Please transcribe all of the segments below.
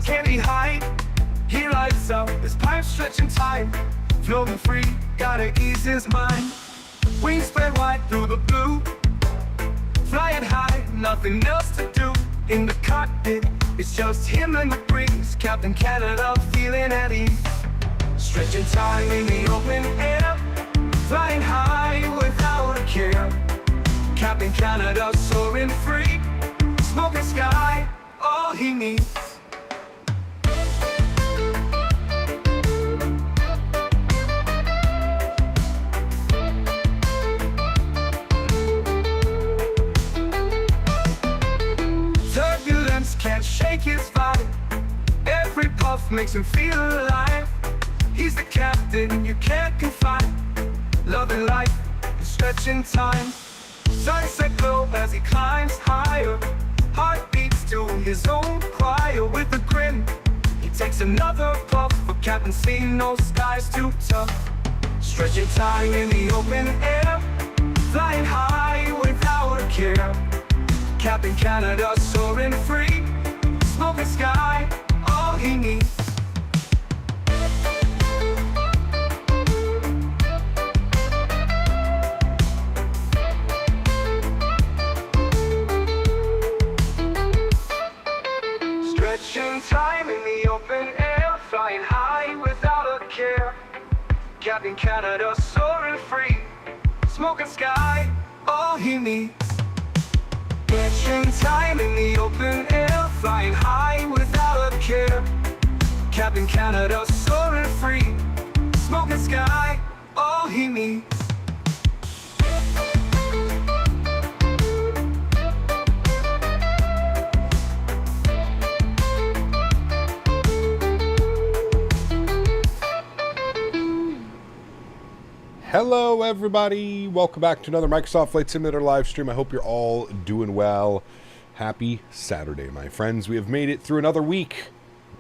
can't be hide. He lights up, his pipes stretching tight. Floating free, gotta ease his mind. Wings spread wide through the blue. Flying high, nothing else to do. In the cockpit, it's just him and the breeze. Captain Canada feeling at ease. Stretching time in the open air. Flying high without a care. Captain Canada soaring free. Smoking sky, all he needs. Turbulence can't shake his vibe. Every puff makes him feel alive. He's the captain you can't confide. Loving life, stretching time. Sunset glow as he climbs higher. Heart beats to his own choir. With a grin, he takes another puff. But Captain C knows sky's too tough. Stretching time in the open air. Flying high without a care. Captain Canada soaring free. Smoking sky, all he needs. Stretching time in the open air. Flying high without a care. Captain Canada soaring free. Smoking sky, all he needs. Stretching time in the open air. Flying high without a care. Captain Canada soaring free. Smoking sky, all he needs. Hello everybody, welcome back to another Microsoft Flight Simulator live stream. I hope you're all doing well. Happy Saturday, my friends. We have made it through another week.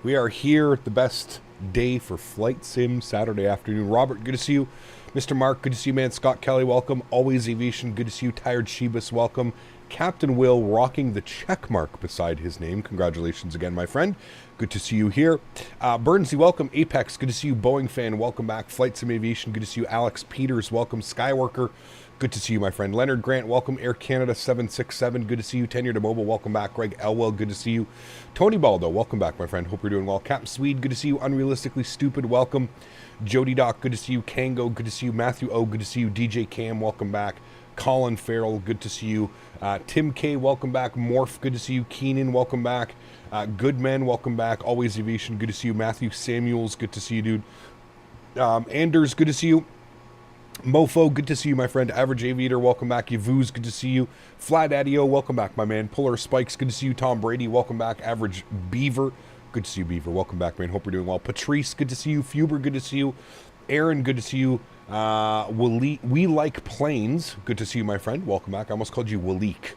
We are here, the best day for Flight Sim, Saturday afternoon. Robert, good to see you. Mr. Mark, good to see you, man. Scott Kelly, welcome. Always Aviation, good to see you. Tired Shebus, welcome. Captain Will rocking the check mark beside his name. Congratulations again, my friend. Good to see you here. Burnsy, welcome. Apex, good to see you. Boeing fan, welcome back. Flight Sim Aviation, good to see you. Alex Peters, welcome. Skyworker, good to see you, my friend. Leonard Grant, welcome. Air Canada 767, good to see you. Tenure to Mobile, welcome back. Greg Elwell, good to see you. AntoniBaldo, welcome back, my friend. Hope you're doing well. Captain Swede, good to see you. Unrealistically Stupid, welcome. Jody Doc, good to see you. Kango, good to see you. Matthew O, good to see you. DJ Cam, welcome back. Colin Farrell, good to see you. Tim K, welcome back. Morph, good to see you. Keenan, welcome back. Goodman, welcome back. Always Aviation, good to see you. Matthew Samuels, good to see you, dude. Anders, good to see you. Mofo, good to see you, my friend. Average Aviator, welcome back. Yavuz, good to see you. Flat Adio, welcome back, my man. Puller Spikes, good to see you. Tom Brady, welcome back. Average Beaver, good to see you, Beaver. Welcome back, man. Hope you're doing well. Patrice, good to see you. Fuber, good to see you. Erin, good to see you. We Like Planes, good to see you, my friend. Welcome back. I almost called you Waleek.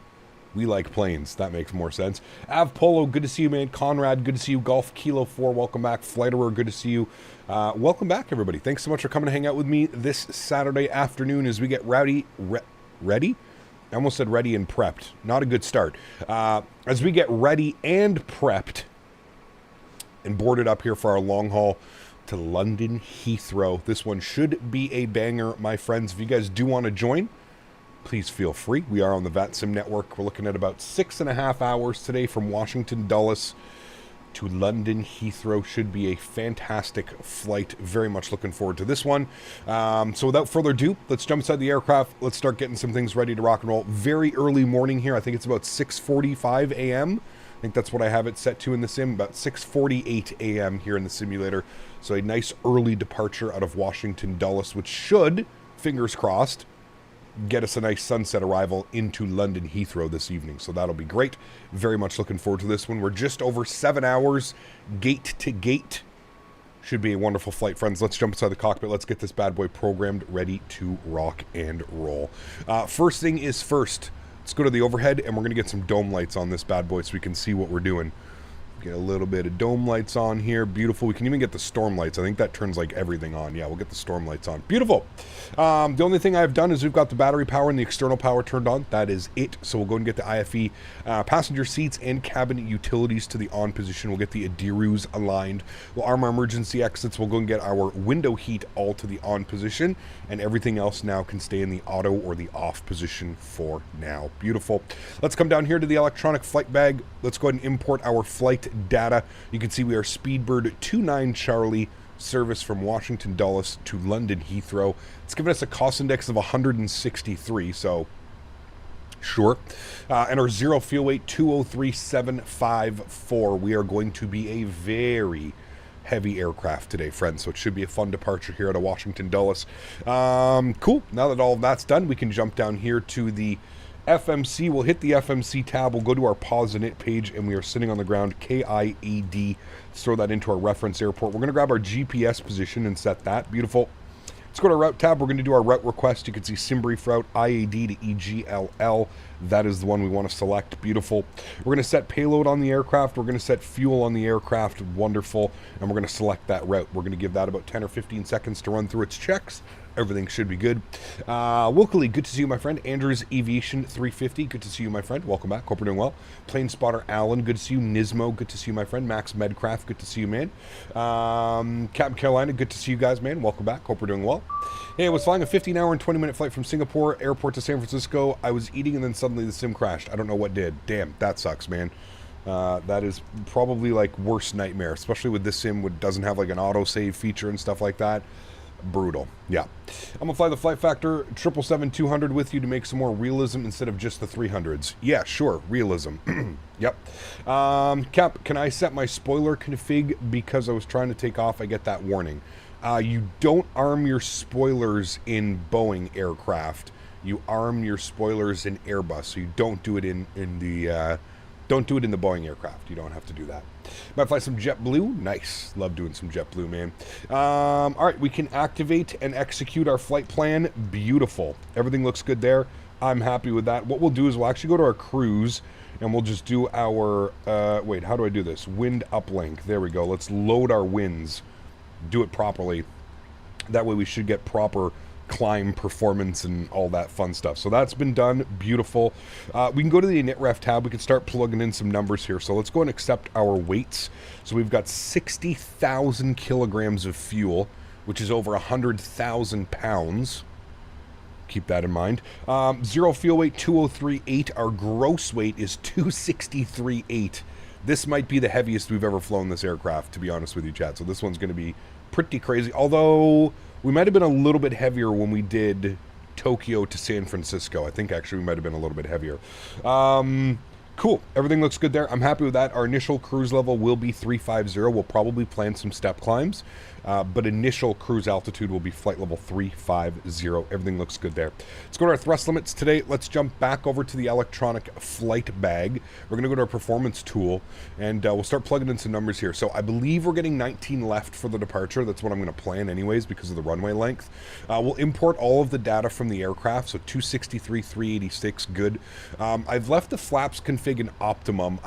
We Like Planes. That makes more sense. Av Polo, good to see you, man. Conrad, good to see you. Golf Kilo 4, welcome back. Flighterer, good to see you. Welcome back, everybody. Thanks so much for coming to hang out with me this Saturday afternoon as we get ready. I almost said ready and prepped. Not a good start. As we get ready and prepped and boarded up here for our long haul to London Heathrow. This one should be a banger, my friends. If you guys do want to join, please feel free. We are on the VATSIM network. We're looking at about 6.5 hours today from Washington Dulles to London Heathrow. Should be a fantastic flight. Very much looking forward to this one. So without further ado, let's jump inside the aircraft. Let's start getting some things ready to rock and roll. Very early morning here. I think it's about 6:45 a.m. I think that's what I have it set to in the sim, about 6:48 a.m. here in the simulator. So a nice early departure out of Washington Dulles, which should, fingers crossed, get us a nice sunset arrival into London Heathrow this evening. So that'll be great. Very much looking forward to this one. We're just over 7 hours gate to gate. Should be a wonderful flight, friends. Let's jump inside the cockpit. Let's get this bad boy programmed, ready to rock and roll. First thing is first. Let's go to the overhead, and we're going to get some dome lights on this bad boy so we can see what we're doing. Get a little bit of dome lights on here. Beautiful. We can even get the storm lights. I think that turns like everything on. Yeah, we'll get the storm lights on. Beautiful. The only thing I've done is we've got the battery power and the external power turned on. That is it. So we'll go and get the IFE passenger seats and cabinet utilities to the on position. We'll get the Adirus aligned. We'll arm our emergency exits. We'll go and get our window heat all to the on position. And everything else now can stay in the auto or the off position for now. Beautiful. Let's come down here to the electronic flight bag. Let's go ahead and import our flight data. You can see we are Speedbird 29 Charlie, service from Washington Dulles to London Heathrow. It's given us a cost index of 163, so sure. And our zero fuel weight 203,754. We are going to be a very heavy aircraft today, friends, so it should be a fun departure here out of Washington Dulles. Cool. Now that all of that's done, we can jump down here to the FMC. We'll hit the FMC tab. We'll go to our pause and it page, and we are sitting on the ground. KIED. Let's throw that into our reference airport. We're going to grab our GPS position and set that. Beautiful. Let's go to our route tab. We're going to do our route request. You can see SimBrief route IAD to EGLL. That is the one we want to select. Beautiful. We're going to set payload on the aircraft. We're going to set fuel on the aircraft. Wonderful. And we're going to select that route. We're going to give that about 10 or 15 seconds to run through its checks. Everything should be good. Wilkily, good to see you, my friend. Andrews Aviation 350, good to see you, my friend. Welcome back. Hope you're doing well. Plane Spotter Allen, good to see you. Nismo, good to see you, my friend. Max Medcraft, good to see you, man. Captain Carolina, good to see you guys, man. Welcome back. Hope we're doing well. Hey, I was flying a 15-hour and 20-minute flight from Singapore airport to San Francisco. I was eating and then suddenly the sim crashed. I don't know what did. Damn, that sucks, man. That is probably like worst nightmare, especially with this sim, which doesn't have like an autosave feature and stuff like that. Brutal. Yeah. I'm gonna fly the Flight Factor 777-200 with you to make some more realism instead of just the 300s. Yeah, sure. Realism. Yep. Cap, can I set my spoiler config because I was trying to take off? I get that warning. You don't arm your spoilers in Boeing aircraft. You arm your spoilers in Airbus. So you don't do it in the don't do it in the Boeing aircraft. You don't have to do that. Might fly some JetBlue. Nice. Love doing some JetBlue, man. All right, we can activate and execute our flight plan. Beautiful. Everything looks good there. I'm happy with that. What we'll do is we'll actually go to our cruise, and we'll just do our... wait, how do I do this? Wind uplink. There we go. Let's load our winds. Do it properly. That way we should get proper climb performance and all that fun stuff. So that's been done. Beautiful. We can go to the init-ref tab. We can start plugging in some numbers here. So let's go and accept our weights. So we've got 60,000 kilograms of fuel, which is over 100,000 pounds. Keep that in mind. Zero fuel weight 203.8. Our gross weight is 263.8. This might be the heaviest we've ever flown this aircraft, to be honest with you, Chad. So this one's going to be pretty crazy. Although we might have been a little bit heavier when we did Tokyo to San Francisco. I think actually we might have been a little bit heavier. Cool. Everything looks good there. I'm happy with that. Our initial cruise level will be 350. We'll probably plan some step climbs. But initial cruise altitude will be flight level 350. Everything looks good there. Let's go to our thrust limits today. Let's jump back over to the electronic flight bag. We're going to go to our performance tool, and we'll start plugging in some numbers here. So I believe we're getting 19 left for the departure. That's what I'm going to plan anyways because of the runway length. We'll import all of the data from the aircraft. So 263, 386, good. I've left the flaps config in optimum.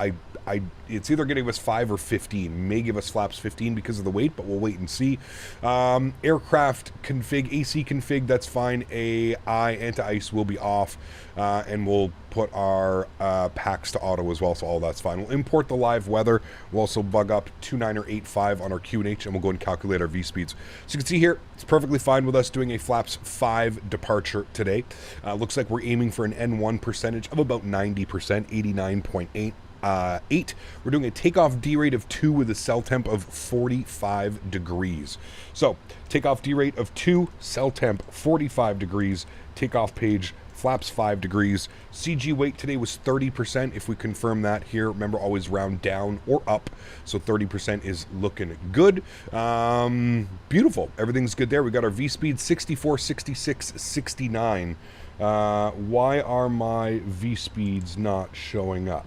It's either going to give us 5 or 15. May give us flaps 15 because of the weight, but we'll wait and see. Aircraft config, AC config, that's fine. AI, anti-ice will be off. And we'll put our packs to auto as well, so all that's fine. We'll import the live weather. We'll also bug up 2985 on our QNH, and we'll go and calculate our V-speeds. So you can see here, it's perfectly fine with us doing a flaps 5 departure today. Looks like we're aiming for an N1 percentage of about 90%, 89.8. 8. We're doing a takeoff D rate of 2 with a cell temp of 45 degrees. So takeoff D rate of 2, cell temp 45 degrees, takeoff page flaps 5 degrees. CG weight today was 30%. If we confirm that here, remember always round down or up. So 30% is looking good. Beautiful. Everything's good there. We got our V speed 64, 66, 69. Why are my V speeds not showing up?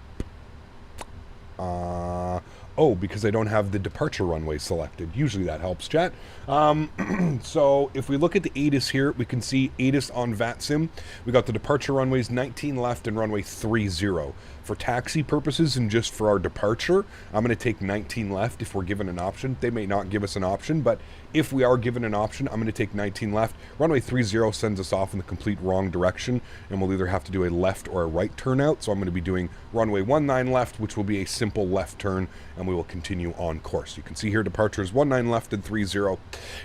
Oh, because I don't have the departure runway selected. Usually that helps, chat. So if we look at the ATIS here, we can see ATIS on VATSIM. We got the departure runways 19 left and runway 30. For taxi purposes and just for our departure, I'm going to take 19 left if we're given an option. They may not give us an option, but if we are given an option, I'm going to take 19 left. Runway 30 sends us off in the complete wrong direction, and we'll either have to do a left or a right turnout. So I'm going to be doing runway 19 left, which will be a simple left turn, and we will continue on course. You can see here departures 19 left and 30.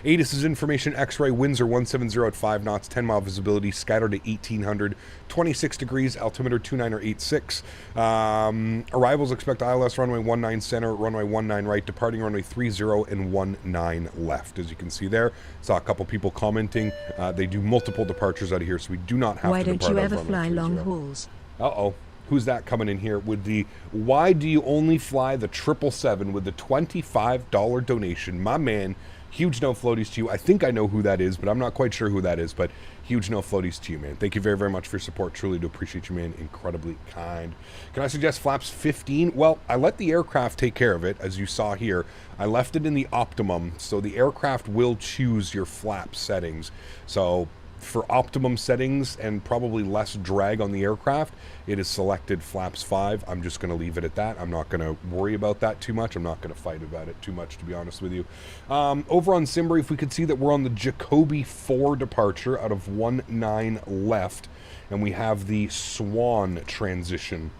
ATIS's information, X-ray, winds are 170 at 5 knots, 10-mile visibility, scattered at 1800, 26 degrees, altimeter 2986. Arrivals expect ILS runway 19 center, runway 19 right, departing runway 30 and 19 left. As you can see there, saw a couple people commenting. They do multiple departures out of here, so we do not have Why to depart. Why don't you ever fly long hauls? Uh-oh. Who's that coming in here with the, why do you only fly the 777 with the $25 donation? My man, huge no floaties to you. I think I know who that is, but I'm not quite sure who that is, but huge no floaties to you, man. Thank you very, very much for your support. Truly do appreciate you, man. Incredibly kind. Can I suggest flaps 15? Well, I let the aircraft take care of it, as you saw here. I left it in the optimum, so the aircraft will choose your flap settings. So for optimum settings and probably less drag on the aircraft, it is selected flaps 5. I'm just going to leave it at that. I'm not going to worry about that too much. I'm not going to fight about it too much, to be honest with you. Over on Simbury, if we could see that we're on the Jacoby 4 departure out of 19 left, and we have the Swan transition.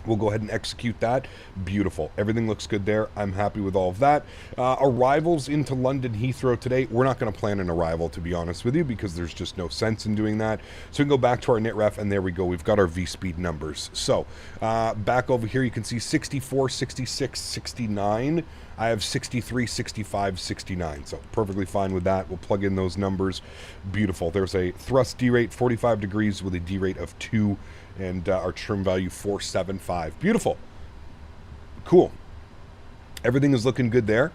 We'll go ahead and execute that. Beautiful. Everything looks good there. I'm happy with all of that. Arrivals into London Heathrow today. We're not going to plan an arrival, to be honest with you, because there's just no sense in doing that. So we can go back to our NITREF, and there we go. We've got our V-speed numbers. So back over here, you can see 64, 66, 69. I have 63, 65, 69. So perfectly fine with that. We'll plug in those numbers. Beautiful. There's a thrust D-rate, 45 degrees with a D-rate of 2. And our trim value 475. Beautiful. Cool. Everything is looking good there.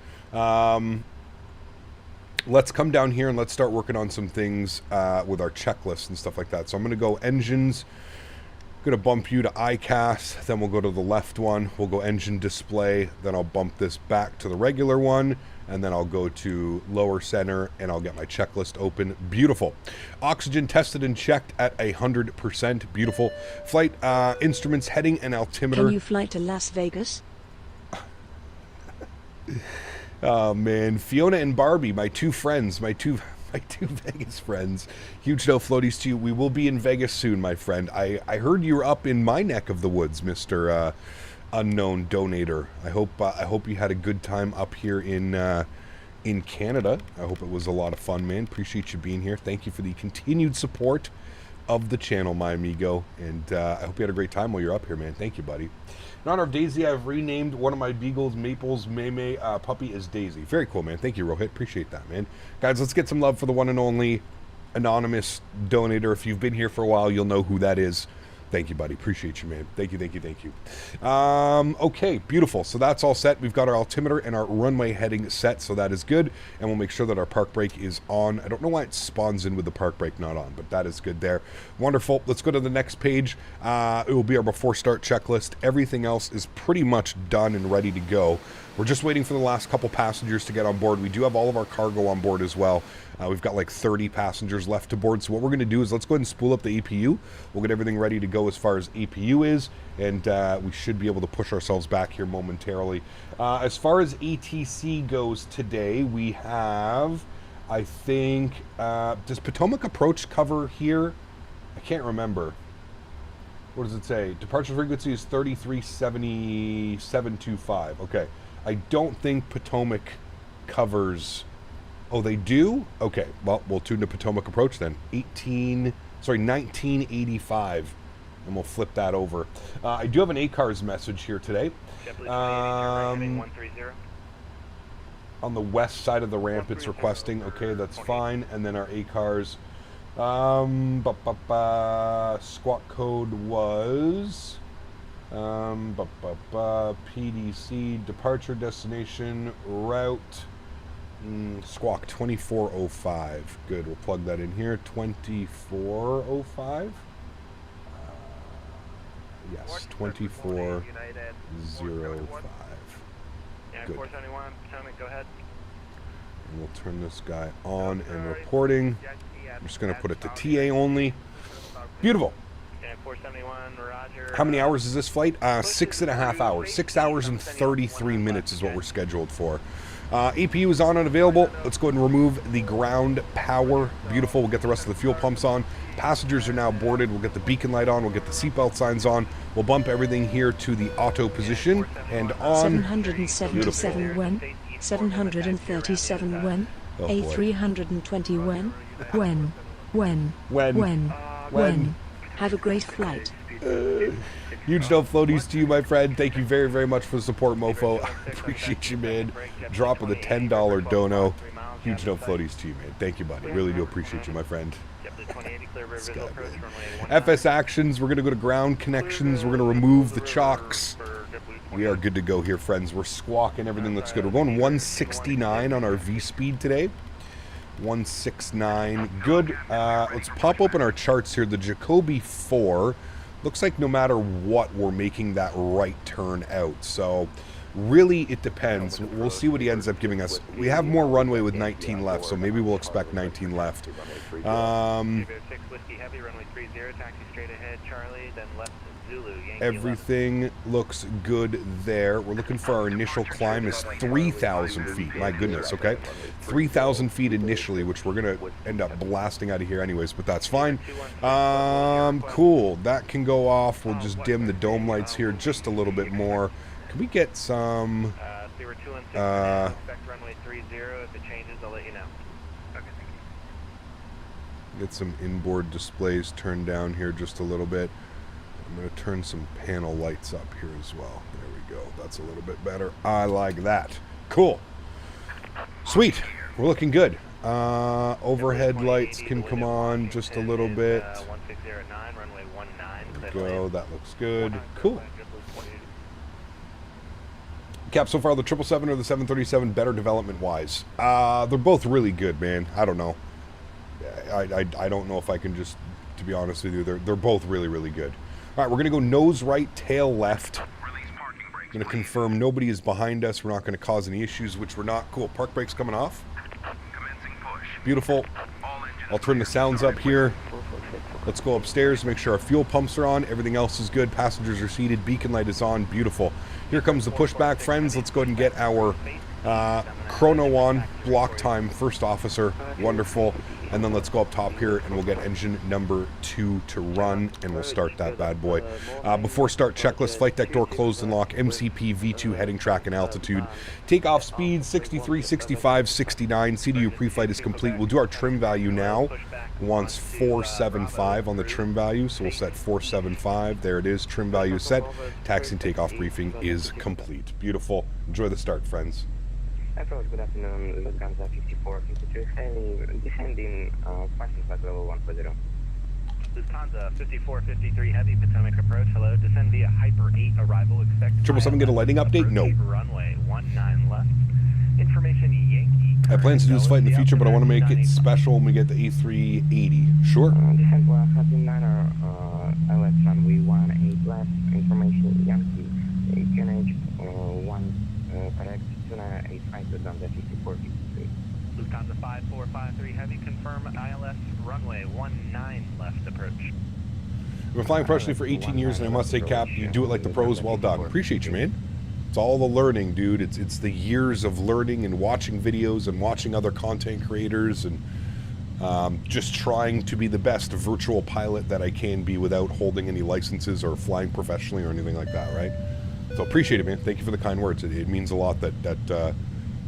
Let's come down here and let's start working on some things with our checklist and stuff like that. So I'm going to go engines. Going to bump you to ICAS. Then we'll go to the left one. We'll go engine display. Then I'll bump this back to the regular one. And then I'll go to lower center and I'll get my checklist open. Beautiful. Oxygen tested and checked at 100%. Beautiful. Flight instruments, heading and altimeter. Can you fly to Las Vegas? Oh man, Fiona and Barbie, my two friends, my two Vegas friends. Huge no floaties to you. We will be in Vegas soon, my friend. I heard you were up in my neck of the woods, Mr. Unknown donator. I hope you had a good time up here in Canada. I hope it was a lot of fun, man. Appreciate you being here. Thank you for the continued support of the channel, my amigo. And I hope you had a great time while you're up here, man. Thank you, buddy. In honor of Daisy, I've renamed one of my beagles, Maple's Meme puppy, is Daisy. Very cool, man. Thank you, Rohit. Appreciate that, man. Guys, let's get some love for the one and only anonymous donator. If you've been here for a while, you'll know who that is. Thank you, buddy. Appreciate you, man. Thank you, thank you, thank you. Okay, beautiful. So that's all set. We've got our altimeter and our runway heading set, so that is good. And we'll make sure that our park brake is on. I don't know why it spawns in with the park brake not on, but that is good there. Wonderful. Let's go to the next page. It will be our before start checklist. Everything else is pretty much done and ready to go. We're just waiting for the last couple passengers to get on board. We do have all of our cargo on board as well. We've got like 30 passengers left to board. So what we're going to do is let's go ahead and spool up the APU. We'll get everything ready to go as far as APU is. And we should be able to push ourselves back here momentarily. As far as ATC goes today, we have, I think, does Potomac Approach cover here? I can't remember. What does it say? Departure frequency is 337725. Okay. I don't think Potomac covers... Oh, they do? Okay, well, we'll tune to Potomac Approach then. 1985. And we'll flip that over. I do have an ACARS message here today. On the west side of the ramp, it's requesting. Okay, that's fine. And then our ACARS... squawk code was... PDC, departure destination, route, squawk 2405. Good, we'll plug that in here. 2405? Yes, 2405. Good. 471, Potomac, go ahead. And we'll turn this guy on and reporting. I'm just going to put it to TA only. Beautiful. 471, Roger. How many hours is this flight? 6.5 hours. 6 hours and 33 minutes is what we're scheduled for. APU is on and available. Let's go ahead and remove the ground power. Beautiful. We'll get the rest of the fuel pumps on. Passengers are now boarded. We'll get the beacon light on. We'll get the seatbelt signs on. We'll bump everything here to the auto position and on. 777 when, 737 when, Oh, boy. A320 when. Have a great flight. Huge no floaties to you, my friend. Thank you very, very much for the support, mofo. I appreciate you, man. Dropping the $10 dono. Huge no floaties to you, man. Thank you, buddy. Really do appreciate you, my friend. This guy, man. FS actions. We're going to go to ground connections. We're going to remove the chocks. We are good to go here, friends. We're squawking. Everything looks good. We're going 169 on our V-speed today. 169. Good. Let's pop open our charts here. The Jacoby 4 looks like no matter what, we're making that right turn out. So really, it depends. We'll see what he ends up giving us. We have more runway with 19 left, so maybe we'll expect 19 left. Everything looks good there. We're looking for our initial climb is 3,000 feet. My goodness, okay? 3,000 feet initially, which we're going to end up blasting out of here anyways, but that's fine. Cool. That can go off. We'll just dim the dome lights here just a little bit more. Can we get some... Get some inboard displays turned down here just a little bit. I'm going to turn some panel lights up here as well. There we go. That's a little bit better. I like that. Cool. Sweet. We're looking good. Overhead lights can come on just a little bit. There we go. That looks good. Cool. Cap, so far the 777 or the 737 better development-wise? They're both really good, man. I don't know. I don't know if I can just, to be honest with you, they're both really, really good. All right, we're going to go nose right, tail left. I'm going to confirm nobody is behind us. We're not going to cause any issues, which we're not. Cool. Park brakes coming off. Beautiful. I'll turn the sounds up here. Let's go upstairs, make sure our fuel pumps are on. Everything else is good. Passengers are seated. Beacon light is on. Beautiful. Here comes the pushback, friends. Let's go ahead and get our chrono on. Block time, first officer. Wonderful. And then let's go up top here and we'll get engine number 2 to run and we'll start that bad boy. Before start, checklist, flight deck door closed and lock, MCP V2 heading track and altitude. Takeoff speed 63, 65, 69. CDU pre-flight is complete. We'll do our trim value now. Wants 475 on the trim value, so we'll set 475. There it is, trim value set. Taxi and takeoff briefing is complete. Beautiful. Enjoy the start, friends. Good afternoon, Lufthansa 5452, descending passing flight level 140. Lufthansa 5453 Heavy, Potomac approach, hello, descend via Hyper 8 arrival, expect 777 get a lighting update? No. Runway 19 left. Information Yankee. I plan to do this flight in the future, but I want to make it special when we get the A380. Sure. Descend via Faten 9er, LS runway 18 left, information Yankee, QNH 1 correct. 2985 Lufthansa 5453. Lufthansa 5453 Heavy, confirm ILS runway 19 left approach. I've been flying professionally for 18 years, and I must say, Cap, you do it like the pros. Well done. Appreciate you, man. It's all the learning, dude. It's the years of learning and watching videos and watching other content creators and just trying to be the best virtual pilot that I can be without holding any licenses or flying professionally or anything like that, right? So appreciate it, man. Thank you for the kind words. It means a lot that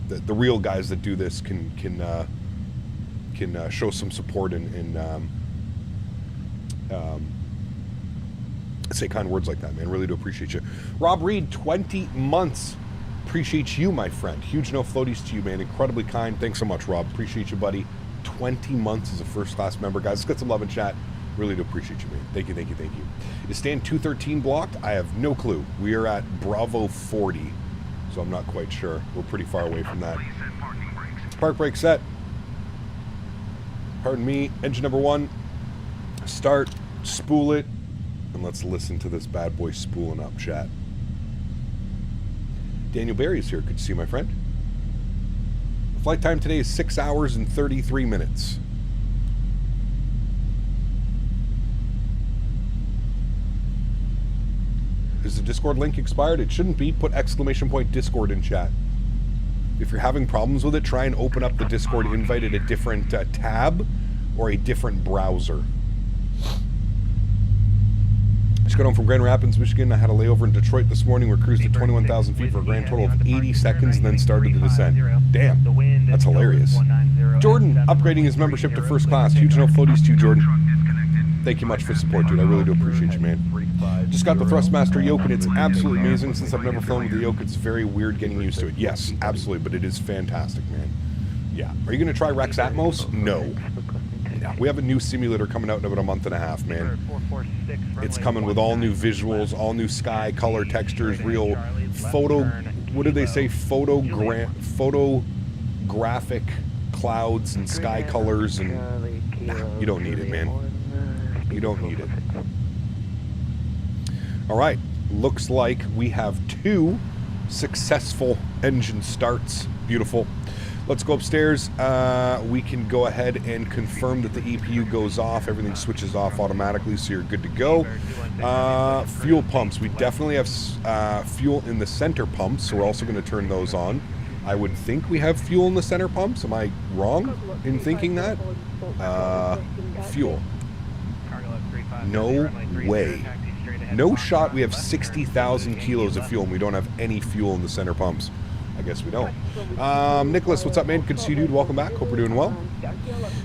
the real guys that do this can show some support and say kind words like that, man. Really do appreciate you. Rob Reed, 20 months. Appreciate you, my friend. Huge no floaties to you, man. Incredibly kind. Thanks so much, Rob. Appreciate you, buddy. 20 months as a first-class member, guys. Let's get some love in chat. Really do appreciate you, man. Thank you, thank you, thank you. Is stand 213 blocked? I have no clue. We are at Bravo 40, so I'm not quite sure. We're pretty far away from that. Park brake set. Pardon me. Engine number 1. Start. Spool it. And let's listen to this bad boy spooling up, chat. Daniel Barry's here. Good to see you, my friend. Flight time today is 6 hours and 33 minutes. Is the Discord link expired? It shouldn't be. Put ! Discord in chat. If you're having problems with it, try and open up the Discord invite at a different tab or a different browser. Just got home from Grand Rapids, Michigan. I had a layover in Detroit this morning. We cruised at 21,000 feet for a grand total of 80 seconds and then started the descent. Damn, that's hilarious. Jordan upgrading his membership to first class. Huge no floaties to you, Jordan. Thank you much for support, dude. I really do appreciate you, man. Just got the Thrustmaster yoke, and it's absolutely amazing. Since I've never flown with the yoke, it's very weird getting used to it. Yes, absolutely, but it is fantastic, man. Yeah. Are you going to try Rex Atmos? No. We have a new simulator coming out in about a month and a half, man. It's coming with all new visuals, all new sky, color, textures, real photo... What did they say? Photographic clouds and sky colors, and... Nah, you don't need it, man. You don't need it. Alright, looks like we have 2 successful engine starts. Beautiful. Let's go upstairs. We can go ahead and confirm that the EPU goes off. Everything switches off automatically, so you're good to go. Fuel pumps. We definitely have fuel in the center pumps, so we're also going to turn those on. I would think we have fuel in the center pumps. Am I wrong in thinking that? Fuel. No way. No shot we have 60,000 kilos of fuel and we don't have any fuel in the center pumps. I guess we don't. Nicholas, what's up, man? Good to see you, dude. Welcome back. Hope we're doing well.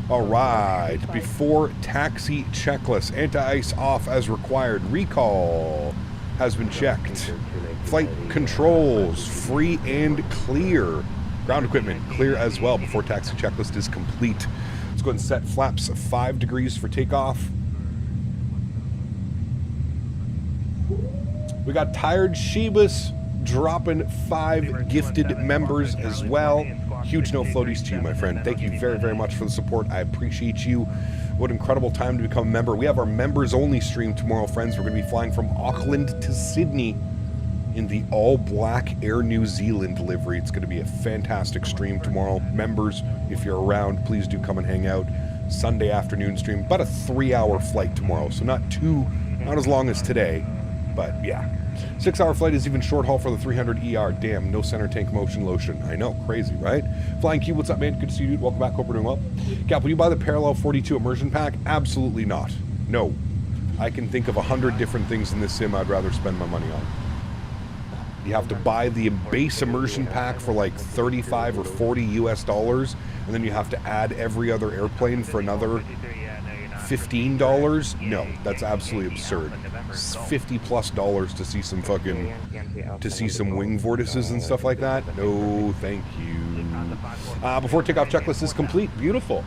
All right. Before taxi checklist. Anti-ice off as required. Recall has been checked. Flight controls free and clear. Ground equipment clear as well before taxi checklist is complete. Let's go ahead and set flaps 5 degrees for takeoff. We got Tired Shebus dropping 5 gifted members as well. Huge no floaties to you, my friend. Thank you very, very much for the support. I appreciate you. What an incredible time to become a member. We have our members only stream tomorrow, friends. We're going to be flying from Auckland to Sydney in the all-black Air New Zealand livery. It's going to be a fantastic stream tomorrow. Members, if you're around, please do come and hang out. Sunday afternoon stream. About a 3-hour flight tomorrow, so not as long as today, but yeah. 6-hour flight is even short haul for the 300 ER. Damn, no center tank motion lotion. I know, crazy, right? Flying Cube, what's up, man? Good to see you, dude. Welcome back. Hope we're doing well. Cap, will you buy the Parallel 42 immersion pack? Absolutely not. No. I can think of 100 different things in this sim I'd rather spend my money on. You have to buy the base immersion pack for like $35 or $40 US, and then you have to add every other airplane for another $15? No, that's absolutely absurd. $50+ to see some wing vortices and stuff like that. No, thank you. Before takeoff checklist is complete. Beautiful.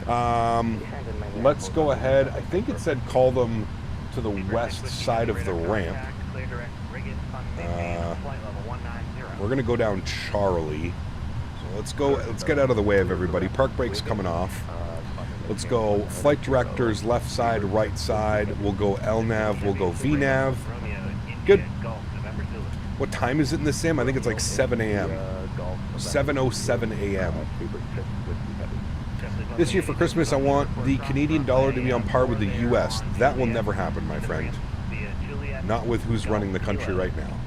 Let's go ahead. I think it said call them to the west side of the ramp. We're gonna go down Charlie. So let's get out of the way of everybody. Park brake's coming off. Let's go flight directors, left side, right side. We'll go LNAV, we'll go VNAV. Good. What time is it in the sim? I think it's like 7 a.m. 7:07 a.m. This year for Christmas, I want the Canadian dollar to be on par with the US. That will never happen, my friend. Not with who's running the country right now.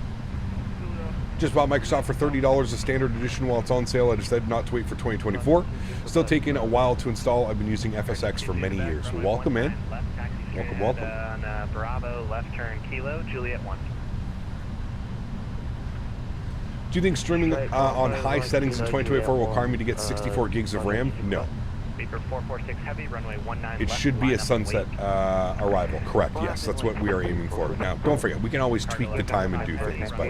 Just bought Microsoft for $30 a standard edition while it's on sale. I decided not to wait for 2024. Still taking a while to install. I've been using FSX for many years. Well, welcome in. Welcome, welcome. Bravo, left turn, Kilo, Juliet 1. Do you think streaming on high settings in 2024 will require me to get 64 gigs of RAM? No. It should be a sunset arrival. Correct, yes. That's what we are aiming for. Now, don't forget, we can always tweak the time and do things, but...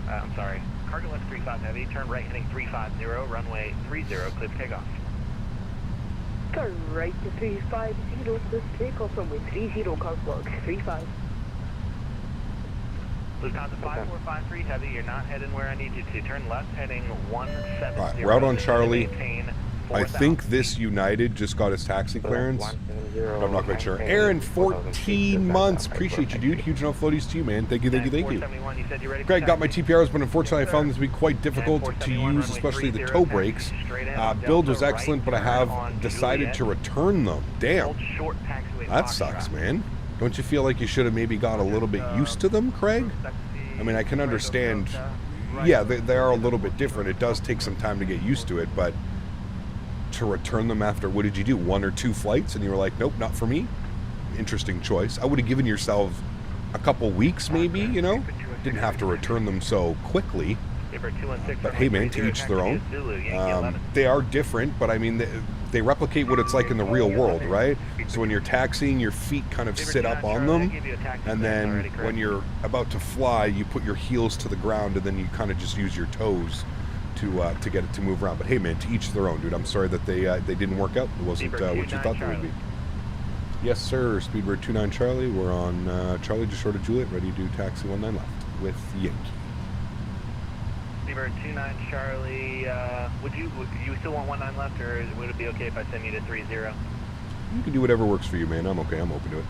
I'm sorry. Cargo left 35 heavy, turn right heading 350, runway 30, clear for takeoff. Turn right to 350, clear takeoff, runway 30, cars log 35. Lufthansa 5453 heavy, you're not heading where I need you to. Turn left heading 170. Right, route on Charlie. I think this United just got his taxi clearance. But I'm not quite sure. Erin, 14 months. Appreciate you, dude. Huge enough floaties to you, man. Thank you, thank you, thank you. Greg, got my TPRs, but unfortunately I found them to be quite difficult to use, especially the toe brakes. Build was excellent, but I have decided to return them. Damn. That sucks, man. Don't you feel like you should have maybe got a little bit used to them, Craig? I mean, I can understand. Yeah, they are a little bit different. It does take some time to get used to it, but to return them after, what did you do, 1 or 2 flights, and you were like, nope, not for me? Interesting choice. I would have given yourself a couple weeks maybe, you know? Didn't have to return them so quickly. But hey, man, to each their own. They are different, but I mean, they replicate what it's like in the real world, right? So when you're taxiing, your feet kind of sit up on them, and then when you're about to fly, you put your heels to the ground, and then you kind of just use your toes to get it to move around. But hey, man, to each their own, dude. I'm sorry that they didn't work out. It wasn't what you thought they would be. Yes, sir. Speedbird 29 Charlie. We're on Charlie just short of Juliet, ready to do taxi 19 left with Yankee. Speedbird 29 Charlie. Would you still want 19 left, or would it be okay if I send you to 30? You can do whatever works for you, man. I'm okay. I'm open to it.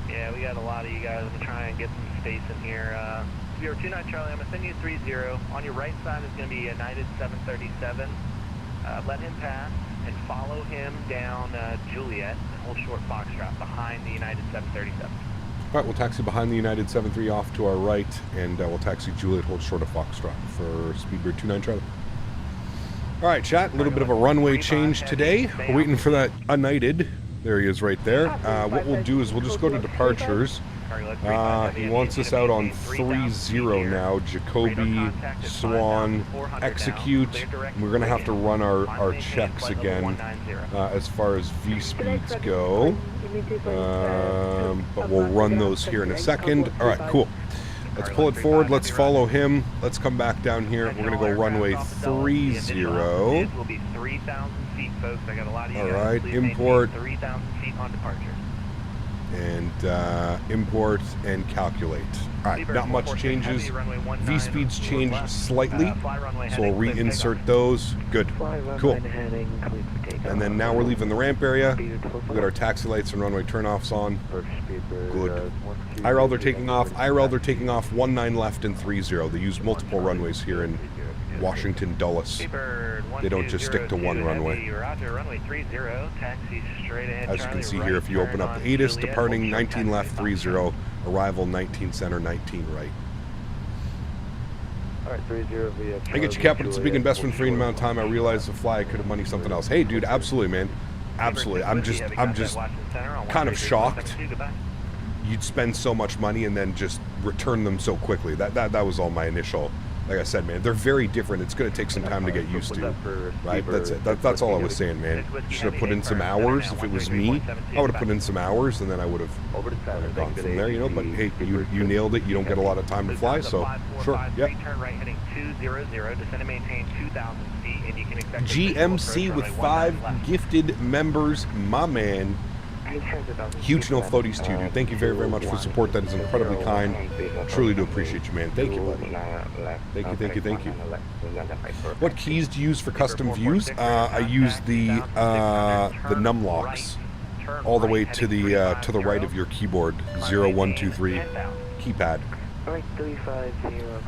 Yeah, we got a lot of you guys. I'm gonna try and get some space in here. Speedbird 29 Charlie. I'm gonna send you to 30. On your right side is gonna be United 737. Let him pass and follow him down Juliet and hold short Foxtrot behind the United 737. All right, we'll taxi behind the United 73 off to our right, and we'll taxi Juliet, hold short of Foxtrot for Speedbird 29 Charlie. All right, chat, a little bit of a runway change today. We're waiting for that United. There he is right there. What we'll do is we'll just go to departures. He wants us out on 30 now. Jacoby, Swan, execute. We're going to have to run our checks again as far as V speeds go. But we'll run those here in a second. All right, cool. Let's pull it forward. Let's follow him. Let's come back down here. We're going to go runway 30. All right, import. 3,000 feet on departure. And import and calculate. All right, not much changes. V speeds change slightly, so we'll reinsert those. Good, cool. And then now we're leaving the ramp area. We got our taxi lights and runway turnoffs on. Good. IRL they're taking off. IRL they're taking off. 19 left and 30. They use multiple runways here in Washington Dulles. They don't just stick to one runway. As you can see here, if you open up the ATIS, departing 19 left, 30, arrival 19 center, 19 right. I get you, Cap, but it's a big investment for an amount of time. I realize the fly I could have money something else. Hey, dude, absolutely, man. Absolutely. I'm just kind of shocked you'd spend so much money and then just return them so quickly. That was all my initial. Like I said, man, they're very different. It's going to take some time to get used to, right? That's it. That's all I was saying, man. Should have put in some hours. If it was me, I would have put in some hours, and then I would have gone from there, you know. But hey, you nailed it. You don't get a lot of time to fly, so sure, yeah. GMC with 5 gifted members, my man. Huge no floaties to you, dude. Thank you very, very much for support. That is incredibly kind. Truly do appreciate you, man. Thank you, buddy. Thank you, thank you, thank you. What keys do you use for custom views? I use the num locks all the way to the right of your keyboard. 0, 1, 2, 3 keypad.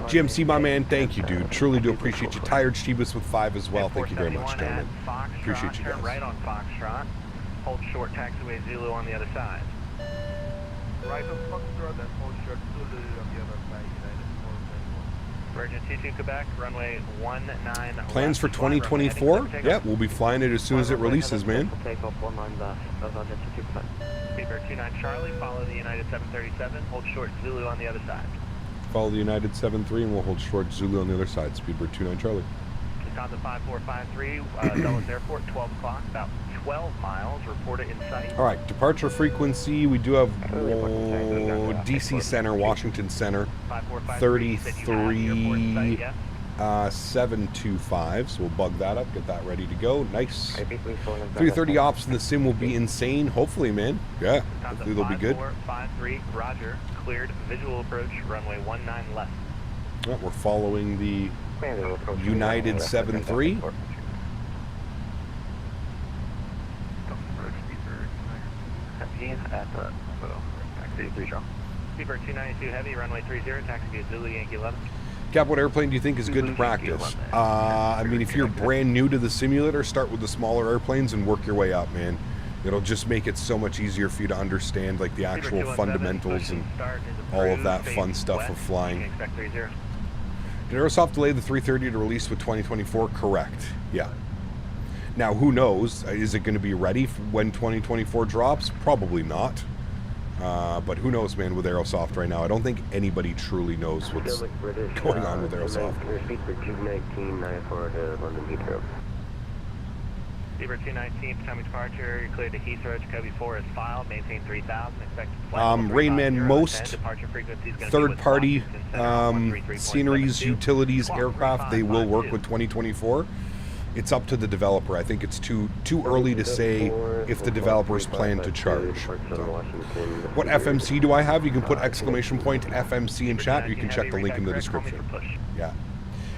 GMC, my man, thank you, dude. Truly do appreciate you. Tired Shibas with 5 as well. Thank you very much, gentlemen. Appreciate you guys. Right on Foxtrot. Hold short taxiway Zulu on the other side. Right on Foxtrot and hold short Zulu on the other side. Virgin 22 Quebec, runway 19. Plans for 2024? Yeah, we'll be flying it as soon as it releases, man. Takeoff 19 left, Speedbird 29 Charlie, follow the United 737, hold short Zulu on the other side. Follow the United 73 and we'll hold short Zulu on the other side. Speedbird 29 Charlie. Lufthansa 5453, Dulles Airport, 12 o'clock, about 12 miles, reported in sight. All right, departure frequency, we do have DC Center, Washington Center, 33 725, so we'll bug that up, get that ready to go. Nice. 330 ops in the sim will be insane, hopefully, man. Yeah, hopefully they'll be good. 5453, roger, cleared, visual approach, runway 19 left. Well, we're following the United 73. at taxi 3 draw. Beaver 292 Heavy, runway 30, taxi via Zulu Yankee 11. Cap, what airplane do you think is good to practice? I mean, if you're brand new to the simulator, start with the smaller airplanes and work your way up, man. It'll just make it so much easier for you to understand like the actual fundamentals and all of that fun stuff of flying. Did Aerosoft delay the 330 to release with 2024? Correct. Yeah. Now, who knows? Is it going to be ready when 2024 drops? Probably not. But who knows, man, with Aerosoft right now. I don't think anybody truly knows what's going on with Aerosoft. Repeat for 219 for the London Heathrow. Beaver 219, time of departure, you're cleared to Heathrow. Jacoby 4 is filed, maintain 3000, expected flight. Rainman, most third-party sceneries, utilities, aircraft, they will work with 2024. It's up to the developer. I think it's too early to say if the developers plan to charge. So, what FMC do I have? You can put exclamation point FMC in chat, or you can check the link in the description. Yeah.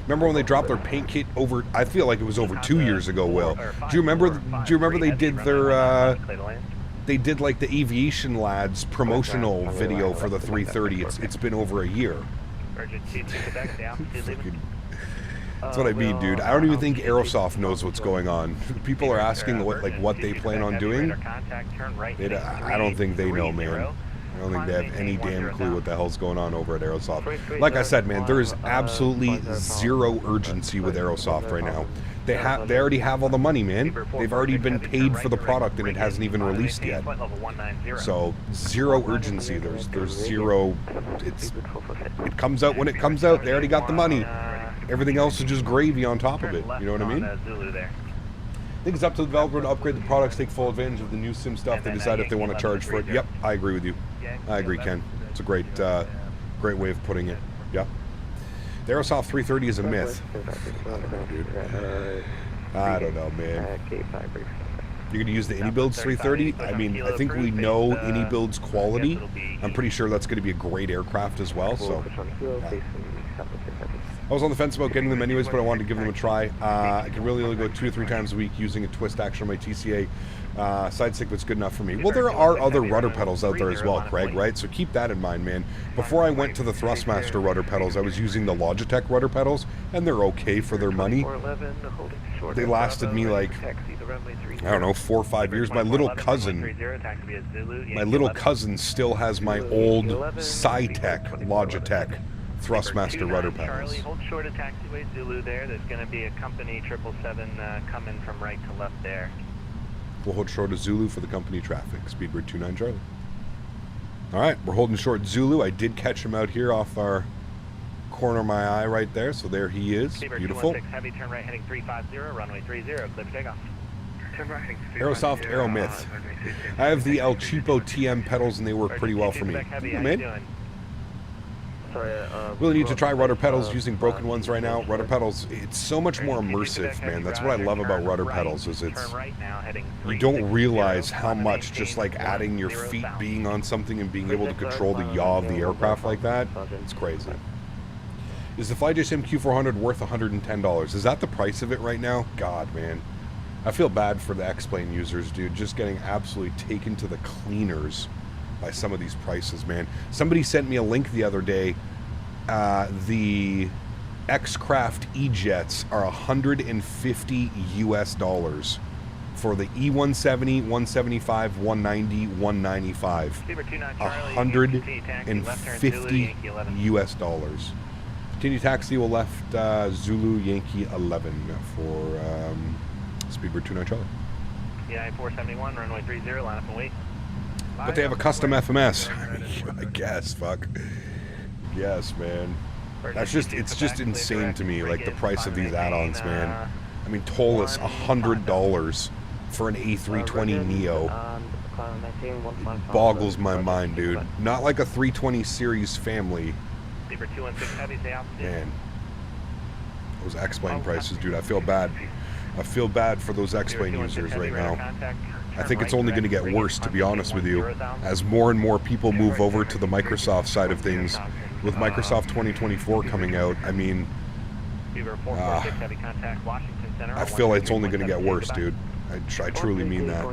Remember when they dropped their paint kit over? I feel like it was over 2 years ago. Will, do you remember? Do you remember they did their? They did like the Aviation Lads promotional video for the 330. It's been over a year. That's what I mean, dude. I don't even think Aerosoft knows what's going on. People are asking what they plan on doing. I don't think they know, man. I don't think they have any damn clue what the hell's going on over at Aerosoft. Like I said, man, there is absolutely zero urgency with Aerosoft right now. They already have all the money, man. They've already been paid for the product and it hasn't even released yet. So zero urgency. There's zero. It comes out when it comes out. They already got the money. Everything else is just gravy on top of it. You know what I mean? I think it's up to the developer to upgrade the products, take full advantage of the new sim stuff. They decide if they want to charge for it. Yep, I agree with you. I agree, Ken. It's a great way of putting it. Yeah. The Aerosoft 330 is a myth. I don't know, man. You're going to use the AnyBuilds 330? I mean, I think we know AnyBuilds quality. I'm pretty sure that's going to be a great aircraft as well. So, yeah. I was on the fence about getting them anyways, but I wanted to give them a try. I can really only go 2 to 3 times a week using a twist action on my TCA. Side stick was good enough for me. Well, there are other rudder pedals out there as well, Craig, right? So keep that in mind, man. Before I went to the Thrustmaster rudder pedals, I was using the Logitech rudder pedals, and they're okay for their money. They lasted me like, I don't know, 4 or 5 years. My little cousin still has my old Cytec Logitech Thrustmaster rudder pedals. Hold short of taxiway Zulu there. There's going to be a company 777 coming from right to left there. We'll hold short of Zulu for the company traffic. Speedbird 29 Charlie. All right, we're holding short Zulu. I did catch him out here off our corner of my eye right there. So there he is. Beautiful. Heavy turn right heading 350, runway 30, clear for takeoff. Aerosoft Aeromyth. I have the El Cheapo TM pedals and they work pretty well for me. Yeah, man. Really need to try rudder pedals using broken ones right now. Rudder pedals, it's so much more immersive, man. That's what I love about rudder pedals is you don't realize how much just like adding your feet being on something and being able to control the yaw of the aircraft like that, it's crazy. Is the FlyJSim Q400 worth $110? Is that the price of it right now? God, man. I feel bad for the X-Plane users, dude. Just getting absolutely taken to the cleaners by some of these prices, man. Somebody sent me a link the other day. The X-Craft E-Jets are $150 US for the E170, 175, 190, 195. $150 US. Continue taxi will left Zulu Yankee 11 for Speedbird 29 Charlie. Yeah, 471, runway 30, line up and wait. But they have a custom FMS. I guess, fuck. Yes, man. That's just, it's just insane to me, like the price of these add-ons, man. I mean, toll us $100 for an A320 Neo. It boggles my mind, dude. Not like a 320 series family. Man. Those X-Plane prices, dude, I feel bad. I feel bad for those X-Plane users right now. I think it's only going to get worse, to be honest with you, as more and more people move over to the Microsoft side of things. With Microsoft 2024 coming out, I mean, I feel it's only going to get worse, dude. I truly mean that.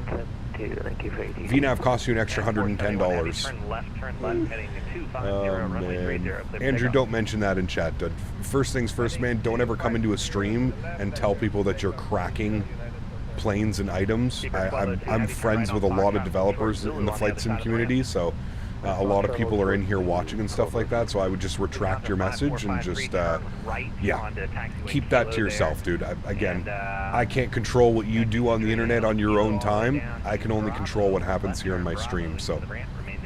2, thank you for ATC. VNAV costs you an extra $110. Turn left, heading to 250, runway 30, clear for Andrew, takeoff. don't mention that in chat, dude. First things first, man, don't ever come into a stream and tell people that you're cracking planes and items. I'm friends with a lot of developers in the flight sim community, so a lot of people are in here watching and stuff like that, so I would just retract your message and just, yeah, keep that to yourself, dude. Again, I can't control what you do on the internet on your own time. I can only control what happens here in my stream, so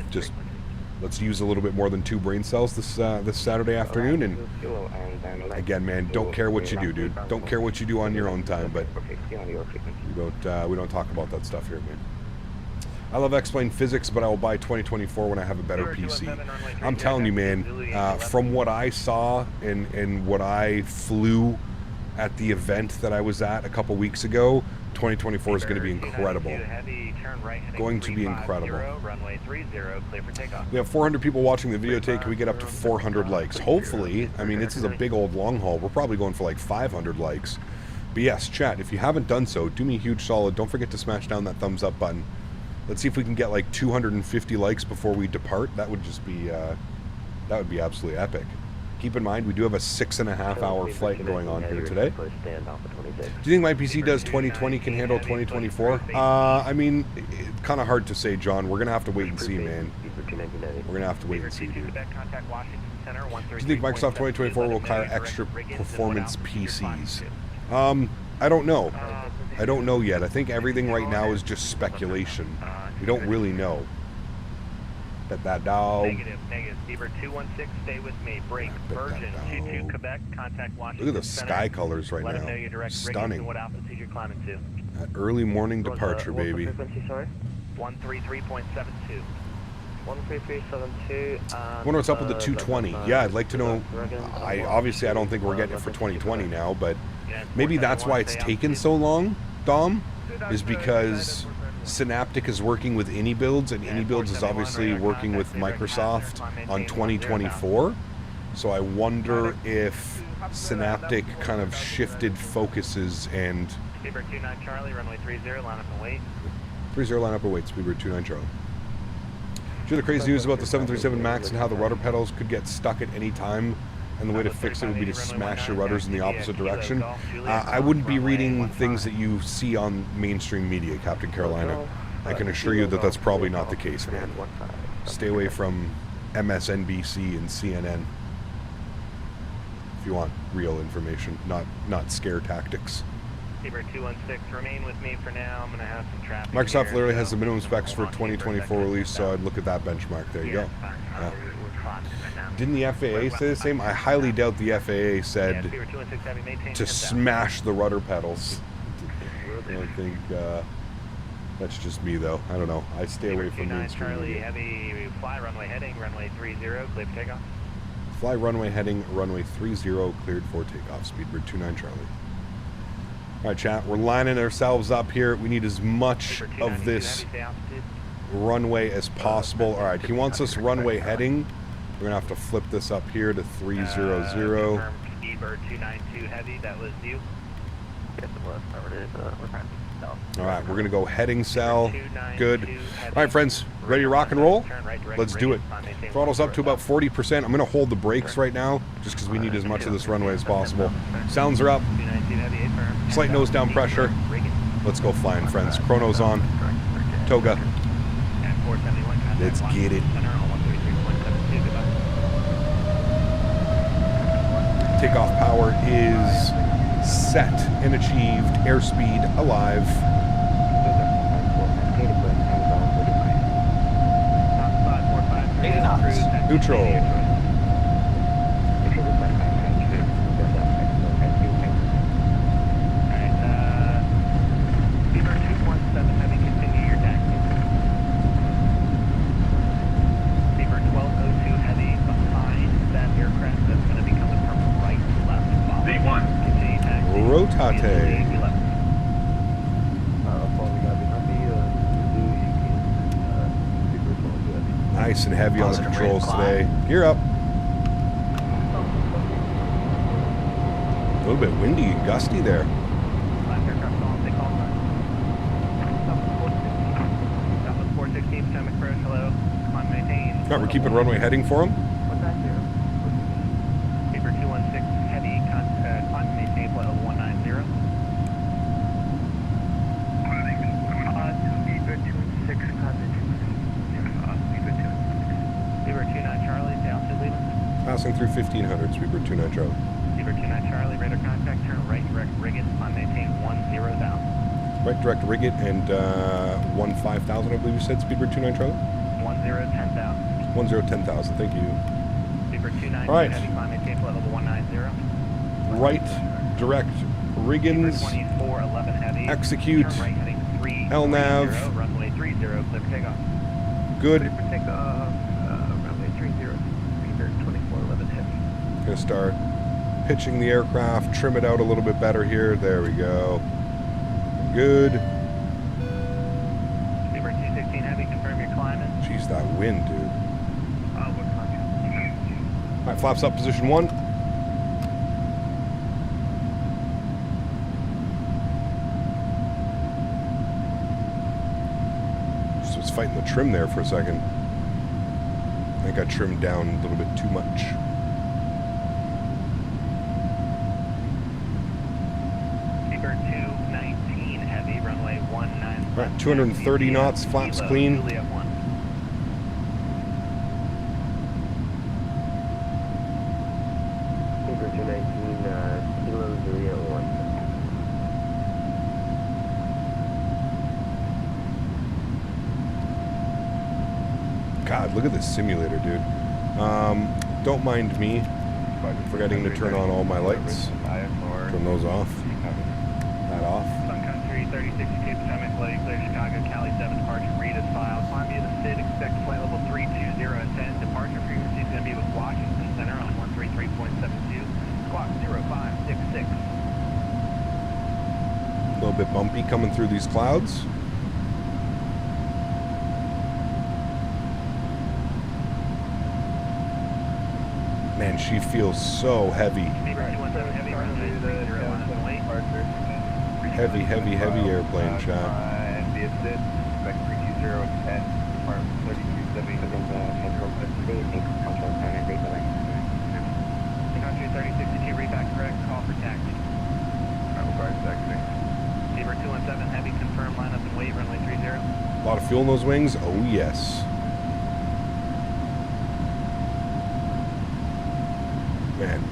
just let's use a little bit more than 2 brain cells this Saturday afternoon, and again, man, don't care what you do, dude. Don't care what you do on your own time, but we don't talk about that stuff here, man. I love X-Plane physics, but I will buy 2024 when I have a better PC. I'm telling you, man, from what I saw and what I flew at the event that I was at a couple weeks ago, 2024 is going to be incredible. Going to be incredible. We have 400 people watching the video today. Can we get up to 400 likes? Hopefully. I mean, this is a big old long haul. We're probably going for like 500 likes. But yes, chat, if you haven't done so, do me a huge solid. Don't forget to smash down that thumbs up button. Let's see if we can get like 250 likes before we depart. That would just be, that would be absolutely epic. Keep in mind, we do have a 6.5 hour flight going on here today. Do you think my PC does 2020 can handle 2024? I mean, it's kind of hard to say, John. We're going to have to wait and see, man. We're going to have to wait and see, dude. Do you think Microsoft 2024 will require extra performance PCs? I don't know. I don't know yet. I think everything right now is just speculation. We don't really know. That dog. Negative. Beaver 216, stay with me. Break. Virgin 22 Quebec. Contact Washington. Look at the sky colors right Let them know your now. direct Stunning. what altitude you're climbing to. That early morning departure, baby. 133.72. 13372. I wonder what's up with the 220. Yeah, I'd like to know. Obviously I don't think we're getting it for 2020 now, but maybe that's why it's taken so long, Dom, is because Synaptic is working with AnyBuilds, and AnyBuilds is obviously working with Microsoft on 2024. So I wonder if Synaptic kind of shifted focuses and... Speedbird 29 Charlie, runway 30, line up and wait. 30 line up and wait, Speedbird 29 Charlie. Did you hear the crazy news about the 737 MAX and how the rudder pedals could get stuck at any time, and the way to fix it would be to smash your rudders in the opposite direction? I wouldn't be reading things that you see on mainstream media, Captain Carolina. I can assure you that that's probably not the case, man. Stay away from MSNBC and CNN if you want real information, not scare tactics. Beaver 216, remain with me for now. I'm going to have some traffic. Microsoft here, literally so has the minimum specs for 2024 release, so I'd look at that benchmark. There you go. Yeah. Didn't the FAA say the same? I highly doubt the FAA said to smash the rudder pedals. I think that's just me, though. I don't know. I stay away from mainstream Charlie, media. heavy fly runway heading, runway 30, clear for takeoff. Fly runway heading, runway 30, cleared for takeoff. Speedbird 29 Charlie. All right, chat. We're lining ourselves up here. We need as much of this runway as possible. All right, he wants us runway heading. We're gonna have to flip this up here to 300. Confirmed Speedbird 292 heavy, that was you. All right, we're gonna go heading cell. Good. All right, friends, ready to rock and roll? Let's do it. Throttle's up to about 40%. I'm gonna hold the brakes right now, just because we need as much of this runway as possible. Sounds are up. Slight nose down pressure. Let's go flying, friends. Chrono's on. Toga. Let's get it. Takeoff power is set and achieved. Airspeed alive. Neutral. Beaver 217 heavy, continue your taxi. Beaver 1202 heavy, behind that aircraft that's going to be coming from right to left. V1. Continue taxi. Rotate. Nice and heavy on the controls today. Gear up. A little bit windy and gusty there. Right, we're keeping runway heading for him. Paper 216 heavy, climb and maintain flight level 190. Beaver 216, Beaver 29 Charlie, down to Leland. Passing through 1500, Sweeper 29 Charlie. Beaver 29 Charlie, radar contact, turn right, direct Riggit, climb maintain 10,000. Right, direct Riggit and 15,000, I believe you said, Speedbird 29 Charlie? 10,000. 10,000, thank you. Beaver 29 Right. heavy, climb maintain flight level 190. Right, direct Riggins, 2411 heavy. execute, Turn right heading 330, LNAV. runway 30, clear for takeoff. Good. Clear for takeoff, runway 30, Beaver 2411 heavy. Gonna start pitching the aircraft, trim it out a little bit better here. There we go. Good. Beaver 216 heavy, confirm you're climbing. Jeez, that wind, dude. What climbing? All right, flaps up, position 1. Just was fighting the trim there for a second. I think I trimmed down a little bit too much. Beaver 219 heavy, runway 19. Right, 230 knots, flaps clean. Juliet 1. Beaver 219, Kilo Juliet 1. God, look at this simulator, dude. Don't mind me forgetting to turn on all my lights. Turn those off. That off. Sun Country 3062 Potomac, Lake Clear, Chicago, Cali 7, departure, read as filed. Climb via the SID, expect flight level 320 at 10. Departure frequency is going to be with Washington Center on 133.72. Squawk 0566. A little bit bumpy coming through these clouds. Man, she feels so heavy. Beaver 217 heavy, runway 30 line up and wait. Heavy, heavy, heavy airplane shot. And be a SID, expect 320 at 10. Department 3270. Sun Country 3062, read back correct, call for taxi. Beaver 217 heavy, confirm line up and wait, runway 30. A lot of fuel in those wings? Oh, yes. Man,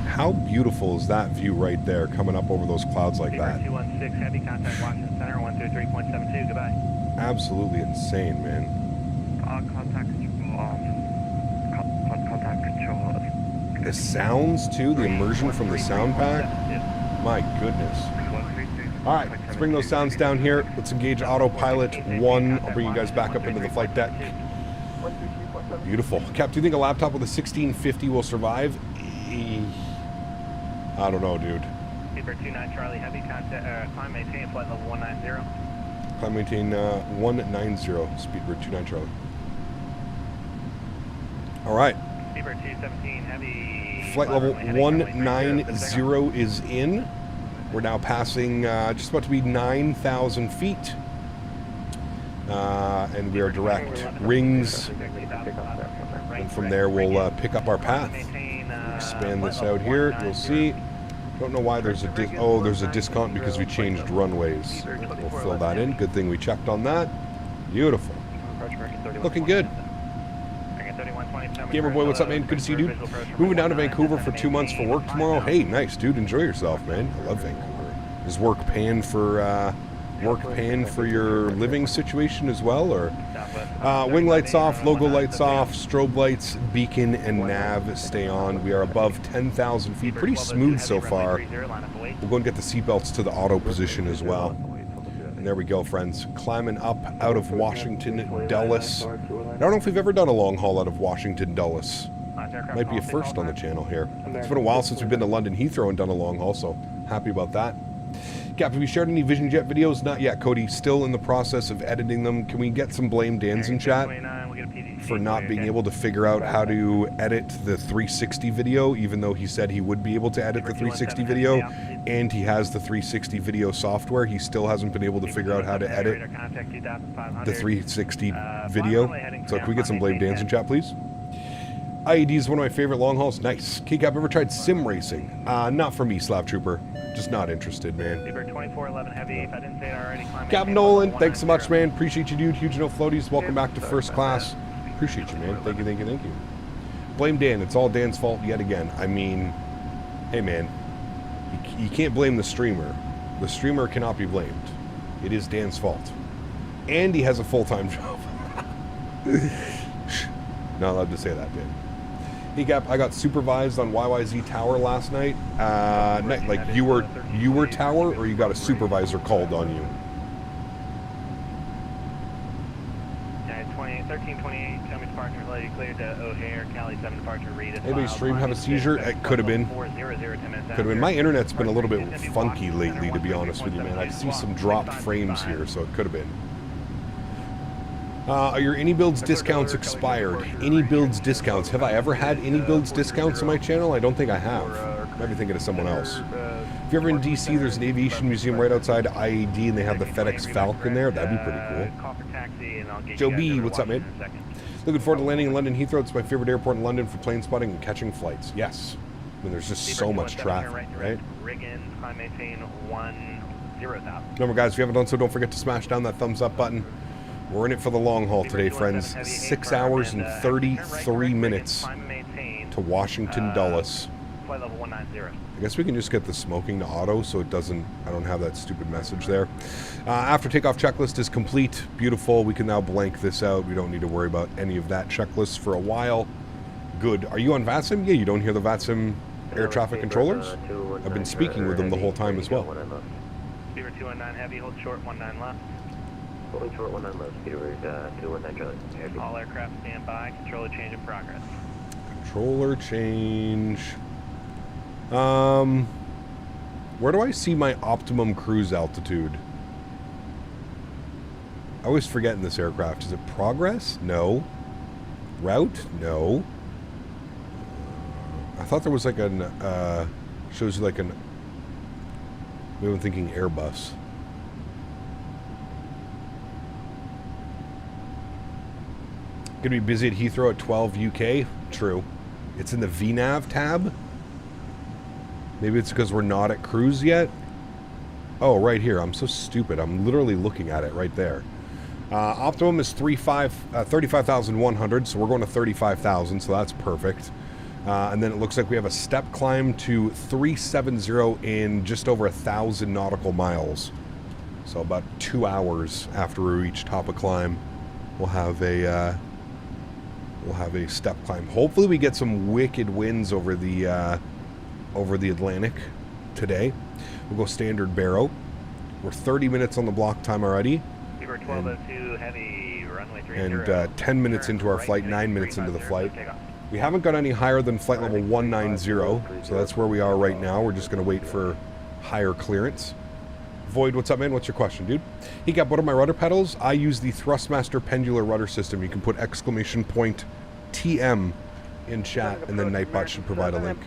how beautiful is that view right there, coming up over those clouds like Beaver that? 216 heavy, contact Washington Center, 123.72, goodbye. Absolutely insane, man. Contact control. The sounds, too, the immersion from the sound pack. My goodness. All right, let's bring those sounds down here. Let's engage autopilot 1. I'll bring you guys back up into the flight deck. Beautiful. Cap, do you think a laptop with a 1650 will survive? I don't know, dude. Beaver 29 Charlie heavy, contact, climb maintain flight level 190. Climb maintain 190, Speedbird 29 Charlie. All right. Beaver 217 heavy. Flight level 190 is in. We're now passing just about to be 9,000 feet. And we are direct rings. And from there, we'll pick up our path. Expand this out here. You'll see. Don't know why there's a there's a discount because we changed runways. We'll fill that in. Good thing we checked on that. Beautiful. Looking good. Gamer boy, what's up, man? Good to see you, dude. Moving down to Vancouver for 2 months for work tomorrow. Hey, nice, dude. Enjoy yourself, man. I love Vancouver. Is work paying for your living situation as well, or wing lights off, logo lights off, strobe lights, beacon, and nav stay on. We are above 10,000 feet. Pretty smooth so far. We'll go and get the seatbelts to the auto position as well. And there we go, friends. Climbing up out of Washington Dulles. I don't know if we've ever done a long haul out of Washington Dulles. Might be a first on the channel here. It's been a while since we've been to London Heathrow and done a long haul, so happy about that. Cap, have you shared any Vision Jet videos? Not yet, Cody. Still in the process of editing them. Can we get some blame Dans in chat? we'll get a PDG for not being okay? able to figure out how to edit the 360 video, even though he said he would be able to edit the 360 video, and he has the 360 video software. He still hasn't been able to figure out how to edit the 360 video. So can we get some blame Dans in chat, please? IED is one of my favorite long hauls. Nice. K-Cap, ever tried sim racing? Not for me, Slap Trooper. Just not interested, man. 2411 heavy, if I didn't say it already, Captain Nolan, thanks so much, man. Appreciate you, dude. Huge no floaties. Welcome back to first class. Appreciate you, man. Thank you, thank you, thank you. Blame Dan. It's all Dan's fault yet again. I mean, hey, man. You can't blame the streamer. The streamer cannot be blamed. It is Dan's fault. And he has a full-time job. Not allowed to say that, Dan. Hey, Gap, I got supervised on YYZ Tower last night. Like you were Tower, or you got a supervisor called on you? 1328, tell me departure related cleared to O'Hare, Cali 7 departure, read it. Anybody stream have a seizure? It could have been. Could have been. My internet's been a little bit funky lately, to be honest with you, man. I see some dropped frames here, so it could have been. Are your any builds discounts expired? Any builds discounts? Have I ever had any builds discounts on my channel? I don't think I have. Might be thinking of someone else. If you're ever in DC, there's an aviation museum right outside IAD, and they have the FedEx Falcon there. That'd be pretty cool. Joe B, what's up, man? Looking forward to landing in London Heathrow. It's my favorite airport in London for plane spotting and catching flights. Yes. I mean, there's just so much traffic, right? Remember, guys, if you haven't done so, don't forget to smash down that thumbs up button. We're in it for the long haul today, friends. 6 hours and 33 minutes to Washington Dulles. Flight level 190. I guess we can just get the smoking to auto so it doesn't, I don't have that stupid message there. After takeoff checklist is complete. Beautiful. We can now blank this out. We don't need to worry about any of that checklist for a while. Good. Are you on VATSIM? Yeah, you don't hear the VATSIM air traffic controllers? I've been speaking with them the whole time as well. Beaver 219 heavy, hold short 19 left. Holding short 19 left, Beaver 219 Charlie. All aircraft stand by, controller change in progress. Controller change. Where do I see my optimum cruise altitude? I always forget in this aircraft. Is it progress? No. Route? No. I thought there was like an, shows you like an, maybe I'm thinking Airbus. Gonna be busy at Heathrow at 12 UK? True. It's in the VNAV tab? Maybe it's because we're not at cruise yet? Oh, right here. I'm so stupid. I'm literally looking at it right there. Optimum is 35,100, so we're going to 35,000, so that's perfect. And then it looks like we have a step climb to 370 in just over 1,000 nautical miles. So about 2 hours after we reach top of climb, we'll have a step climb. Hopefully we get some wicked winds over the Atlantic today. We'll go standard barrow. We're 30 minutes on the block time already. Beaver 1202 heavy, runway 30. And 10 minutes into our flight, 9 minutes into the flight. We haven't got any higher than flight level 190, so that's where we are right now. We're just going to wait for higher clearance. Void, what's up, man? What's your question, dude? He got, what are my rudder pedals? I use the Thrustmaster pendular rudder system. You can put exclamation point TM in chat, and then Nightbot should provide a link.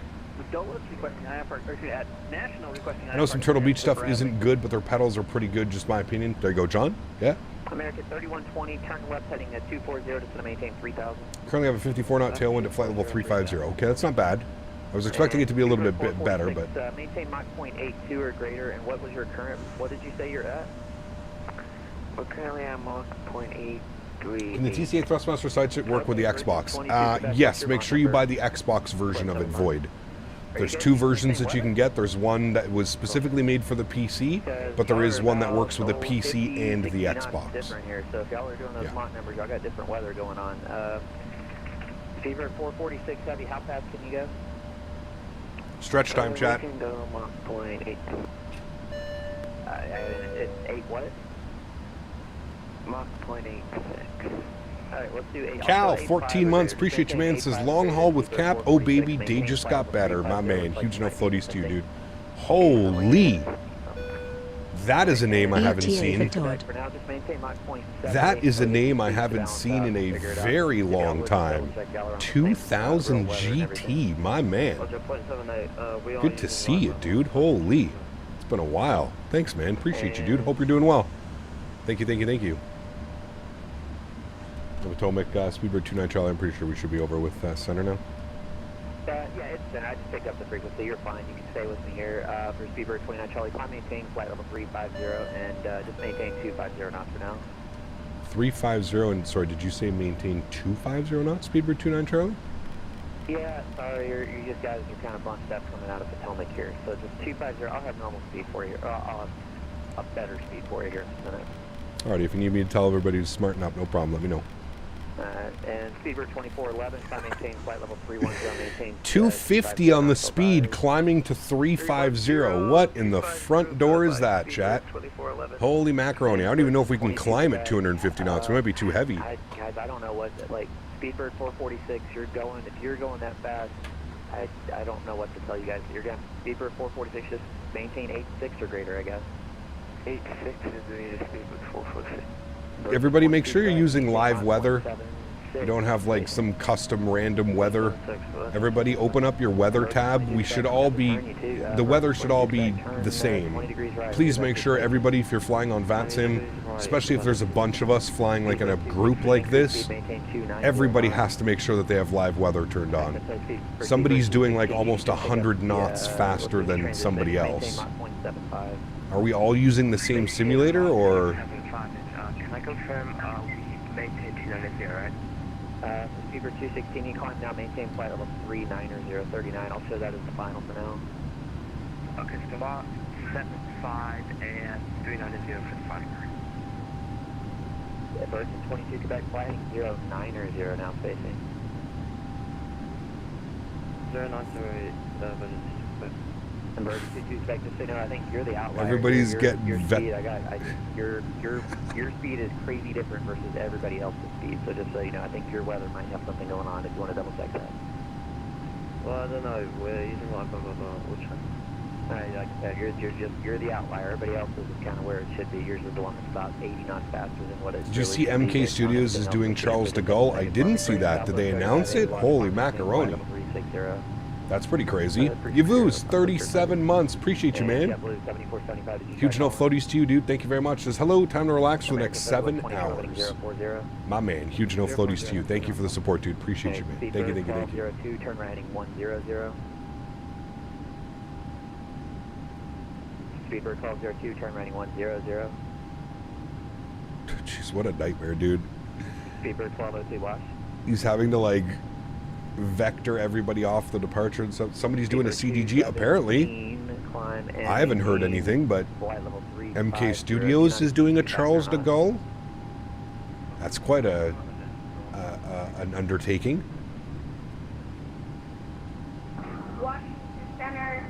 I know some Turtle Beach stuff isn't good, but their pedals are pretty good, just my opinion. There you go, John. Yeah? American 3120, turn left heading at 240 to maintain 3000. Currently have a 54 knot tailwind at flight level 350. Okay, that's not bad. I was expecting it to be a little bit better, but... maintain Mach 0.82 or greater, and what was your current, what did you say you're at? We're currently at Mach 0.83. Can the TCA Thrustmaster sideset work with the Xbox? Yes, make sure you buy the Xbox version of it, Void. There's two versions that you can get. There's one that was specifically made for the PC, but there is one that works with the PC and the Xbox. So if y'all are doing those Mach numbers, y'all got different weather going on. Fever 446 heavy, how fast can you go? Stretch time, chat. We can go Mach 0.8. It's 8 what? Mach 0.86. Alright, let's do 8. Cal, 14 months. Appreciate you, man. Says long haul with Cap. Oh, baby, day just got better. My man. Huge no floaties to you, dude. Holy. That is a name I haven't seen. For now, just maintain Mach 0.7. That is a name I haven't seen in a very long time. 2000 GT, my man. Good to see you, dude. Holy. It's been a while. Thanks, man. Appreciate you, dude. Hope you're doing well. Thank you, thank you, thank you. Potomac, Speedbird 29 Charlie. I'm pretty sure we should be over with center now. Yeah, it's center. I just picked up the frequency. You're fine. You can stay with me here for Speedbird 29 Charlie. Climb, maintain flight level 350 and just maintain 250 knots for now. 350 and sorry, did you say maintain 250 knots? Speedbird 29 Charlie? Yeah, sorry, you just guys are kind of bunched up coming out of Potomac here. So just 250. I'll have normal speed for you. I'll have a better speed for you here in a minute. Alrighty, if you need me to tell everybody to smarten up, no problem. Let me know. And Speedbird 2411, climb, maintain flight level 310, maintain 250 on the speed, climbing to 350. What in the front door is that, chat? Holy macaroni. I don't even know if we can climb at 250 knots. We might be too heavy. Guys, I don't know what, like, Speedbird 446, if you're going that fast, I don't know what to tell you guys. You're going to Speedbird 446, just maintain 8.6 or greater, I guess. 8.6 is the Speedbird 446. Everybody make sure you're using live weather. You don't have like some custom random weather. Everybody open up your weather tab. We should all be, the weather should all be the same. Please make sure everybody, if you're flying on VATSIM, especially if there's a bunch of us flying like in a group like this, everybody has to make sure that they have live weather turned on. Somebody's doing like almost 100 knots faster than somebody else. Are we all using the same simulator or? Can I confirm we maintain 290, right? Speedbird 216, you climb now, maintain flight level 39039. I'll show that as the final for now. Okay, so Mach 75 and 390 for the final. Yeah, Burton 22 Quebec flying 090 now spacing. 090, but and Bird 22 Quebec, just so you know, I think you're the outlier. Everybody's your getting speed. Your speed is crazy different versus everybody else's speed. So just so you know, I think your weather might have something going on if you want to double check that. Well, I don't know. We're using which one? Like I said, you're the outlier. Everybody else is kind of where it should be. Yours is the one that's about 80 knots faster than what it's. Did you see MK Studios is doing Charles de Gaulle? I didn't see that. Did they announce it? Holy macaroni. That's pretty crazy. Yavuz, 37 months. Appreciate you, man. Huge no floaties to you, dude. Thank you very much. Says hello. Time to relax for the next 7 hours. My man. Huge no floaties to you. Thank you for the support, dude. Appreciate you, man. Thank you, thank you, thank you. 02, turn right heading 100. Speedbird 1202, turn right heading 100. Jeez, what a nightmare, dude. Speedbird 1202, watch. He's having to like vector everybody off the departure, and so somebody's doing a CDG apparently. I haven't heard anything, but MK Studios is doing a Charles de Gaulle. That's quite an undertaking. Washington Center,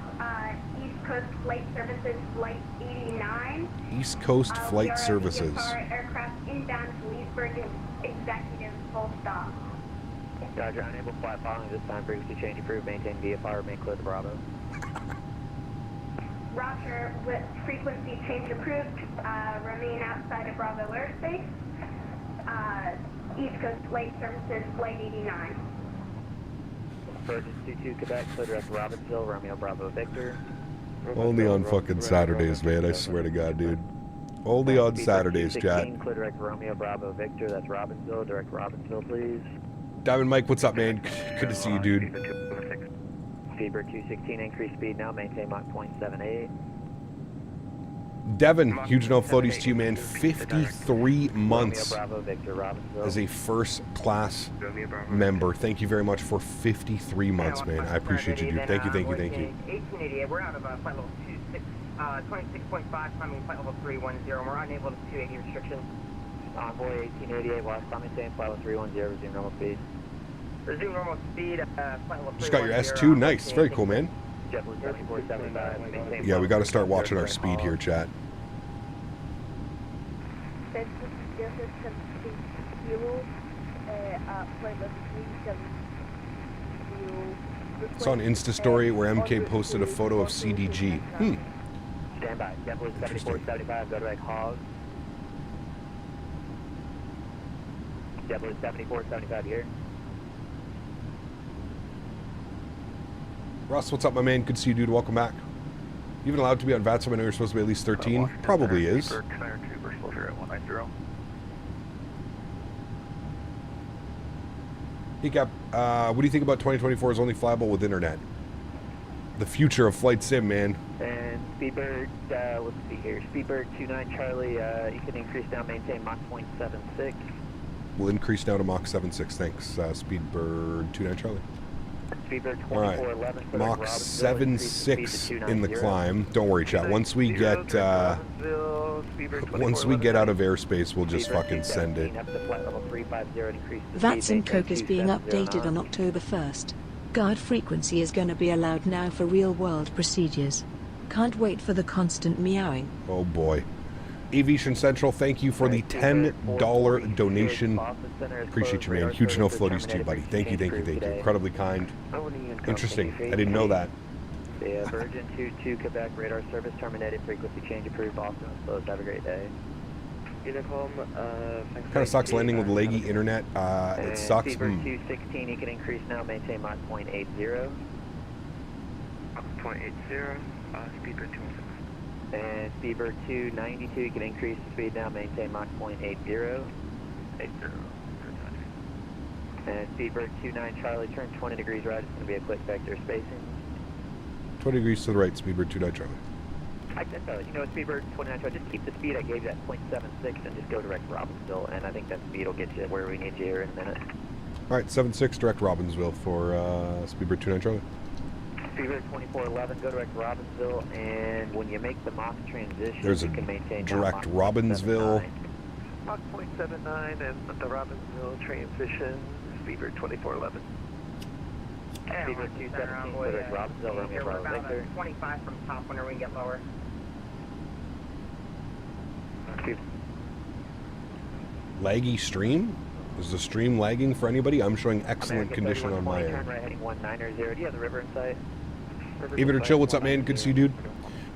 East Coast Flight Services, Flight 89. East Coast Flight Services. Aircraft inbound to Leesburg, executive full stop. Roger, unable to fly following this time. Frequency change approved. Maintain VFR. Remain clear to Bravo. Roger, with frequency change approved. Remain outside of Bravo airspace. East Coast Flight Services, Flight 89. Virgin 22 Quebec, clear direct Robbinsville. Romeo Bravo Victor. Only on fucking Saturdays, man. I swear to God, dude. Only on Saturdays, chat. Clear direct Romeo Bravo Victor. That's Robbinsville. Direct Robbinsville, please. Diamond Mike, what's up, man? Good to see you, dude. Speedbird 216, increase speed now, maintain Mach 0.78. Devin, huge no floaties to you, man. 53 months as a first class member. Thank you very much for 53 months, man. I appreciate you, dude. Thank you, thank you, thank you. 1888, we're out of flight level 26.5, climbing flight level 310. We're unable to 280 restrictions. Envoy 1888, watch, maintain flight level 310, resume normal speed. Resume normal speed, flight level 310. Just got your S2, nice, very cool, man. JetBlue 7475, yeah, we got to start watching our speed here, chat. It's on Insta story where MK posted a photo of CDG. Stand by. JetBlue 7475, go direct Hog. JetBlue 7475 here. Russ, what's up, my man? Good to see you, dude. Welcome back. You even allowed to be on VATSIM? I know you're supposed to be at least 13. Probably is. Hey, Cap. What do you think about 2024 is only flyable with internet? The future of flight sim, man. And Speedbird, let's see here. Speedbird 29 Charlie, you can increase down, maintain Mach 0.76. We'll increase now to Mach 7.6. Thanks, Speedbird 29 Charlie. Speedbird All right, 2411. Mach 7.6 in the climb. Don't worry, chat. Once we get out of airspace, we'll just fucking send it. VATSIM Koch is being updated on October 1st. Guard frequency is going to be allowed now for real-world procedures. Can't wait for the constant meowing. Oh boy. Aviation Central, thank you for the $10 donation. Appreciate you, man. Huge no floaties to you, buddy. Thank you, thank you, thank you. Incredibly kind. Interesting. I didn't know that. Virgin 22 Quebec radar service terminated. Frequency change approved. Boston closed. Have a great day. Kind of sucks landing with leggy internet. It sucks. Speedbird 216, you can increase now. Maintain Mach 0.80. Mach 0.80. Speedbird 216. And Speedbird 292, you can increase the speed now, maintain Mach 0.80. 80. And Speedbird 29 Charlie, turn 20 degrees right, it's going to be a quick vector spacing. 20 degrees to the right, Speedbird 29 Charlie. I said, you know, Speedbird 29 Charlie, just keep the speed I gave you at 0.76 and just go direct Robbinsville, and I think that speed will get you where we need you here in a minute. All right, 7.6 direct Robbinsville for Speedbird 29 Charlie. Speedbird 2411, go direct Robbinsville, and when you make the Mach transition, there's a you can maintain direct Robbinsville. Mach 0.79 and the Robbinsville transition, Speedbird 2411. Speedbird 217, go direct Robbinsville, Romeo Bravo Victor. 25 from top whenever we get lower. Laggy stream? Is the stream lagging for anybody? I'm showing excellent condition on my end. Turn right heading 190. Do you have the river in sight? Aviator Chill, what's up, man? Good to see you, dude.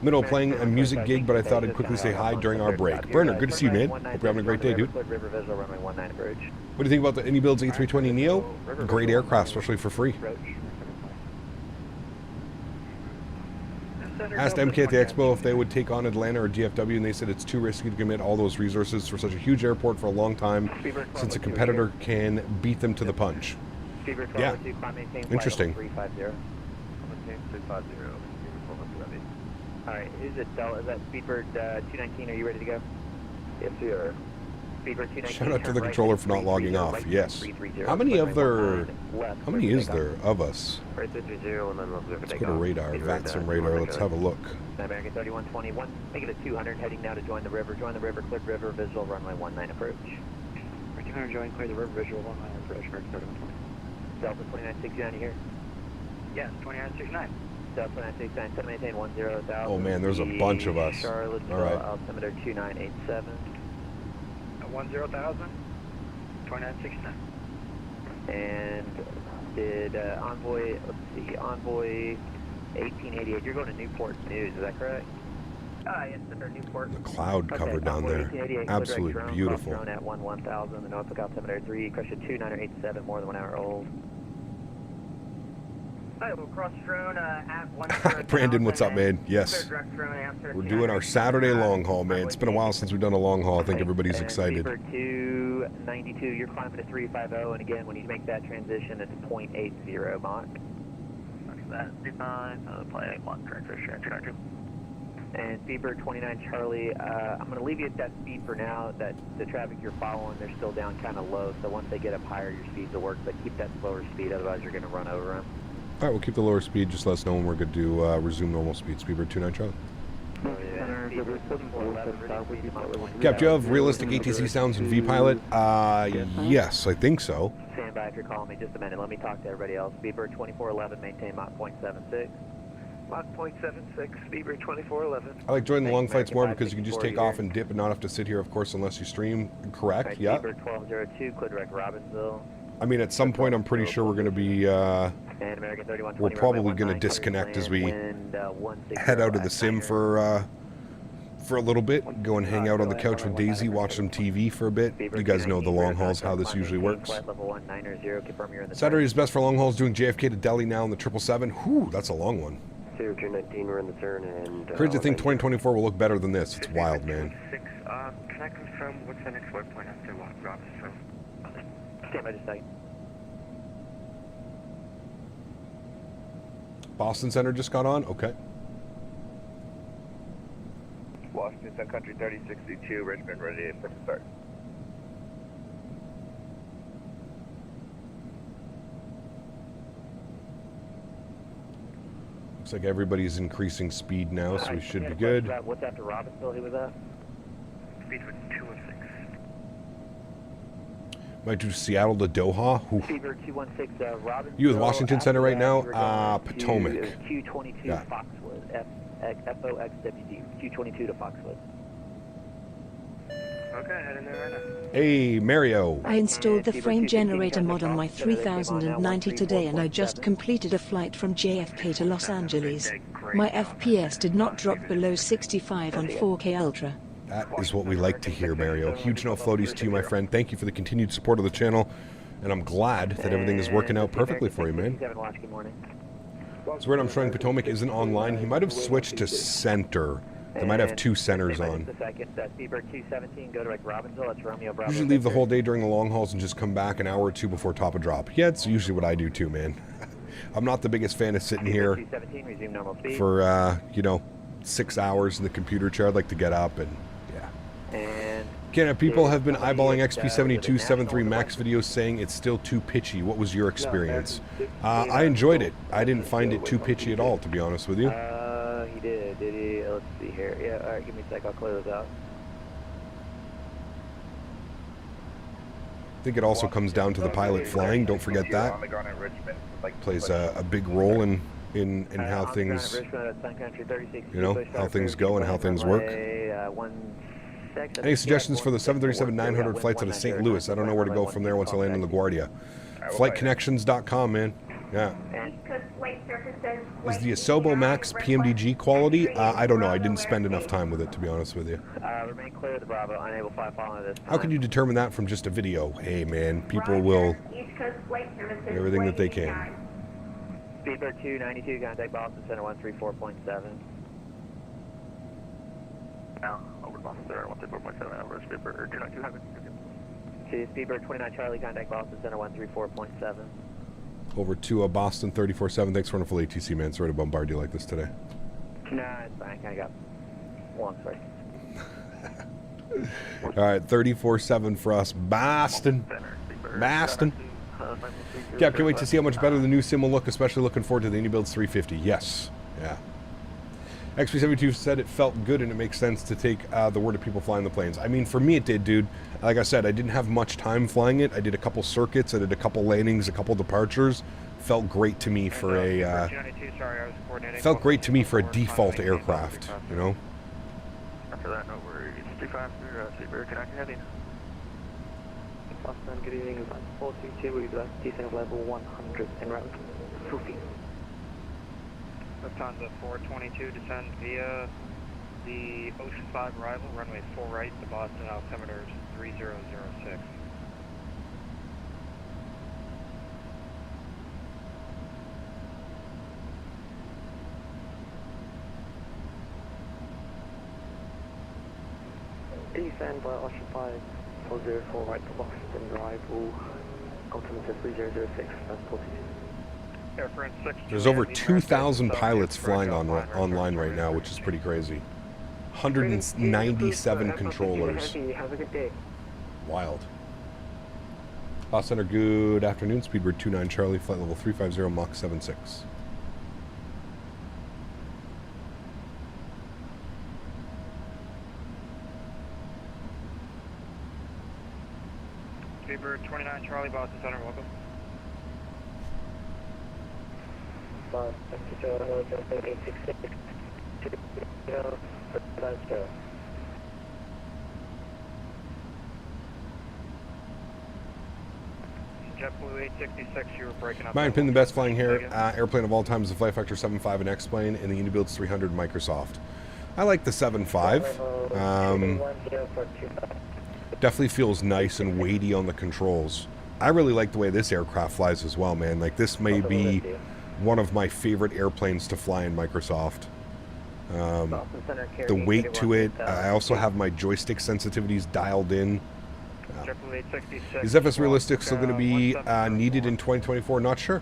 Middle of playing a music gig, but I thought I'd quickly say hi during our break. Burner, good to see you, man. Hope you're having a great day, dude. What do you think about the Any Builds A320 Neo? Great aircraft, especially for free. Asked MK at the Expo if they would take on Atlanta or DFW, and they said it's too risky to commit all those resources for such a huge airport for a long time, since a competitor can beat them to the punch. Yeah, interesting. Alright, is that Speedbird 219, are you ready to go? Yes, sir. Speedbird 219. Shout out to the controller for not logging off. Yes. How many is there of us? Let's go to radar, VATSIM radar, let's have a look. American 3121, make it a 200, heading now to join the river, clear river, visual, runway 19 approach. 200, join, clear the river, visual, 19 approach, American 3120. Delta 2969, you here? Yes, 2969. Delta 2969, set maintain 10,000. Oh man, there's a bunch of us. Charlottesville, alright. altimeter 2987. 10,000, 2969. And did Envoy, let's see, Envoy 1888, you're going to Newport News, is that correct? Yes, sir, Newport. The cloud cover down there. Absolutely beautiful. Drone at 1,000, the Norfolk altimeter 3, crush at 2987, more than 1 hour old. Alright, we'll cross drone at 1. Brandon, what's up, man? Yes. We're doing our Saturday long haul, man. It's been a while since we've done a long haul. I think everybody's excited. For 292, you're climbing to 350, and again, when you make that transition, it's 0.80 Mach. That's 29, play 1, correct for sure, introduction. And Speedbird 29 Charlie, I'm going to leave you at that speed for now. That the traffic you're following, they're still down kind of low, so once they get up higher, your speeds will work, but keep that slower speed, otherwise you're going to run over them. All right, we'll keep the lower speed. Just let us know when we're good to resume normal speed. Speedbird 29 Charlie. Cap, do you have realistic ATC sounds in V-Pilot? Yes, I think so. Stand by if you're calling me. Just a minute. Let me talk to everybody else. Speedbird 2411, maintain Mach 0.76. Mach 0.76, Speedbird 2411. I like joining the long flights more because you can just take off and dip and not have to sit here, of course, unless you stream. Correct, right, yeah. Speedbird 1202, clear direct Robbinsville. I mean, at some point, I'm pretty sure we're going to be, we're probably going to disconnect as we head out of the sim for for a little bit, go and hang out on the couch with Daisy, watch some TV for a bit. You guys know the long hauls, how this usually works. Saturday is best for long hauls, doing JFK to Delhi now in the 777. Whew, that's a long one. 219, we're in the turn, and... Crazy to think 2024 will look better than this. It's wild, man. Can I confirm what's the next waypoint after Robbie? Stand by just a second. Boston Center just got on? Okay. Washington Sun Country 3062, Richmond, ready for start. Looks like everybody's increasing speed now, so we should be good. What's after Robbinsville? Who was that? Speed was 216. Might do Seattle to Doha. Oof. Fever 216, Robbinsville. You with Washington Center right now? Potomac. Q22 Yeah. Foxwood. FOXWD. Q22 to Foxwood. Okay, heading there right now. Hey, Mario. I installed the frame generator mod on my 3090 today and I just completed a flight from JFK to Los Angeles. My FPS did not drop below 65 on 4K Ultra. That is what we like to hear, Mario. Huge no floaties to you, my friend. Thank you for the continued support of the channel, and I'm glad that everything is working out perfectly for you, man. It's weird I'm showing Potomac isn't online. He might have switched to center. They might have two centers on. Usually leave the whole day during the long hauls and just come back an hour or two before top of drop. Yeah, it's usually what I do too, man. I'm not the biggest fan of sitting here for, 6 hours in the computer chair. I'd like to get up and, yeah. Canada people have been eyeballing XP72-73 Max videos saying it's still too pitchy. What was your experience? I enjoyed it. I didn't find it too pitchy at all, to be honest with you. He did he? Let's see here. Yeah, alright, give me a sec, I'll clear those out. I think it also comes down to the pilot flying. Don't forget that. Plays a big role in how things, how things go and how things work. Any suggestions for the 737-900 flights out of St. Louis? I don't know where to go from there once I land in LaGuardia. Flightconnections.com, man. Yeah. Is the Asobo Max PMDG quality? I don't know. I didn't spend enough time with it, to be honest with you. Remain clear of the Bravo, unable 5 following this. How can you determine that from just a video? Hey, man, people will do everything that they can. Speedbird 292, contact Boston Center 134.7. Now, over Boston Center 134.7, over Speedbird 292, have it. Speedbird 29 Charlie, contact Boston Center 134.7. Over to Boston 34.7. Thanks for wonderful ATC, man. Sorry to bombard you like this today. Nah, it's fine. Kind of got long, sorry. All right, 34.7 for us. Boston. Boston. Cap, can't wait to see how much better the new sim will look, especially looking forward to the IndyBuilds 350. Yes. Yeah. XP72 said it felt good and it makes sense to take the word of people flying the planes. I mean, for me it did, dude. Like I said, I didn't have much time flying it. I did a couple circuits, I did a couple landings, a couple departures. Felt great to me for a felt great to me for a default aircraft, you know. After that, no worries. 35 Speedbird, connect heavy. Boston, good evening. 422, we've got descent of level 100 en route. Full speed. Lufthansa 422, descend via the Ocean 5 arrival, runway 4 right to Boston, altimeter 3006. Descend by Ocean 5, 404 right to Boston, arrival, altimeter 3006, that's 42. There's over 2,000 pilots flying online right now, which is pretty crazy. 197 controllers. Have a good day. Wild. Center, good afternoon. Speedbird 29 Charlie, flight level 350, Mach 76. Speedbird 29 Charlie, Boston Center, welcome. JetBlue 866, you were breaking up. Mine pin the best flying airplane of all time is the Flight Factor 7.5 and X-Plane and the IndyBuilds 300 Microsoft. I like the 7.5. Definitely feels nice and weighty on the controls. I really like the way this aircraft flies as well, man. Like, this may be one of my favorite airplanes to fly in Microsoft. The weight to it. I also have my joystick sensitivities dialed in. Is FS Realistic still going to be needed in 2024? Not sure.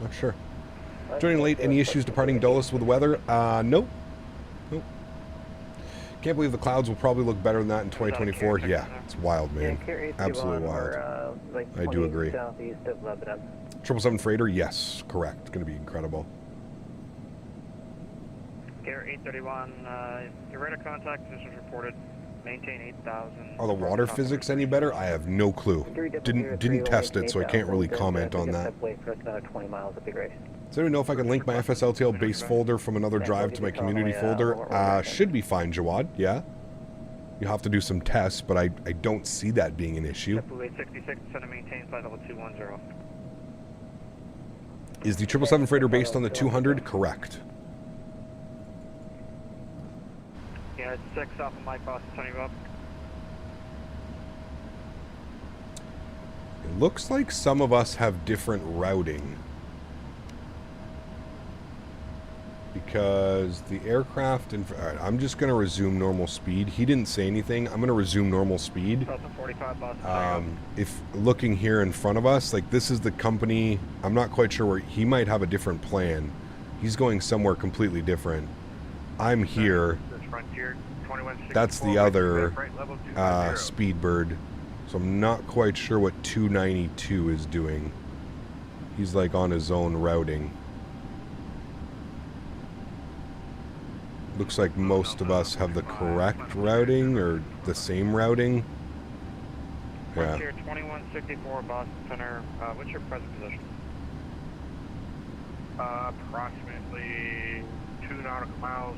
Not sure. Joining late. Any issues departing Dulles with the weather? Nope. Nope. Can't believe the clouds will probably look better than that in 2024. Yeah, it's wild, man. Absolutely wild. I do agree. 777 freighter, yes, correct. Going to be incredible. Gear 831, your radar contact position reported. Maintain 8,000. Are the water physics any better? I have no clue. Didn't test it, so I can't really comment on that. Does anyone know if I can link my FSLTL base folder from another drive to my community folder? Should be fine, Jawad, yeah. You have to do some tests, but I don't see that being an issue. 866, center maintain flight level 210. Is the 777 freighter based on the 200? Correct. Yeah, it's 6 off of Mike Boston, turning you up. It looks like some of us have different routing. Because the aircraft... Alright, I'm just going to resume normal speed. He didn't say anything. I'm going to resume normal speed. If looking here in front of us, like this is the company... I'm not quite sure where... He might have a different plan. He's going somewhere completely different. I'm here. That's the other Speedbird. So I'm not quite sure what 292 is doing. He's like on his own routing. Looks like most of us have the correct routing or the same routing. Yeah. Frontier 2164 Boston Center. What's your present position? Approximately 2 nautical miles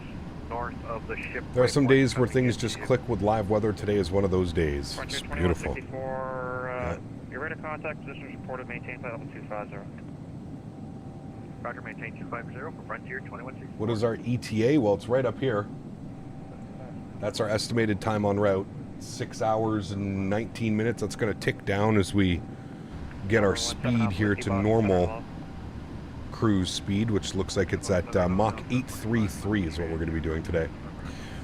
north of the ship. There are some days where things just click with live weather. Today is one of those days. It's beautiful. Yeah. Your radar contact position is reported. Maintain flight level 250. Roger, maintain 250 for Frontier 2164. What is our ETA? Well, it's right up here. That's our estimated time on route. 6 hours and 19 minutes. That's going to tick down as we get our speed here to normal cruise speed, which looks like it's at Mach 833 is what we're going to be doing today.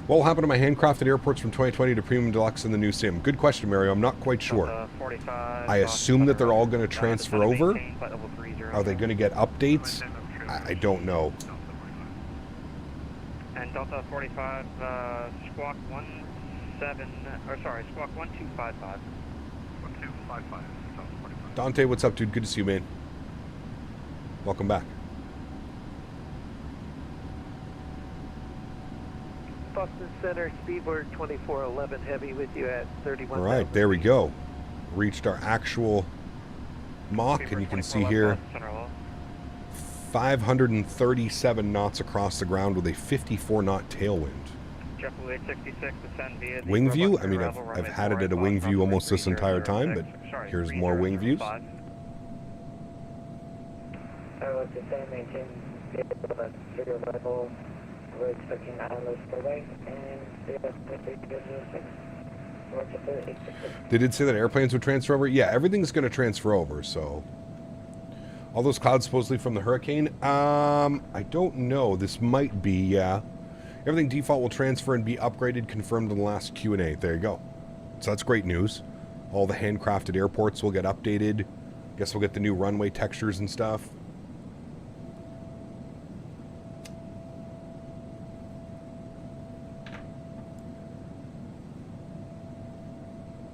What will happen to my handcrafted airports from 2020 to Premium Deluxe in the new sim? Good question, Mario. I'm not quite sure. I assume that they're all going to transfer over. Are they going to get updates? I don't know. And Delta 45, squawk 1255. 1255. Dante, what's up, dude? Good to see you, man. Welcome back. Boston Center, Speedbird 2411 Heavy with you at 31. All right, there we go. Reached our actual Mach, and you can see here 537 knots across the ground with a 54 knot tailwind. Wing view? I mean, I've had it at a wing view almost this entire time, but here's more wing views. We're expecting Atlas away, and they did say that airplanes would transfer over. Yeah, everything's going to transfer over, so... All those clouds supposedly from the hurricane? I don't know. This might be, yeah. Everything default will transfer and be upgraded, confirmed in the last Q&A. There you go. So that's great news. All the handcrafted airports will get updated. Guess we'll get the new runway textures and stuff.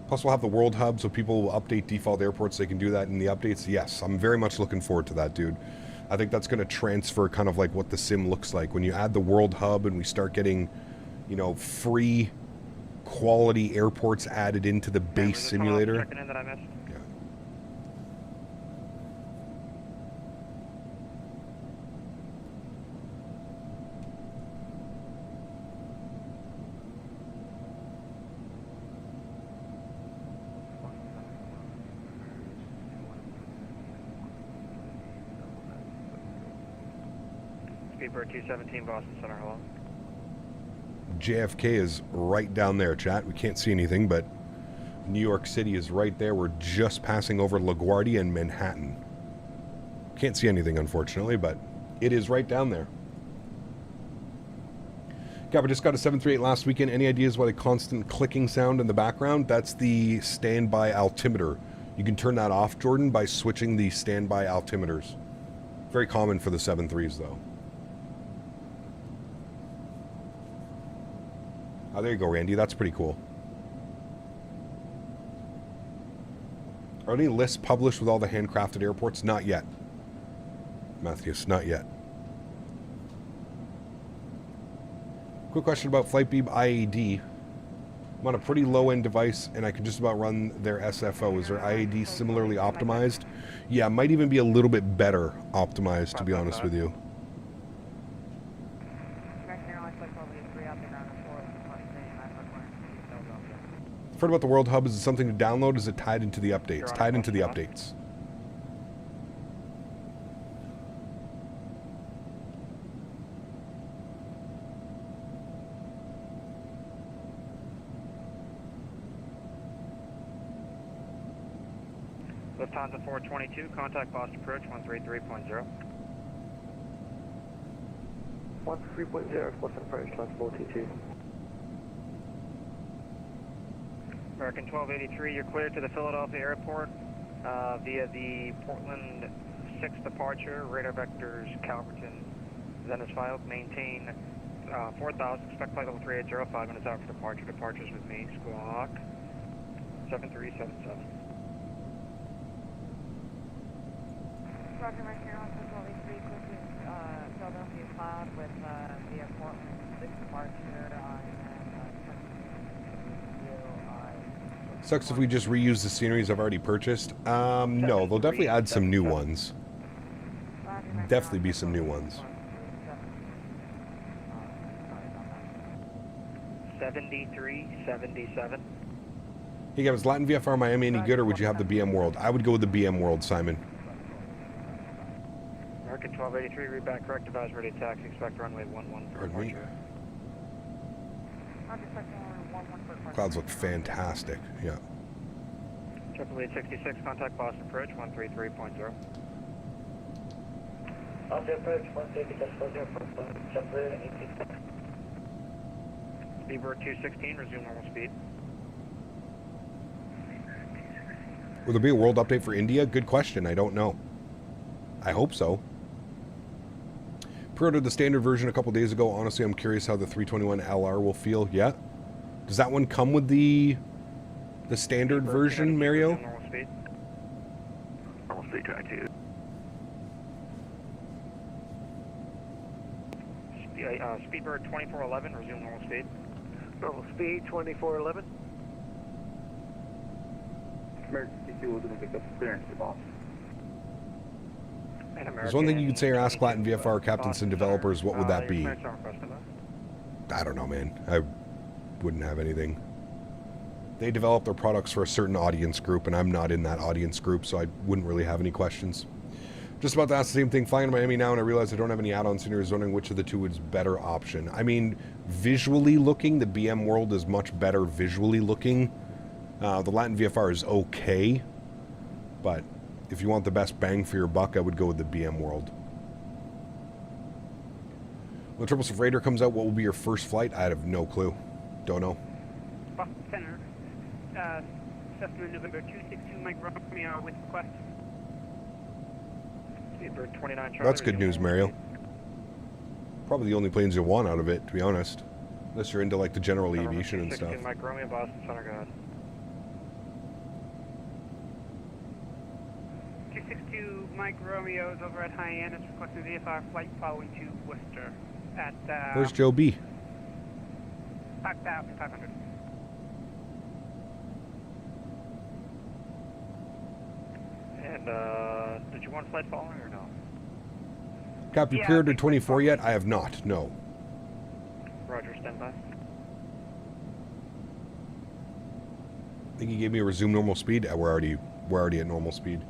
Plus, we'll have the World Hub, so people will update default airports. They can do that in the updates. Yes, I'm very much looking forward to that, dude. I think that's going to transfer kind of like what the sim looks like. When you add the World Hub and we start getting, you know, free quality airports added into the base simulator. Speedbird 217 Boston Center, hello. JFK is right down there, chat. We can't see anything, but New York City is right there. We're just passing over LaGuardia and Manhattan. Can't see anything, unfortunately, but it is right down there. Yeah, we just got a 738 last weekend. Any ideas why the constant clicking sound in the background? That's the standby altimeter. You can turn that off, Jordan, by switching the standby altimeters. Very common for the 7.3s, though. Oh, there you go, Randy. That's pretty cool. Are any lists published with all the handcrafted airports? Not yet. Matthews, not yet. Quick question about Flightbeam IAD. I'm on a pretty low-end device, and I can just about run their SFO. Is their IAD similarly optimized? Yeah, might even be a little bit better optimized, to be honest with you. I've heard about the World Hub. Is it something to download? Is it tied into the updates? Tied into the updates. Lufthansa 422, contact Boston approach 133.0. 133.0, Boston approach, line 422. American 1283, you're cleared to the Philadelphia airport via the Portland 6 departure, radar vectors, Calverton, Zenith 5, maintain 4000, expect flight level 380, 5 minutes out for departure, departures with me, squawk 7377. Roger, Mike, here on 1283, clear to Philadelphia Cloud with via Portland 6 departure on Sucks if we just reuse the sceneries I've already purchased. No, they'll definitely add some new ones. Definitely be some new ones. 7377. Hey guys, Latin VFR Miami any good, or would you have the BM World? I would go with the BM World, Simon. American 1283, read back, correct, advise, ready to taxi, expect runway 11 for departure. Clouds look fantastic, yeah. 88866, contact Boston approach 133.0. Boston approach 133.0, jump clear 866. Speedbird 216, resume normal speed. Will there be a world update for India? Good question, I don't know. I hope so. Pre-ordered the standard version a couple days ago. Honestly, I'm curious how the 321 LR will feel. Yeah. Does that one come with the standard version, Mario? Normal speed. Normal speed, track 2. Speedbird 2411, resume normal speed. Normal speed 2411. Emergency fuel didn't pick up clearance to Boston. There's one thing you could say or ask Latin VFR captains and developers, what would that be? I don't know, man. I wouldn't have anything. They develop their products for a certain audience group, and I'm not in that audience group, so I wouldn't really have any questions. Just about to ask the same thing, flying to Miami now, and I realize I don't have any add-ons in here, wondering which of the two is better option. I mean, visually looking, the BM World is much better visually looking. The Latin VFR is okay, but if you want the best bang for your buck, I would go with the BM World. When the 777 Raider comes out, what will be your first flight? I have no clue. Don't know. Boston Center, Cessna November 262, Mike Romeo with request. Speedbird 29 Charlie. That's good news, Mario. Probably the only planes you'll want out of it, to be honest. Unless you're into like the general aviation and stuff. Mike Romeo, Boston Center, go ahead. 262 Mike Romeo is over at Hyannis, is requesting VFR flight following to Worcester at Where's Joe B? 5,500. And did you want flight following or no? Cap, you pre-ordered 24 yet? I have not, no. Roger, stand by. I think he gave me a resume normal speed. We're already at normal speed.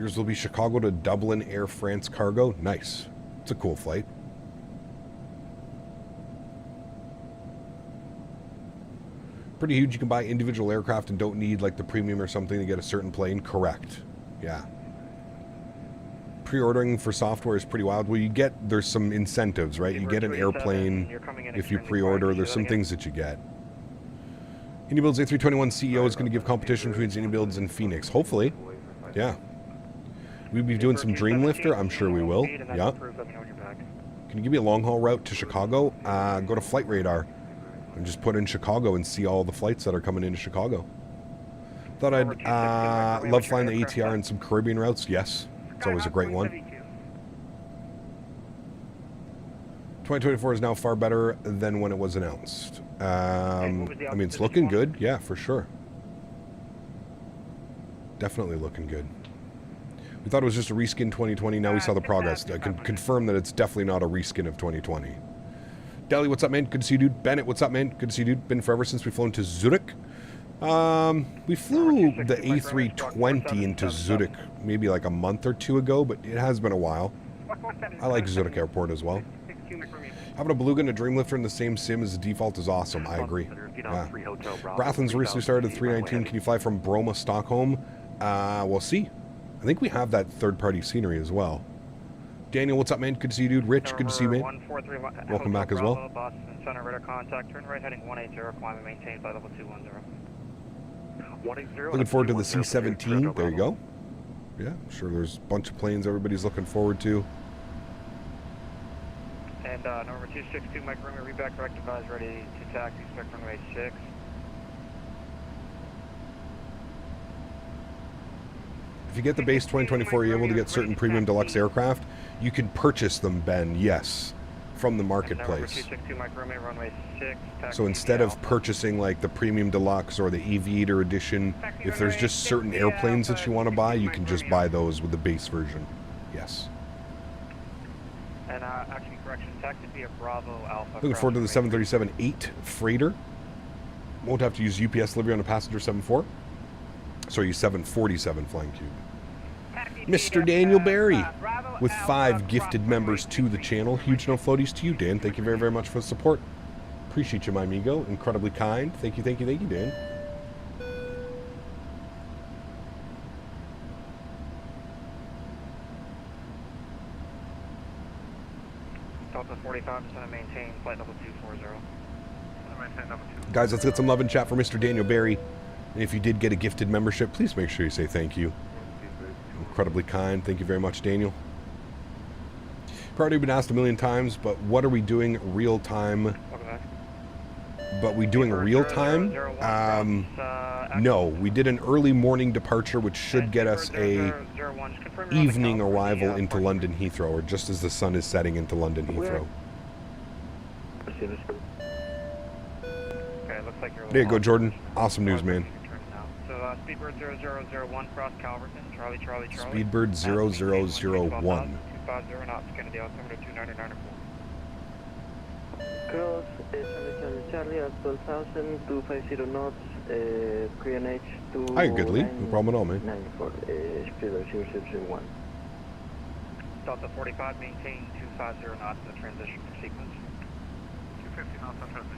Yours will be Chicago to Dublin Air France cargo. Nice. It's a cool flight. Pretty huge. You can buy individual aircraft and don't need like the premium or something to get a certain plane. Correct. Yeah. Pre-ordering for software is pretty wild. Well, there's some incentives, right? You get an airplane if you pre-order. There's some things that you get. AnyBuilds A321 CEO is going to give competition between AnyBuilds and Phoenix. Hopefully. Yeah. We'll be doing some Dreamlifter. I'm sure we will. Yeah. Can you give me a long haul route to Chicago? Go to Flight Radar and just put in Chicago and see all the flights that are coming into Chicago. Thought I'd love flying the ATR and some Caribbean routes. Yes. It's always a great one. 2024 is now far better than when it was announced. I mean, it's looking good. Yeah, for sure. Definitely looking good. We thought it was just a reskin 2020. Now we saw the progress. I can confirm that it's definitely not a reskin of 2020. Deli, what's up, man? Good to see you, dude. Bennett, what's up, man? Good to see you, dude. Been forever since we've flown to Zurich. We flew the A320 into Zurich maybe like a month or two ago, but it has been a while. I like Zurich Airport as well. Having a Beluga and a Dreamlifter in the same sim as the default is awesome. I agree. Yeah. Brathlin's recently started at 319. Can you fly from Bromma, Stockholm? We'll see. I think we have that third-party scenery as well. Daniel, what's up, man? Good to see you, dude. Rich, good to see you, man. Welcome back as well. Boston Center radar contact. Turn right heading 180. Climb maintain flight level 210. Looking forward to the C-17. There you go. Yeah, I'm sure there's a bunch of planes everybody's looking forward to. And number 262, Mike Romeo, reback direct advise ready to taxi, expect runway 6. If you get the base 2024, you're able to get certain premium deluxe aircraft. You can purchase them, Ben, yes, from the marketplace. So instead of purchasing like the premium deluxe or the Aviator edition, if there's just certain airplanes that you want to buy, you can just buy those with the base version. Yes. And action correction, taxi via Bravo Alpha. Looking forward to the 737-8 freighter. Won't have to use UPS delivery on a passenger 74. Sorry, 747 Flying Cube. Mr. Daniel Barry with 5 gifted members to the channel. Huge no floaties to you, Dan. Thank you very, very much for the support. Appreciate you, my amigo. Incredibly kind. Thank you, Dan. Delta 45 is going to maintain flight level 240. Guys, let's get some love in chat for Mr. Daniel Barry. And if you did get a gifted membership, please make sure you say thank you. Incredibly kind. Thank you very much, Daniel. Probably been asked a million times, but what are we doing real time? But we doing real time? No, we did an early morning departure, which should get us a evening arrival into London Heathrow, or just as the sun is setting into London Heathrow. There you go, Jordan. Awesome news, man. Speedbird 0001 cross Calverton, Charlie. Speedbird 0001. 250 knots, Kennedy altimeter 299.4. Cross Charlie at 12,000, 250 knots, Korean H2. Hi, Goodly. No problem at all, man. 94, Speedbird 0001. Delta 45, maintain 250 knots in the transition sequence. 250 knots on transition.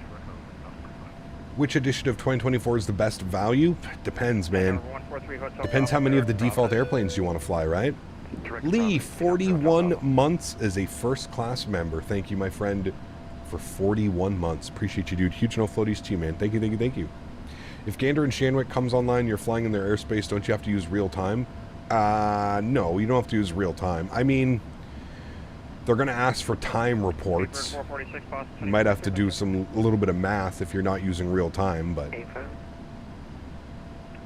Which edition of 2024 is the best value? Depends, man. Depends how many of the default airplanes you want to fly, right? Lee, 41 months as a first-class member. Thank you, my friend, for 41 months. Appreciate you, dude. Huge no floaties to you, man. Thank you. If Gander and Shanwick comes online, you're flying in their airspace, don't you have to use real time? No, you don't have to use real time. I mean, they're going to ask for time reports. You might have to do a little bit of math if you're not using real time, but...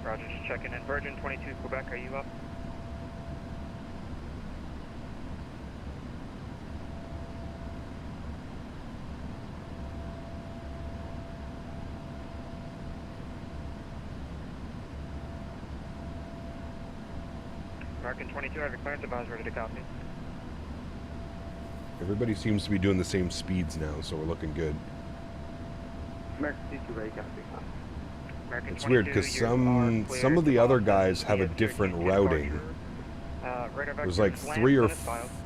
Roger, just checking in. Virgin 22 Quebec, are you up? American 22, I have your clearance advised, ready to copy. Everybody seems to be doing the same speeds now, so we're looking good. American it's weird because some of the other guys have a different routing. There's like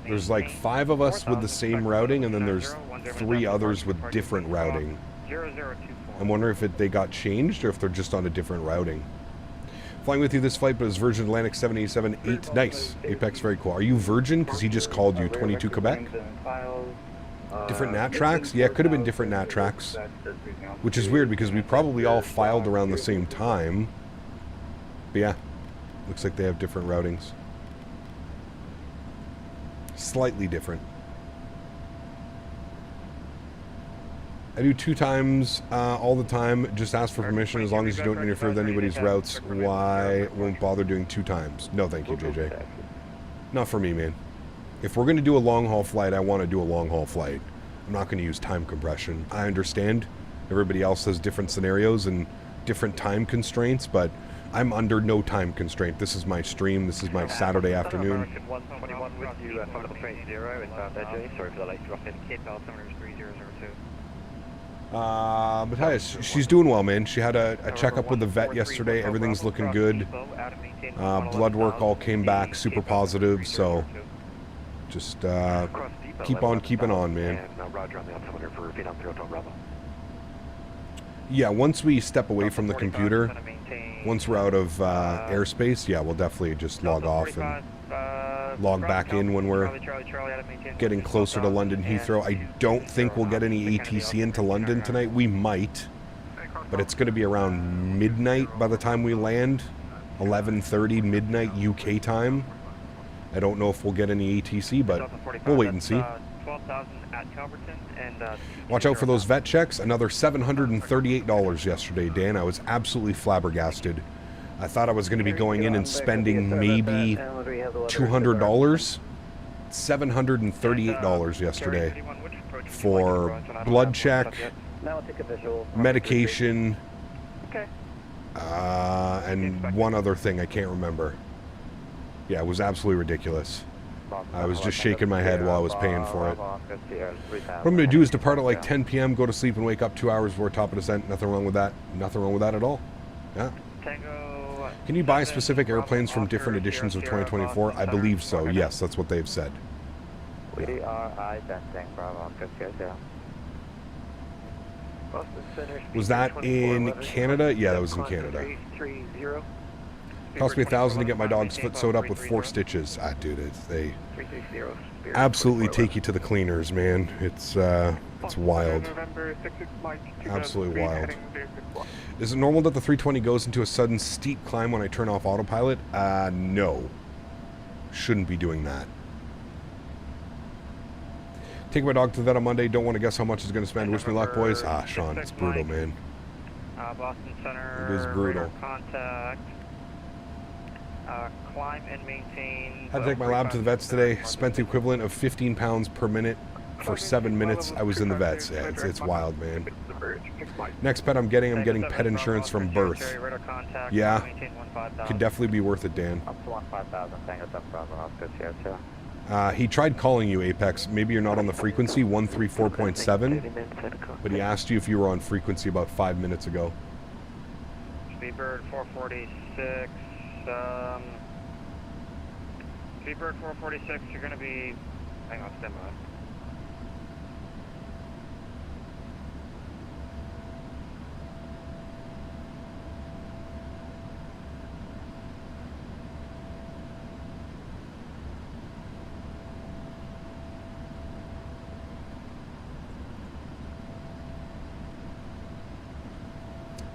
there's like 5 of us with the same routing, and then there's 3 others with different routing. I'm wondering if they got changed or if they're just on a different routing. Flying with you this flight, but it's Virgin Atlantic 787-8. Nice. Apex, very cool. Are you Virgin? Because he just called you. 22 Quebec? Different nat tracks? Yeah, it could have been different nat tracks. Which is weird because we probably all filed around the same time. But yeah, looks like they have different routings. Slightly different. I do 2 times all the time. Just ask for permission as long as you don't interfere with anybody's routes. Why won't bother doing 2 times? No, thank you, JJ. Not for me, man. If we're going to do a long-haul flight, I want to do a long-haul flight. I'm not going to use time compression. I understand everybody else has different scenarios and different time constraints, but I'm under no time constraint. This is my stream. This is my Saturday afternoon. American 121 with you, final 30 inbound AJ. Sorry for the late drop in. Cape Bell 3002. But she's doing well, man. She had a checkup with the vet yesterday. Everything's looking good. Blood work all came back super positive, so just keep on keeping on, man. Yeah, once we step away from the computer, once we're out of airspace, yeah, we'll definitely just log off and log back in when we're getting closer to London Heathrow. I don't think we'll get any ATC into London tonight. We might, but it's going to be around midnight by the time we land. 11:30 midnight UK time. I don't know if we'll get any ATC, but we'll wait and see. Watch out for those vet checks. Another $738 yesterday, Dan. I was absolutely flabbergasted. I thought I was going to be going in and spending maybe $200. $738 yesterday for blood check, medication, and one other thing I can't remember. Yeah, it was absolutely ridiculous. I was just shaking my head while I was paying for it. What I'm going to do is depart at like 10 p.m., go to sleep, and wake up 2 hours before top of descent. Nothing wrong with that. Nothing wrong with that at all. Yeah. Can you buy specific airplanes from different editions of 2024? I believe so. Yes, that's what they've said. We are identifying Bravo. Was that in Canada? Yeah, that was in Canada. Cost me $1,000 to get my dog's foot sewed up with 4 stitches. Ah, dude, they absolutely take you to the cleaners, man. It's wild. Absolutely wild. Is it normal that the 320 goes into a sudden steep climb when I turn off autopilot? No. Shouldn't be doing that. Take my dog to the vet on Monday. Don't want to guess how much it's going to spend. Wish me luck, boys. Ah, Sean, it's brutal, man. Boston Center. It is brutal. Contact. Climb and maintain. Had to take my lab to the vets today. Spent the equivalent of 15 pounds per minute for 7 minutes. I was in the vets. Yeah, it's wild, man. Next pet I'm getting pet insurance from birth. Yeah, could definitely be worth it, Dan. He tried calling you, Apex. Maybe you're not on the frequency, 134.7, but he asked you if you were on frequency about 5 minutes ago. Speedbird 446. Speedbird 446, you're going to be... Hang on, stand by.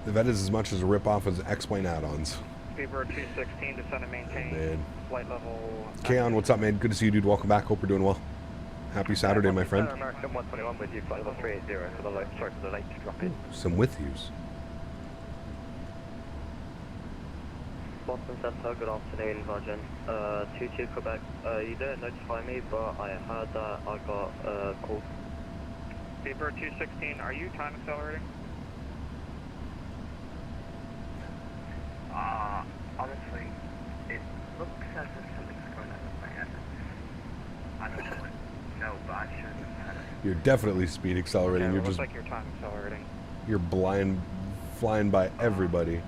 The vet is as much as a ripoff as X-Plane add-ons. Speedbird 216, descend and maintain. Man. Flight level... Kaon, what's up, man? Good to see you, dude. Welcome back. Hope you're doing well. Happy Saturday, my friend. American 121 with you, flight level 380 for the light, sorry for the late drop in. Some with yous. Boston Center, good afternoon, Virgin. 22 Quebec. You didn't notify me, but I heard that I got a call. Speedbird 216, are you time accelerating? Honestly, it looks as if something's going on with my head. I don't know, but I shouldn't have had it. You're definitely speed accelerating. Yeah, You're looks just like you're time accelerating. You're flying by everybody.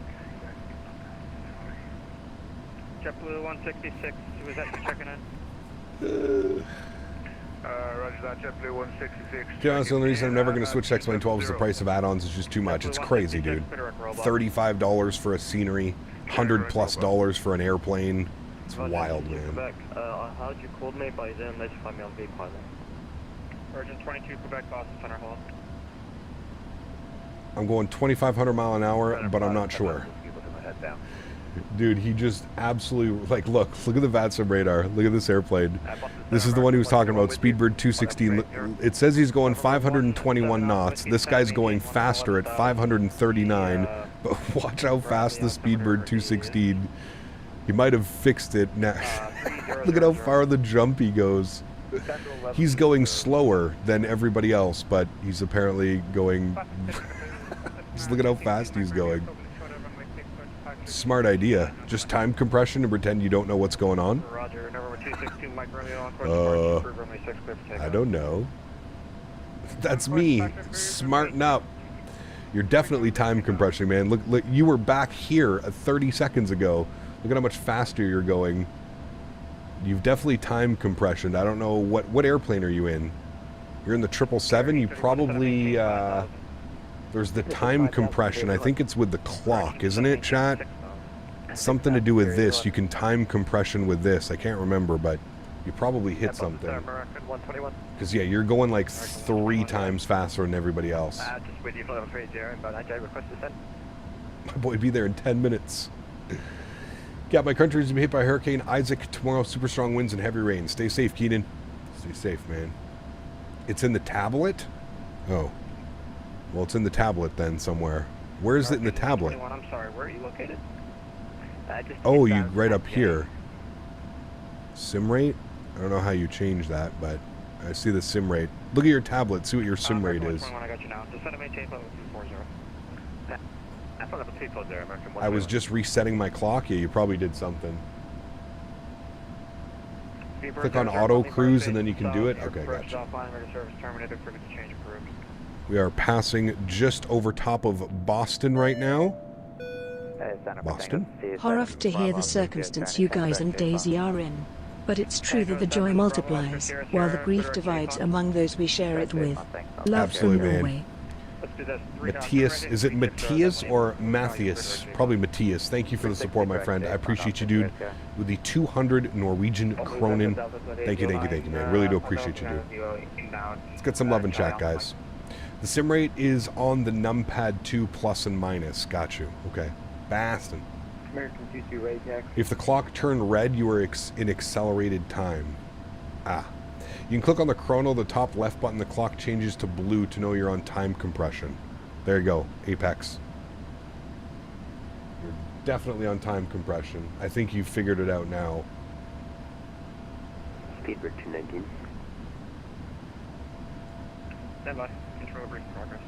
JetBlue 166, was that you checking in? Roger that, JetBlue 166. To be honest, the only reason I'm never going to switch to X-Plane 12 is the price of add-ons is just too much. It's crazy, dude. $35 for a scenery, $100+ for an airplane. It's wild, man. How did you coordinate by then? Notify me on V-pilot. Virgin 22, Quebec, Boston Center, hold. I'm going 2,500 mile an hour, but I'm not sure. Dude, he just absolutely, like, look at the VATSIM radar. Look at this airplane. This is the one he was talking about, Speedbird 216. It says he's going 521 knots. This guy's going faster at 539, but watch how fast the Speedbird 216. He might have fixed it now. Look at how far the jump he goes. He's going slower than everybody else, but he's apparently going... Just look at how fast he's going. Smart idea. Just time compression and pretend you don't know what's going on. I don't know. That's me. Smarten up. You're definitely time compression, man. Look, you were back here 30 seconds ago. Look at how much faster you're going. You've definitely time compression. I don't know what airplane are you in? You're in the 777. You probably there's the time compression. I think it's with the clock, isn't it, chat? Something to do with this. You can time compression with this. I can't remember, but you probably hit something. Because yeah, you're going like 3 times faster than everybody else. Just with you for 30 but I request to send. My boy, be there in 10 minutes. Yeah, my country is to be hit by Hurricane Isaac tomorrow. Super strong winds and heavy rain. Stay safe, Keenan. Stay safe, man. It's in the tablet? Oh. Well, it's in the tablet then somewhere. Where is it in the tablet? I'm sorry, where are you located? Oh, you right up here. Sim rate? I don't know how you change that, but I see the sim rate. Look at your tablet. See what your sim rate is. I got you now. Descend to maintain level 240. I was just resetting my clock. Yeah, you probably did something. Click on auto cruise and then you can do it. Okay, gotcha. We are passing just over top of Boston right now. Boston? Horror to hear the circumstance you guys and Daisy are in. But it's true that the joy multiplies, while the grief divides among those we share it with. Love from Norway. Matthias, is it Matthias or Matthias? Probably Matthias. Thank you for the support, my friend. I appreciate you, dude. With the 200 Norwegian Kronen. Thank you, man. Really do appreciate you, dude. Let's get some love in chat, guys. The sim rate is on the numpad 2 plus and minus. Got you. Okay. Boston. If the clock turned red, you are in accelerated time. Ah. You can click on the chrono, the top left button, the clock changes to blue to know you're on time compression. There you go, Apex. You're definitely on time compression. I think you've figured it out now. Speedbird 219. Stand by. Control break progress.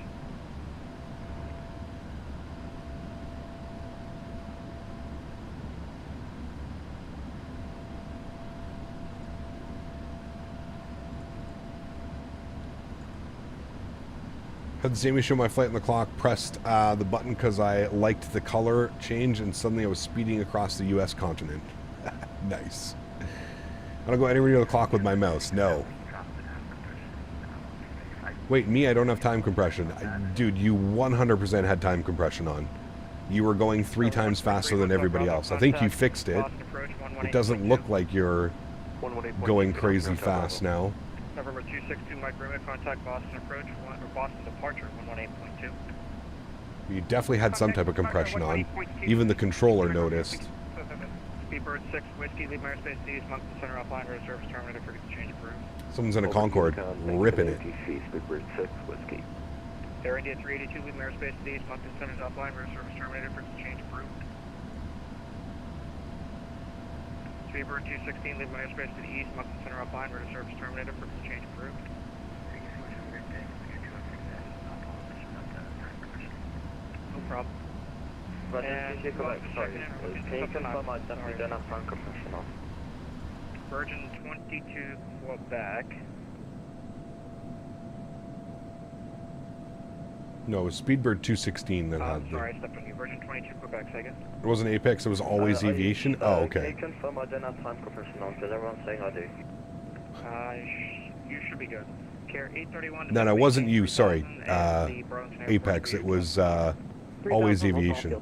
Had the same issue on my flight on the clock. Pressed the button because I liked the color change, and suddenly I was speeding across the U.S. continent. Nice. I don't go anywhere near the clock with my mouse. No. Wait, me? I don't have time compression. Dude, you 100% had time compression on. You were going 3 times faster than everybody else. I think you fixed it. It doesn't look like you're going crazy fast now. November 262, Mike Romeo, contact Boston approach, or Boston departure, 118.2. You definitely had some type of compression on. Even the controller noticed. Speedbird 6, Whiskey, leave my airspace to East Mountain Center offline, road service terminated for exchange approved. Someone's in a Concorde, ripping it. Speedbird 6, Whiskey. Air India 382, leave my airspace to East Mountain Center offline, road service terminated for exchange approved. Speedbird 216, leave my airspace to the East Mountain Center offline, road service terminated for exchange approved. No problem. And can you confirm I definitely don't have time compression on? Virgin 22 Quebec. No, it was Speedbird 216 that had sorry, I stepped on you. Version 22, Quebec, say again. It wasn't Apex, it was Always Aviation? Oh, okay. Can you confirm I don't have time compression on, because everyone's saying I do. You should be good. Care 831. No, it wasn't you, sorry. Apex, it was Always Aviation.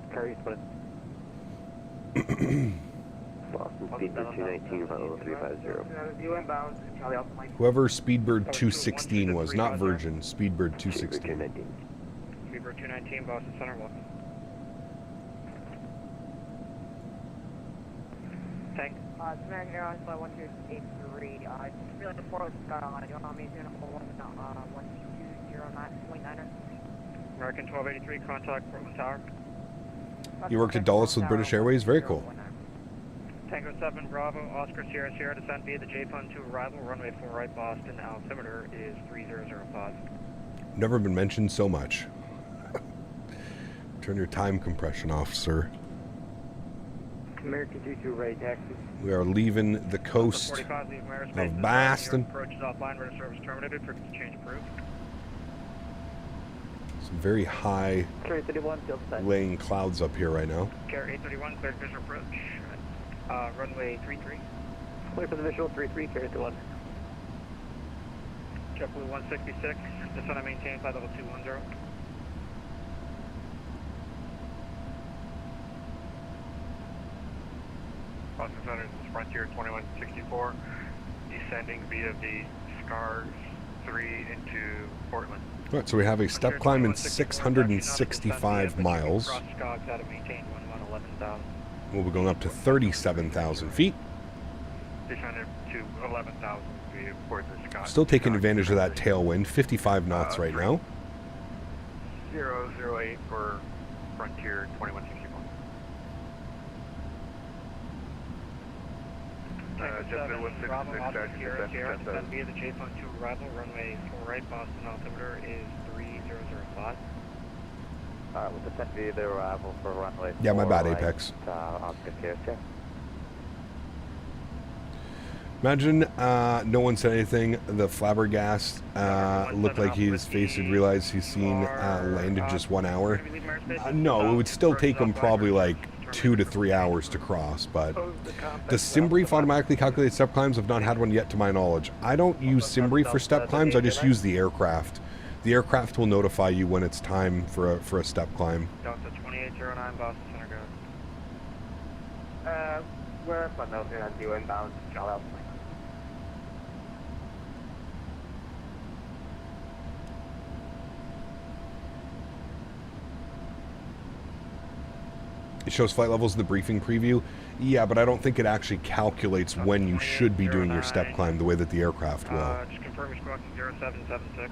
Boston Speedbird 219, about level 350. Whoever Speedbird 216 was, not Virgin, Speedbird 216. Speedbird 219, Boston Center, welcome. Tank. American Airlines Flight 1283. Just really the Portland Skyline. Do you want me to do a 1209.9er? American 1283, contact Portland Tower. You worked at Dulles with British Airways? Very cool. Tango 7 Bravo, Oscar Sierra Sierra, descent via the J-Fund 2 arrival, runway 4 right Boston, altimeter is 3005. Never been mentioned so much. Turn your time compression off, sir. American 22 right, taxi. We are leaving the coast of Boston. Approach is offline, radar service terminated, frequency change approved. Some very high laying clouds up here right now. Care 831, cleared visual approach. Runway 33. Clear for the visual 33, carry 31. JetBlue 166, descend and maintain flight level 210. Boston Center, this is Frontier 2164, descending via the Scars 3 into Portland. All right, so we have a step climb in 665 miles. We'll be going up to 37,000 feet. Descended to 11,000 feet for the Scott. Still taking advantage of that tailwind, 55 knots right now. 008 for Frontier 2164. JetBlue 166, descend via the J-Fund 2 arrival, runway 4 right, Boston, altimeter is 3005. Alright, we'll descend via the arrival for runway 4 Yeah, my bad, right, Apex. Oscar Sierra Sierra. Imagine no one said anything. The flabbergast looked like his face had realized he's seen landed just 1 hour. No, it would still take him probably like 2 to 3 hours to cross, but does SimBrief automatically calculate step climbs? I've not had one yet to my knowledge. I don't use SimBrief for step climbs, I just use the aircraft. The aircraft will notify you when it's time for a step climb. Delta 2809, Boston Center, go. We're up on those on due inbound, Charlie. It shows flight levels in the briefing preview. Yeah, but I don't think it actually calculates when you should be doing your step climb the way that the aircraft will. Just confirm your squawk 0776.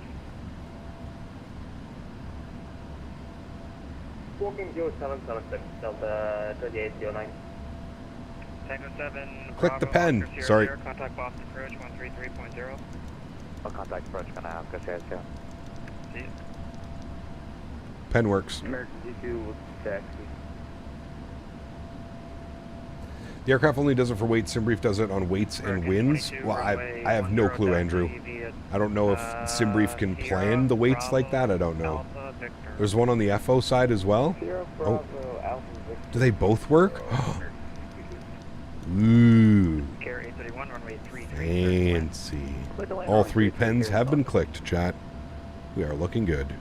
Walking 0776, Delta 3809. Tango 7. Click Bravo, the pen. Oscar Sierra Sorry. Sierra, contact Boston approach 133.0. I'll contact approach, gonna have Oscar Sierra Sierra. See you. Pen works. American 22 taxi. The aircraft only does it for weights. SimBrief does it on weights and winds. Well, I have no clue, Andrew. I don't know if SimBrief can plan the weights like that. I don't know. There's one on the FO side as well. Oh. Do they both work? Ooh. Fancy. All 3 pens have been clicked, chat. We are looking good.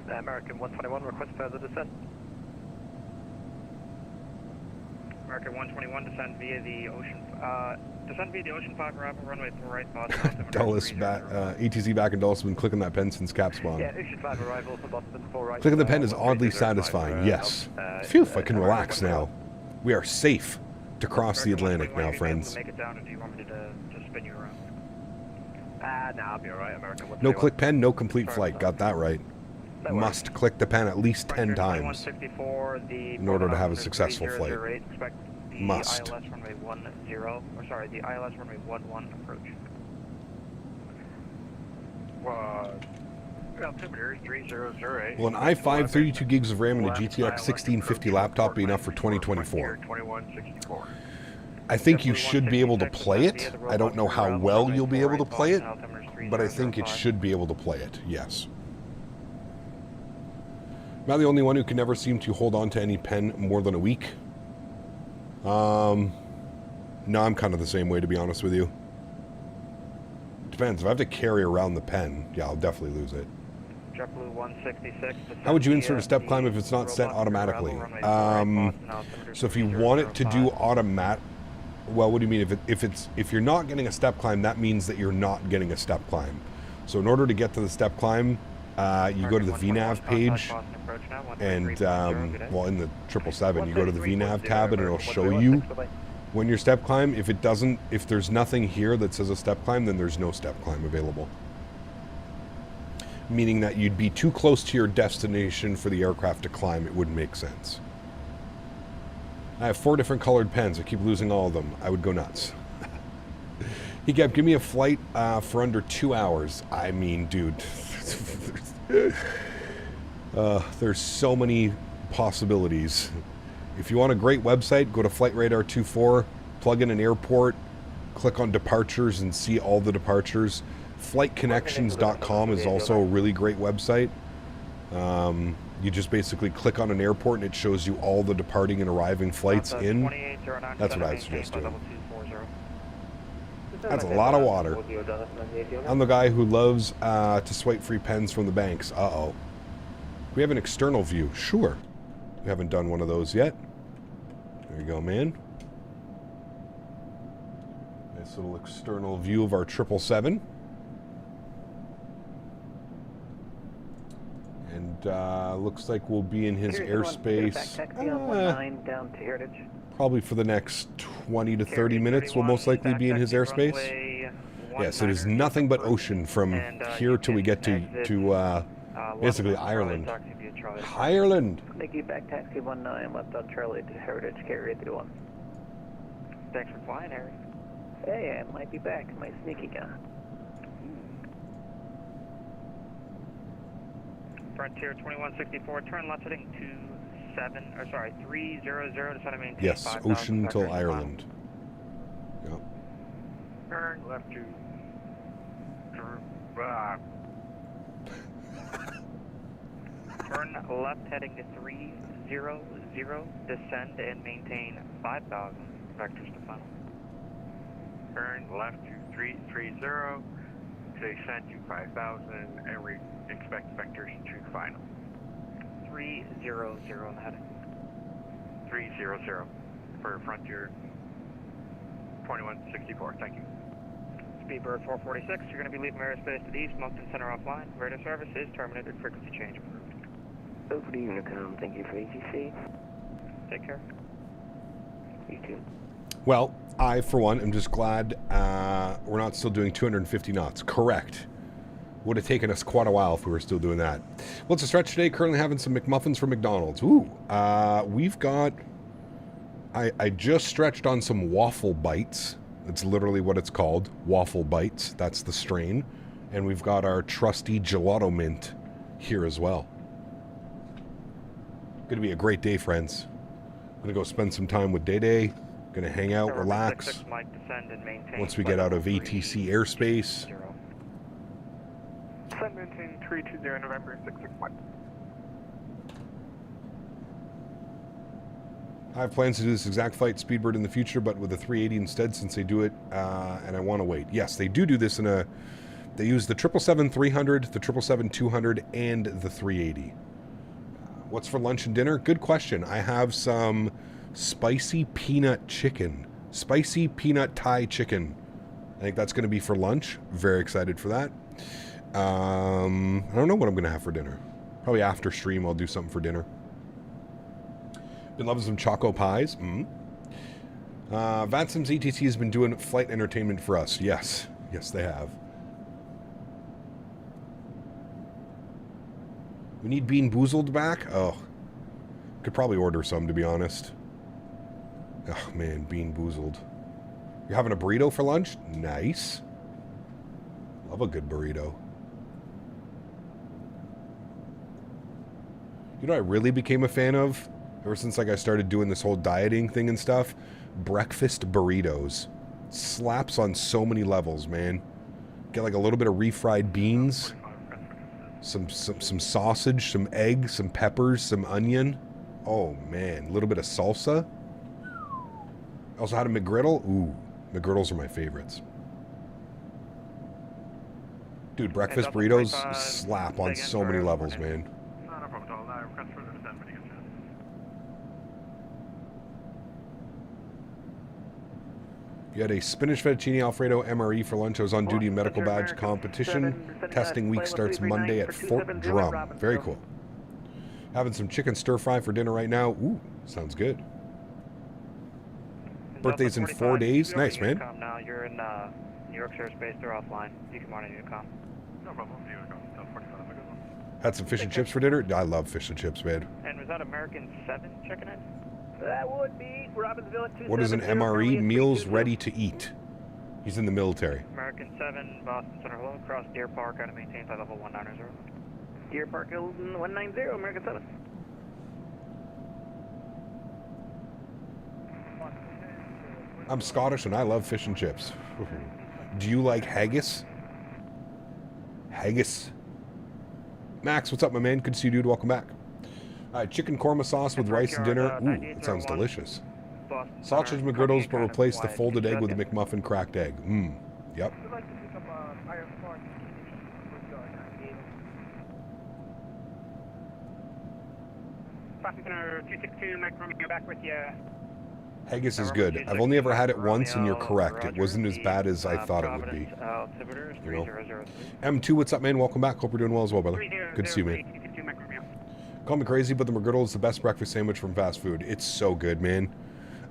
American 121, request further descent. American 121, descend via the Ocean 5 arrival, runway 4 right, Boston. Dulles back, ATC back in Dulles has been clicking that pen since cap spawn. Yeah, Ocean 5 arrival for Boston 4 right. Clicking the pen is oddly satisfying, yes. Phew, I can relax now. We are safe to cross the Atlantic now, friends. Make it down, or do you want me to spin you around? No, I'll be alright, American 121. No click pen, no complete flight. Got that right. Must click the pen at least 10 times in order to have a successful flight. Must. The ILS runway 10, or sorry, the ILS runway 11 approach. Altimeter 3008. Will an i5 32 gigs of RAM and a GTX 1650 laptop be enough for 2024? 2164. I think you should be able to play it. I don't know how well you'll be able to play it. but I think it should be able to play it, yes. Am I the only one who can never seem to hold on to any pen more than a week? No, I'm kind of the same way, to be honest with you. Depends. If I have to carry around the pen, yeah, I'll definitely lose it. JetBlue 166. How would you insert a step climb if it's not set automatically? So if you want it to do automatic, well, what do you mean? If you're not getting a step climb, that means that you're not getting a step climb. So in order to get to the step climb, you go to the VNAV page, and well, in the 777, you go to the VNAV tab, and it'll show you when your step climb. If there's nothing here that says a step climb, then there's no step climb available. Meaning that you'd be too close to your destination for the aircraft to climb. It wouldn't make sense. I have 4 different colored pens. I keep losing all of them. I would go nuts. He kept, give me a flight for under 2 hours. I mean, dude, there's so many possibilities. If you want a great website, go to Flight Radar 24, plug in an airport, click on departures and see all the departures. Flightconnections.com is also a really great website. You just basically click on an airport and it shows you all the departing and arriving flights in. That's what I suggest doing. That's a lot of water. I'm the guy who loves to swipe free pens from the banks. Uh-oh. We have an external view. Sure. We haven't done one of those yet. There you go, man. Nice little external view of our 777. And looks like we'll be in his airspace probably for the next 20 to 30 minutes. We'll most likely be in his airspace. Yes, it is nothing but ocean from here till we get to basically Ireland. Ireland! Thank you, back taxi 19, left on Charlie to Heritage Carrier 31. Thanks for flying, Harry. Hey, I might be back, my sneaky guy. Frontier 2164, turn left heading 300 to try to maintain. Yes, ocean till Ireland. Yep. Turn left to... Turn left heading to 300, descend and maintain 5,000, vectors to final. Turn left to 330, descend to 5,000, and we expect vectors to final. 300 on the heading. 300 for Frontier 2164, thank you. Speedbird 446, you're going to be leaving airspace to the east, Moncton Center offline. Radar service is terminated, frequency change approved. Over to Unicom, thank you for ATC. Take care. You too. Well, I, for one, am just glad we're not still doing 250 knots. Correct. Would have taken us quite a while if we were still doing that. Well, it's a stretch today. Currently having some McMuffins from McDonald's. Ooh. We've got... I just stretched on some waffle bites. That's literally what it's called. Waffle bites. That's the strain. And we've got our trusty gelato mint here as well. Going to be a great day, friends. Going to go spend some time with Day Day. Going to hang out, relax. Once we get out of ATC airspace. Descend maintain 320 November 661. I have plans to do this exact flight Speedbird in the future, but with a 380 instead, since they do it, and I want to wait. Yes, they do this in a... They use the 777-300, the 777-200, and the 380. What's for lunch and dinner? Good question. I have some spicy peanut chicken. Spicy peanut Thai chicken. I think that's going to be for lunch. Very excited for that. I don't know what I'm going to have for dinner. Probably after stream I'll do something for dinner. Been loving some Choco Pies. Vansam's ETC has been doing flight entertainment for us. Yes. Yes, they have. We need Bean Boozled back? Oh. Could probably order some, to be honest. Oh, man. Bean Boozled. You're having a burrito for lunch? Nice. Love a good burrito. You know what I really became a fan of? Ever since like I started doing this whole dieting thing and stuff? Breakfast burritos. Slaps on so many levels, man. Get like a little bit of refried beans, some sausage, some egg, some peppers, some onion. Oh man, a little bit of salsa. Also had a McGriddle. Ooh, McGriddles are my favorites. Dude, breakfast burritos slap on so many levels, man. You had a spinach fettuccine Alfredo MRE for lunch. I was on duty medical badge competition. Testing week starts Monday at Fort Drum. Very cool. Having some chicken stir fry for dinner right now. Ooh, sounds good. Birthday's in 4 days. Nice, man. Now you're in New York airspace. They're offline. You can monitor your comm. No problem. Had some fish and chips for dinner. I love fish and chips, man. And was that American 7 checking in? That would be Robbinsville at 270. What is an MRE? Meals ready to eat. He's in the military. American 7, Boston Center, hello. Across Deer Park, out of maintain flight level 190. Deer Park Hilton 190, American 7. I'm Scottish and I love fish and chips. Do you like haggis? Haggis. Max, what's up, my man? Good to see you, dude. Welcome back. Chicken korma sauce with rice and dinner. Ooh, that sounds delicious. Sausage McGriddles, but replace the folded egg with a McMuffin cracked egg. Mmm. Yep. Boston Center 262, Mike Romeo, back with you. Haggis is good. I've only ever had it once, and you're correct. It wasn't as bad as I thought it would be. You know? M2, what's up, man? Welcome back. Hope you're doing well as well, brother. Good to see you, man. Call me crazy, but the McGriddle is the best breakfast sandwich from fast food. It's so good, man.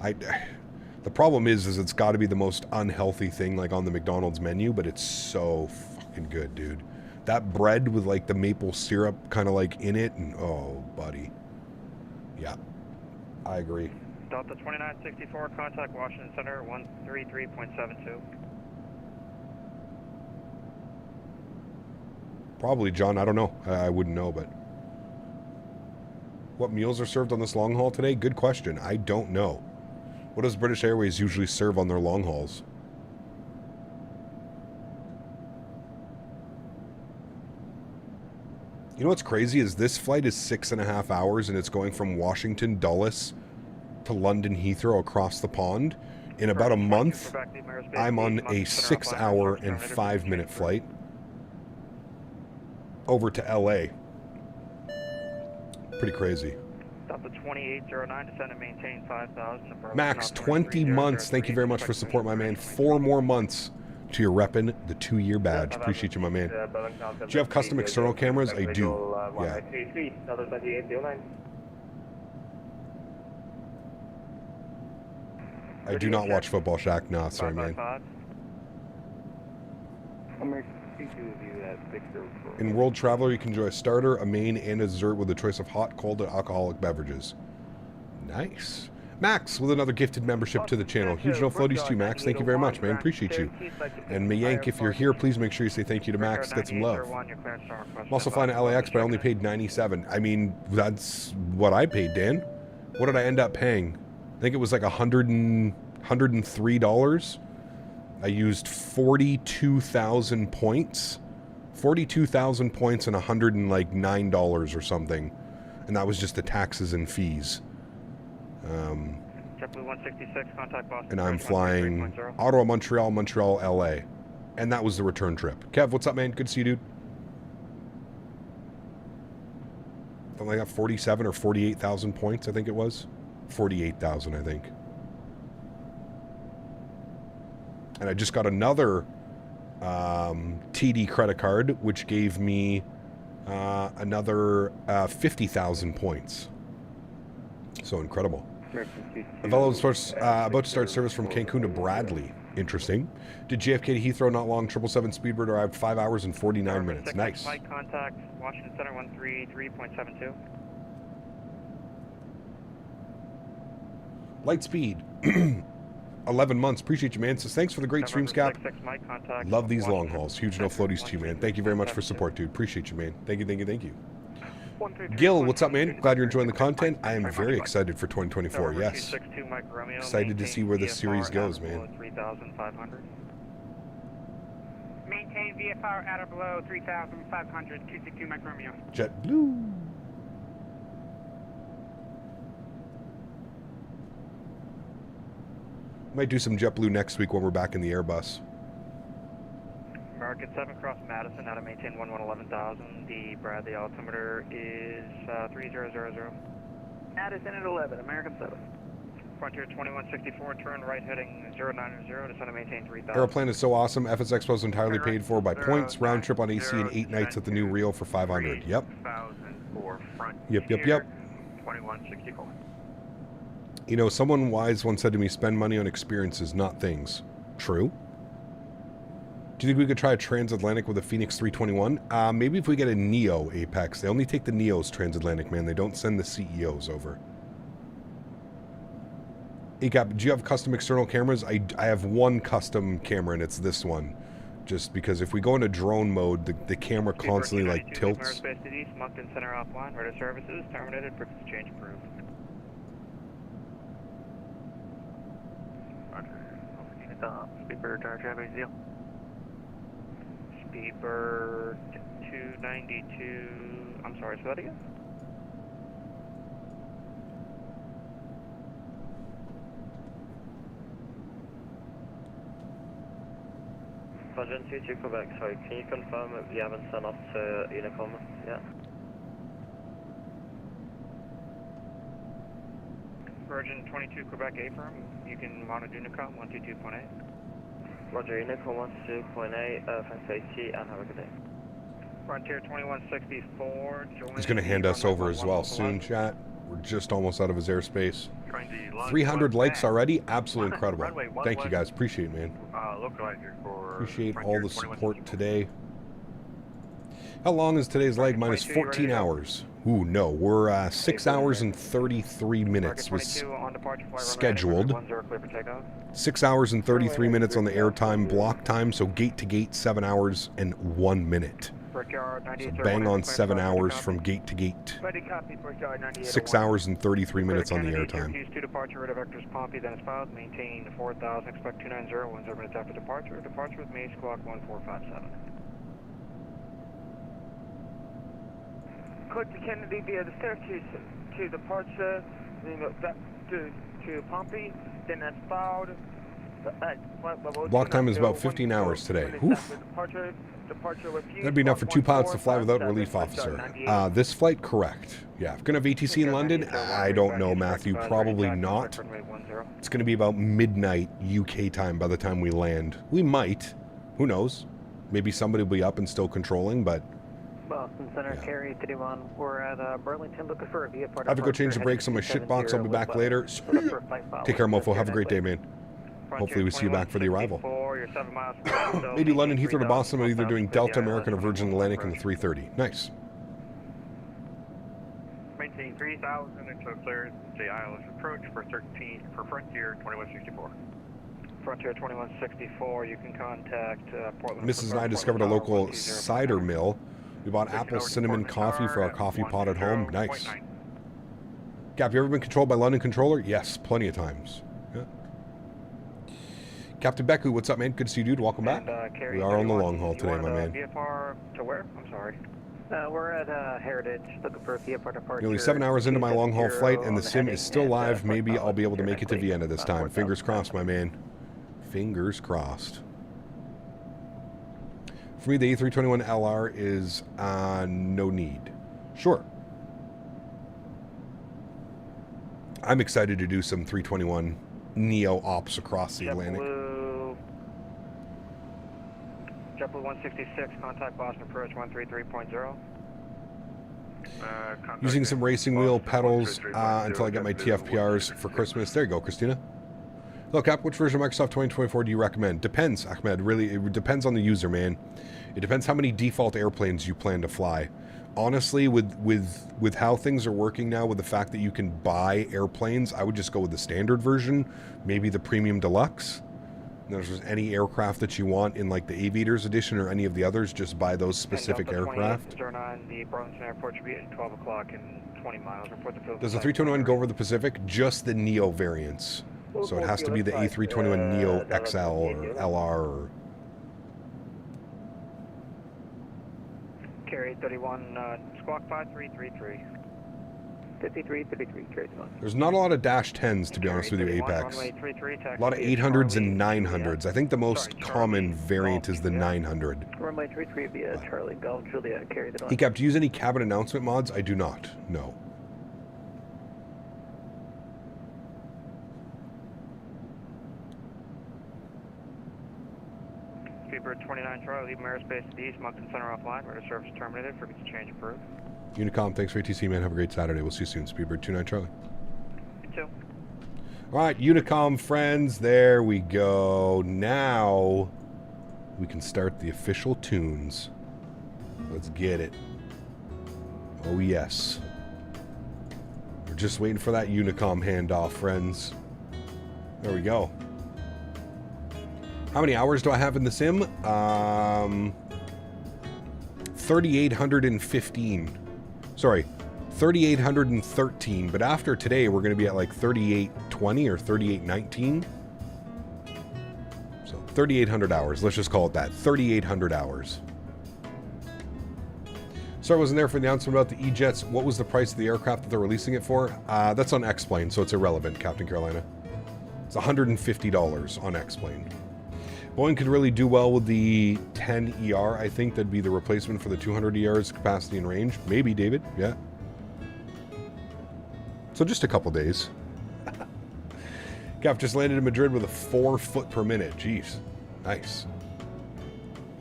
The problem is it's got to be the most unhealthy thing, like, on the McDonald's menu, but it's so fucking good, dude. That bread with, like, the maple syrup kind of, like, in it, and, oh, buddy. Yeah, I agree. Delta 2964, contact Washington Center 133.72. Probably, John. I don't know. I wouldn't know, but... What meals are served on this long haul today? Good question. I don't know. What does British Airways usually serve on their long hauls? You know what's crazy is this flight is 6.5 hours and it's going from Washington Dulles to London Heathrow across the pond. In about a month, I'm on a 6-hour and 5-minute flight over to LA. Pretty crazy. Delta 2809, descend and maintain 5,000. Max, 20 months. Thank you very much for support, my man. 4 more months to your reppin' the 2-year badge. Appreciate you, my man. Do you have custom external cameras? I do. Yeah. I do not watch Football Shack. Nah, sorry, man. In World Traveler, you can enjoy a starter, a main, and a dessert with a choice of hot, cold, and alcoholic beverages. Nice. Max, with another gifted membership to the channel. Huge no floaties to you, Max. Thank you very much, man. Appreciate you. And Mayank, if you're here, please make sure you say thank you to Max. Get some love. I'm also flying to LAX, but I only paid $97. I mean, that's what I paid, Dan. What did I end up paying? I think it was like $103. I used 42,000 points. 42,000 points and $109 or something. And that was just the taxes and fees. And I'm flying Ottawa, Montreal, Montreal, LA. And that was the return trip. Kev, what's up, man? Good to see you, dude. Something like that, 47 or 48,000 points, I think it was. 48,000, I think. And I just got another TD credit card, which gave me another 50,000 points. So incredible. Velo is about to start service from Cancun to Bradley. Interesting. Did JFK to Heathrow not long. 777 Speedbird arrived 5 hours and 49 minutes. Nice. Flight contact Washington Center 133.72. Lightspeed. 11 months. Appreciate you, man. Says thanks for the great stream, Scap. Love these long hauls. Huge no floaties to you, man. Thank you very much for support, dude. Appreciate you, man. Thank you, thank you, thank you. Gil, what's up, man? Glad you're enjoying the content. I am very excited for 2024, yes. Excited to see where this series goes, man. Maintain VFR at or below 3,500, 262 Mike Romeo. JetBlue. Might do some JetBlue next week when we're back in the Airbus. American 7 cross Madison, now to maintain 11,000. The Bradley altimeter is 3000. Madison at 11, American 7. Frontier 2164, turn right heading 090, descend to maintain 3,000. Aeroplane is so awesome. FS Expo is entirely paid for by points. Round trip on AC and 8 nights at the new Rio for 500. Yep. 2000 Yep. 2164. You know, someone wise once said to me, spend money on experiences, not things. True. Do you think we could try a transatlantic with a Phoenix 321? Maybe if we get a Neo Apex. They only take the Neos transatlantic, man. They don't send the CEOs over. ACAP, do you have custom external cameras? I have one custom camera, and it's this one. Just because if we go into drone mode, the camera constantly, like, tilts. Aerospace to East, Moncton Center offline, radar services terminated, frequency change approved. Speedbird, traffic deal. Speedbird 292, I'm sorry, say that again? Virgin 22 Quebec, sorry, can you confirm if you haven't sent up to Unicom yet? Virgin 22 Quebec A-firm, you can monitor Unicom 122.8. Roger, Unicom 122.8, thanks for AT and have a good day. Frontier 2164, He's going to hand us over as well soon, chat. We're just almost out of his airspace. 300 likes already? Absolutely incredible. Thank you guys. Appreciate it, man. Appreciate all the support today. How long is today's leg? Minus 14 hours. Ooh, no. We're 6 hours and 33 minutes was scheduled. 6 hours and 33 minutes on the airtime block time, so gate to gate 7 hours and 1 minute. So bang on 7 hours from gate to gate. 6 hours and 33 minutes on the airtime. To departure, radar vectors Pompey, then is filed, maintain 4,000, expect 290, 10 minutes after departure. Departure with me, squawk 1457. Coach Kennedy via the staircase to departure, to Pompey, then that's filed. Block time is about 15 hours today. Oof. That'd be enough for 2 pilots to fly without a relief officer. This flight, correct. Yeah, if we're going to have ATC in London, I don't know, Matthew. Probably not. It's going to be about midnight UK time by the time we land. We might. Who knows? Maybe somebody will be up and still controlling, but... Boston Center, yeah. Carry 31. We're at Burlington, looking for a VFR. I have to go change the brakes on my shit box. I'll be back later. Take care, mofo. Have a great day, man. Hopefully we see you back for the arrival. Maybe London Heathrow to Boston. I'm either doing Delta, American, or Virgin Atlantic in the 330. Nice. Maintain 3,000 until cleared. Say ILS approach for Frontier 2164. Frontier 2164, you can contact Portland. Mrs. and I discovered a local cider mill. We bought apple cinnamon coffee for our coffee pot at home. Nice. Cap, you ever been controlled by London controller? Yes, plenty of times. Yeah. Captain Beku, what's up, man? Good to see you, dude. Welcome back. We are on the long haul today, my man. VFR to where? I'm sorry. We're at Heritage, looking for a VFR departure. Nearly 7 hours into my long haul flight, and the sim is still live. Maybe I'll be able to make it to Vienna this time. Fingers crossed, my man. Fingers crossed. For me, the A321LR is no need. Sure. I'm excited to do some 321 Neo ops across the Atlantic. JetBlue 166, contact Boston approach 133.0. Using some racing wheel pedals until I get my TFPRs for Christmas. There you go, Christina. Look, Cap, which version of Microsoft 2024 do you recommend? Depends, Ahmed. Really, it depends on the user, man. It depends how many default airplanes you plan to fly. Honestly, with how things are working now, with the fact that you can buy airplanes, I would just go with the standard version, maybe the Premium Deluxe. And if there's any aircraft that you want in like the Aviators edition or any of the others, just buy those specific aircraft. The Burlington Airport should be at 12 o'clock in 20 miles. Report the field. Does the 321 go over the Pacific? Just the Neo variants. So it has to be the A321 Neo XL or LR or... Carry 31, squawk 5333. 5333, carry 31. There's not a lot of dash 10s, to be honest with you, Apex. A lot of 800s and 900s. I think the most common variant is the 900. Runway 33 via Charlie Golf Juliet, carry the Hey Cap, do you use any cabin announcement mods? I do not. No. Speedbird 29 Charlie, leave airspace to the east, Moncton Center offline, radar service terminated, frequency change approved. Unicom, thanks for ATC, man. Have a great Saturday. We'll see you soon. Speedbird 29 Charlie. You too. All right, Unicom friends, there we go. Now we can start the official tunes. Let's get it. Oh, yes. We're just waiting for that Unicom handoff, friends. There we go. How many hours do I have in the sim? 3,815. Sorry, 3,813. But after today, we're going to be at like 3,820 or 3,819. So 3,800 hours. Let's just call it that. 3,800 hours. Sorry, I wasn't there for the announcement about the E-Jets. What was the price of the aircraft that they're releasing it for? That's on X-Plane, so it's irrelevant, Captain Carolina. It's $150 on X-Plane. Boeing could really do well with the 10 ER. I think that'd be the replacement for the 200 ER's capacity and range. Maybe, David. Yeah. So just a couple days. Cap just landed in Madrid with a 4 foot per minute. Jeez. Nice.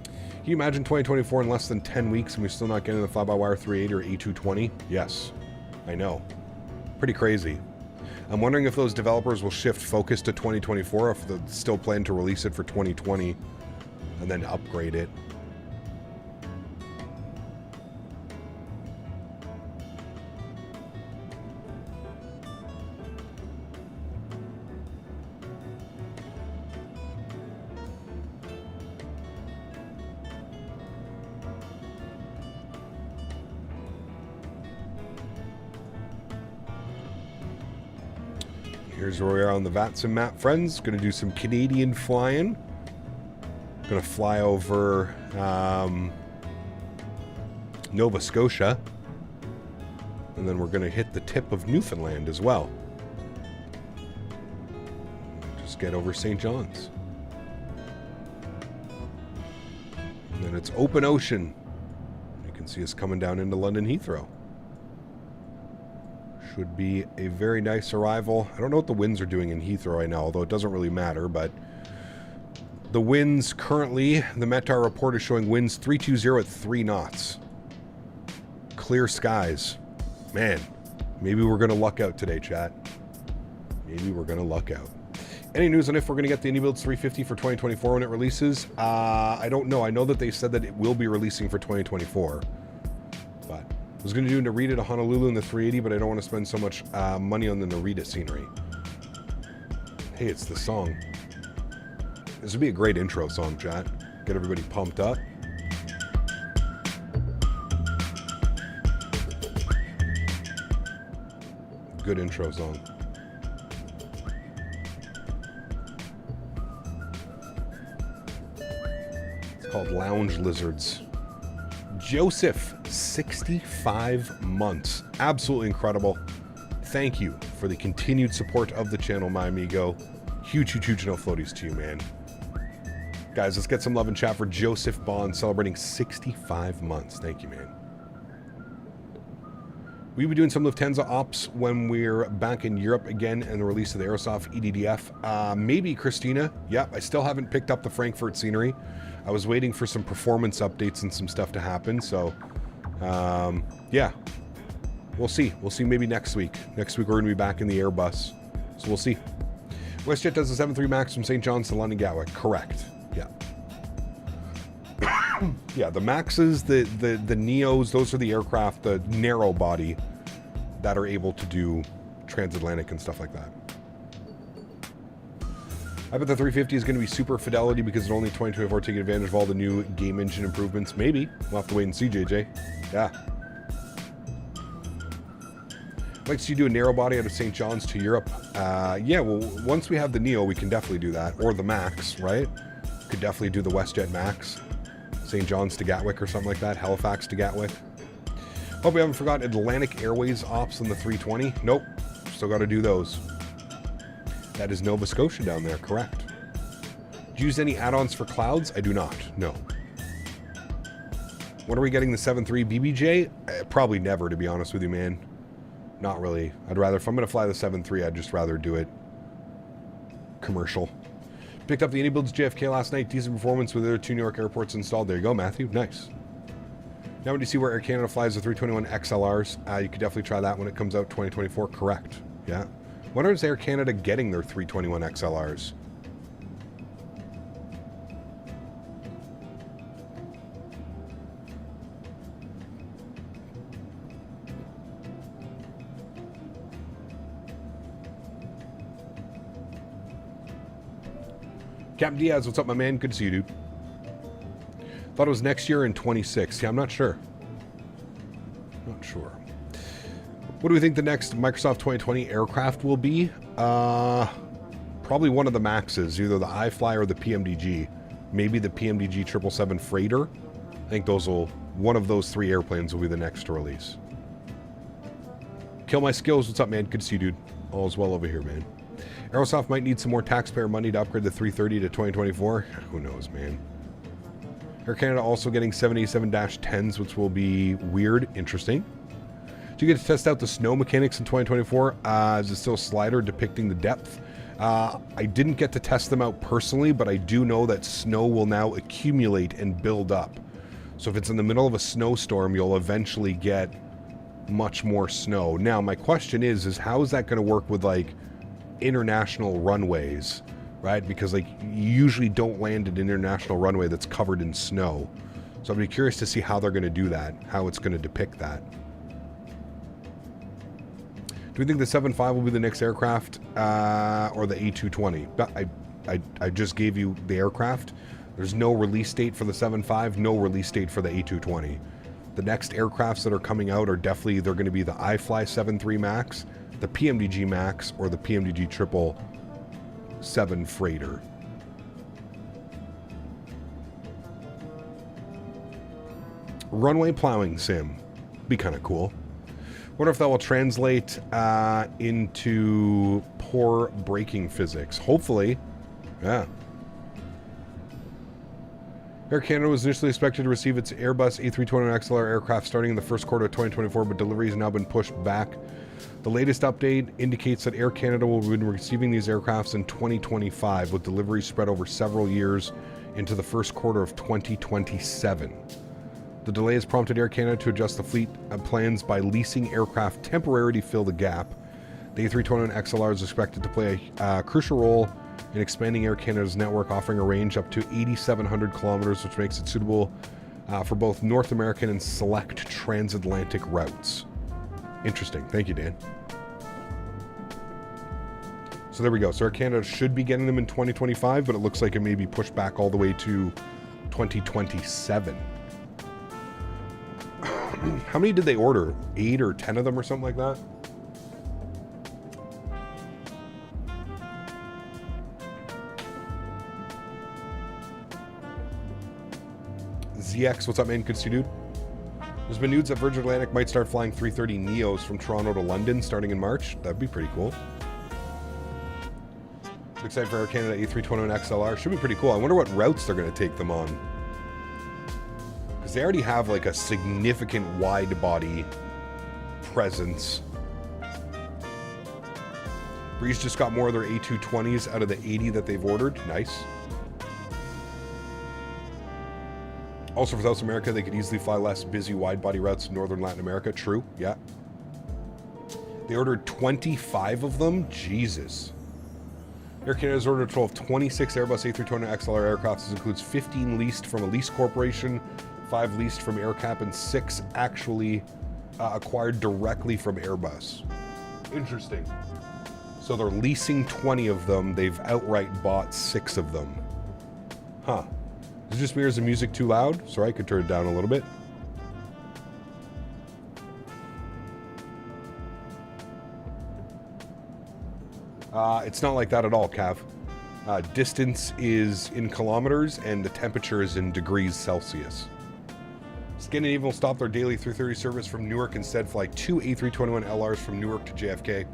Can you imagine 2024 in less than 10 weeks and we're still not getting the fly-by-wire 380 or A220? Yes. I know. Pretty crazy. I'm wondering if those developers will shift focus to 2024, or if they still plan to release it for 2020 and then upgrade it. Here's where we are on the VATSIM map, friends. Going to do some Canadian flying. Going to fly over Nova Scotia. And then we're going to hit the tip of Newfoundland as well. Just get over St. John's. And then it's open ocean. You can see us coming down into London Heathrow. Should be a very nice arrival. I don't know what the winds are doing in Heathrow right now, although it doesn't really matter, but the winds currently, the METAR report is showing winds 320 at 3 knots. Clear skies. Man, maybe we're going to luck out today, chat. Maybe we're going to luck out. Any news on if we're going to get the Anybuilds 350 for 2024 when it releases? I don't know. I know that they said that it will be releasing for 2024, but I was going to do Narita to Honolulu in the 380, but I don't want to spend so much money on the Narita scenery. Hey, it's the song. This would be a great intro song, chat. Get everybody pumped up. Good intro song. It's called Lounge Lizards. Joseph, 65 months. Absolutely incredible. Thank you for the continued support of the channel, my amigo. Huge, huge, huge no floaties to you, man. Guys, let's get some love and chat for Joseph Bond celebrating 65 months. Thank you, man. We'll be doing some Lufthansa ops when we're back in Europe again and the release of the Aerosoft EDDF. Maybe Christina. Yep, I still haven't picked up the Frankfurt scenery. I was waiting for some performance updates and some stuff to happen, so yeah, we'll see. We'll see maybe next week. Next week we're going to be back in the Airbus, so we'll see. WestJet does the 73 MAX from St. John's to London Gatwick. Correct. Yeah. Yeah, the Maxes, the Neos, those are the aircraft, the narrow body, that are able to do transatlantic and stuff like that. I bet the 350 is going to be super fidelity because it's only 2024 taking advantage of all the new game engine improvements. Maybe. We'll have to wait and see, JJ. Yeah. I'd like to see you do a narrow body out of St. John's to Europe. Yeah, well, once we have the Neo, we can definitely do that. Or the Max, right? Could definitely do the WestJet Max. St. John's to Gatwick or something like that. Halifax to Gatwick. Hope we haven't forgotten Atlantic Airways ops on the 320. Nope. Still got to do those. That is Nova Scotia down there, correct. Do you use any add-ons for clouds? I do not, no. When are we getting the 7.3 BBJ? Probably never, to be honest with you, man. Not really. I'd rather, if I'm going to fly the 7.3, I'd just rather do it commercial. Picked up the AnyBuilds JFK last night. Decent performance with their 2 New York airports installed. There you go, Matthew. Nice. Now when you see where Air Canada flies the 321 XLRs, you could definitely try that when it comes out 2024. Correct. Yeah. When is Air Canada getting their 321 XLRs? Captain Diaz, what's up, my man? Good to see you, dude. Thought it was next year in 26. Yeah, I'm not sure. Not sure. What do we think the next Microsoft 2020 aircraft will be? Probably one of the Maxes, either the iFly or the PMDG. Maybe the PMDG 777 Freighter. I think those will, one of those 3 airplanes will be the next to release. Kill My Skills, what's up, man? Good to see you, dude. All is well over here, man. Aerosoft might need some more taxpayer money to upgrade the 330 to 2024. Who knows, man. Air Canada also getting 787-10s, which will be weird, interesting. Do you get to test out the snow mechanics in 2024? Is it still a slider depicting the depth? I didn't get to test them out personally, but I do know that snow will now accumulate and build up. So if it's in the middle of a snowstorm, you'll eventually get much more snow. Now, my question is how is that going to work with, like, international runways, right? Because, like, you usually don't land an international runway that's covered in snow. So I'd be curious to see how they're going to do that, how it's going to depict that. Do we think the 7.5 will be the next aircraft or the A220? I just gave you the aircraft. There's no release date for the 7.5, no release date for the A220. The next aircrafts that are coming out are definitely either going to be the iFly 7.3 Max, the PMDG Max, or the PMDG 777 Freighter. Runway plowing sim. Be kind of cool. Wonder if that will translate into poor braking physics. Hopefully. Yeah. Air Canada was initially expected to receive its Airbus A321XLR aircraft starting in the first quarter of 2024, but delivery has now been pushed back. The latest update indicates that Air Canada will be receiving these aircrafts in 2025, with delivery spread over several years into the first quarter of 2027. The delay has prompted Air Canada to adjust the fleet plans by leasing aircraft temporarily to fill the gap. The A321XLR is expected to play a crucial role in expanding Air Canada's network, offering a range up to 8,700 kilometers, which makes it suitable for both North American and select transatlantic routes. Interesting. Thank you, Dan. So there we go. So Air Canada should be getting them in 2025, but it looks like it may be pushed back all the way to 2027. How many did they order? 8 or 10 of them or something like that? ZX, what's up, man? Good to see you, dude. There's been news that Virgin Atlantic might start flying 330 Neos from Toronto to London starting in March. That'd be pretty cool. Excited for Air Canada A321 XLR. Should be pretty cool. I wonder what routes they're going to take them on. Because they already have like a significant wide body presence. Breeze just got more of their A220s out of the 80 that they've ordered. Nice. Also for South America, they could easily fly less busy wide-body routes to Northern Latin America. True, yeah. They ordered 25 of them? Jesus. Air Canada has ordered a total of 26 Airbus A320 XLR aircraft. This includes 15 leased from a lease corporation, 5 leased from AerCap, and 6 actually acquired directly from Airbus. Interesting. So they're leasing 20 of them. They've outright bought 6 of them. Huh. Is it just me or is the music too loud? Sorry, I could turn it down a little bit. It's not like that at all, Cav. Distance is in kilometers, and the temperature is in degrees Celsius. Scandinavia will stop their daily 330 service from Newark, instead fly 2 A321 LRs from Newark to JFK.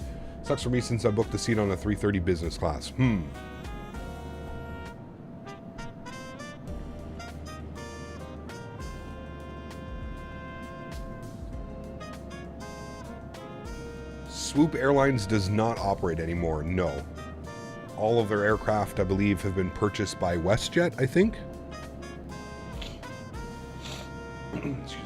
Sucks for me since I booked the seat on a 330 business class. Swoop Airlines does not operate anymore, no. All of their aircraft, I believe, have been purchased by WestJet, I think. Excuse me.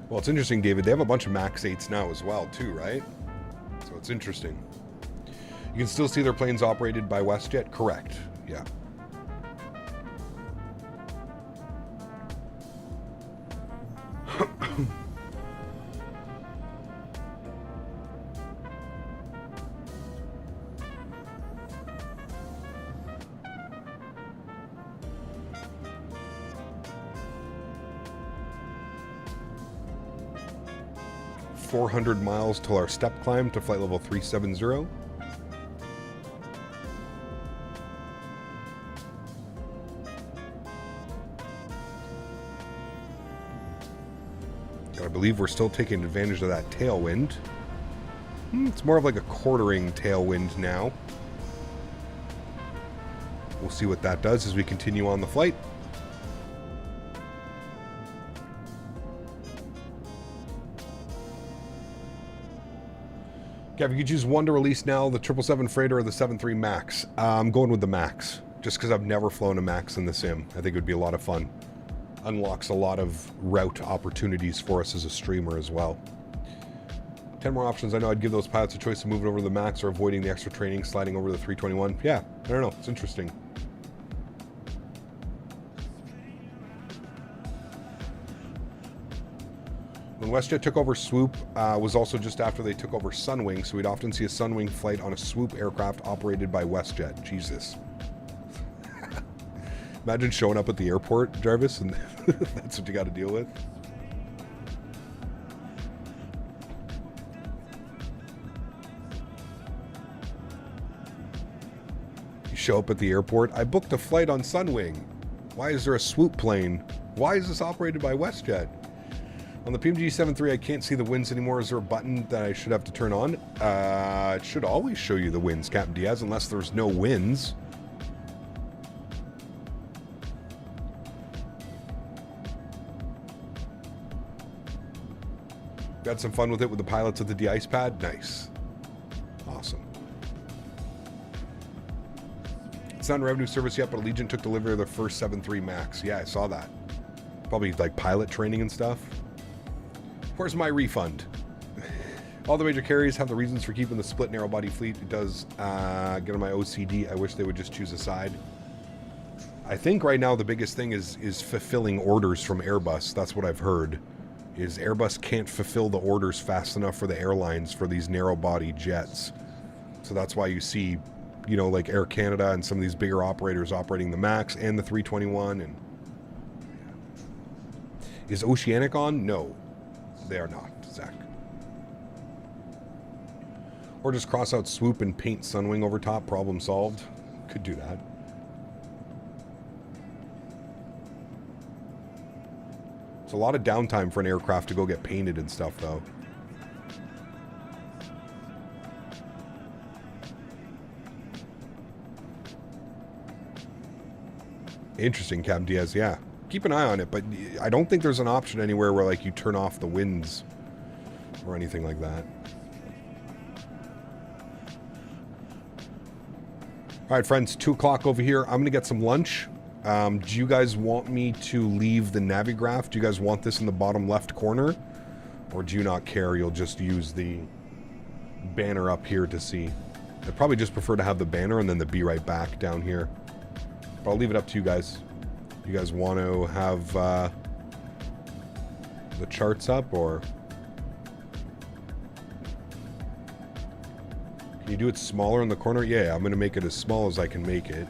Well, it's interesting, David. They have a bunch of MAX 8s now as well, too, right? So it's interesting. You can still see their planes operated by WestJet? Correct. Yeah. .400 miles till our step climb to flight level 370. I believe we're still taking advantage of that tailwind. It's more of like a quartering tailwind now. We'll see what that does as we continue on the flight. Okay, if you could choose one to release now, the 777 Freighter or the 73 MAX. I'm going with the MAX, just because I've never flown a MAX in the sim. I think it would be a lot of fun. Unlocks a lot of route opportunities for us as a streamer as well. 10 more options. I know I'd give those pilots a choice of moving over to the MAX or avoiding the extra training, sliding over to the 321. Yeah, I don't know. It's interesting. When WestJet took over Swoop, was also just after they took over Sunwing, so we'd often see a Sunwing flight on a Swoop aircraft operated by WestJet. Jesus. Imagine showing up at the airport, Jarvis, and that's what you got to deal with. You show up at the airport. I booked a flight on Sunwing. Why is there a Swoop plane? Why is this operated by WestJet? On the PMDG 7.3, I can't see the winds anymore. Is there a button that I should have to turn on? It should always show you the winds, Captain Diaz, unless there's no winds. Got some fun with it with the pilots at the de-ice pad? Nice. Awesome. It's not in revenue service yet, but Allegiant took delivery of their first 7.3 MAX. Yeah, I saw that. Probably like pilot training and stuff. Where's my refund? All the major carriers have the reasons for keeping the split narrow body fleet. It does get on my OCD. I wish they would just choose a side. I think right now the biggest thing is fulfilling orders from Airbus. That's what I've heard. Is Airbus can't fulfill the orders fast enough for the airlines for these narrow body jets. So that's why you see, you know, like Air Canada and some of these bigger operators operating the MAX and the 321. And is Oceanic on? No. They are not, Zach. Or just cross out Swoop and paint Sunwing over top. Problem solved. Could do that. It's a lot of downtime for an aircraft to go get painted and stuff, though. Interesting, Cab Diaz, yeah. Keep an eye on it, but I don't think there's an option anywhere where like you turn off the winds or anything like that. All right, friends, 2 o'clock over here. I'm going to get some lunch. Do you guys want me to leave the Navigraph? Do you guys want this in the bottom left corner? Or do you not care? You'll just use the banner up here to see. I'd probably just prefer to have the banner and then the be right back down here. But I'll leave it up to you guys. You guys want to have the charts up, or can you do it smaller in the corner? Yeah, I'm gonna make it as small as I can make it.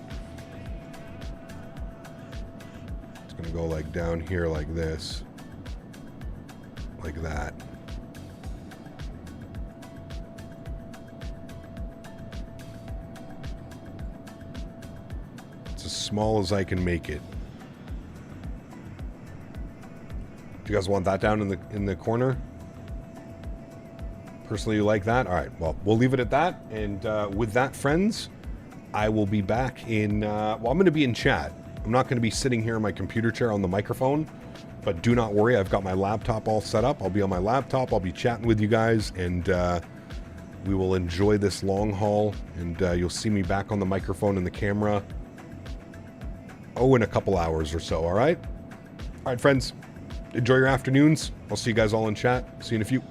It's gonna go like down here like this, like that. It's as small as I can make it. Do you guys want that down in the corner? Personally, you like that? All right, well, we'll leave it at that. And with that, friends, I will be back in, well, I'm going to be in chat. I'm not going to be sitting here in my computer chair on the microphone, but do not worry. I've got my laptop all set up. I'll be on my laptop. I'll be chatting with you guys, and we will enjoy this long haul. And you'll see me back on the microphone and the camera, in a couple hours or so, all right? All right, friends, enjoy your afternoons. I'll see you guys all in chat. See you in a few.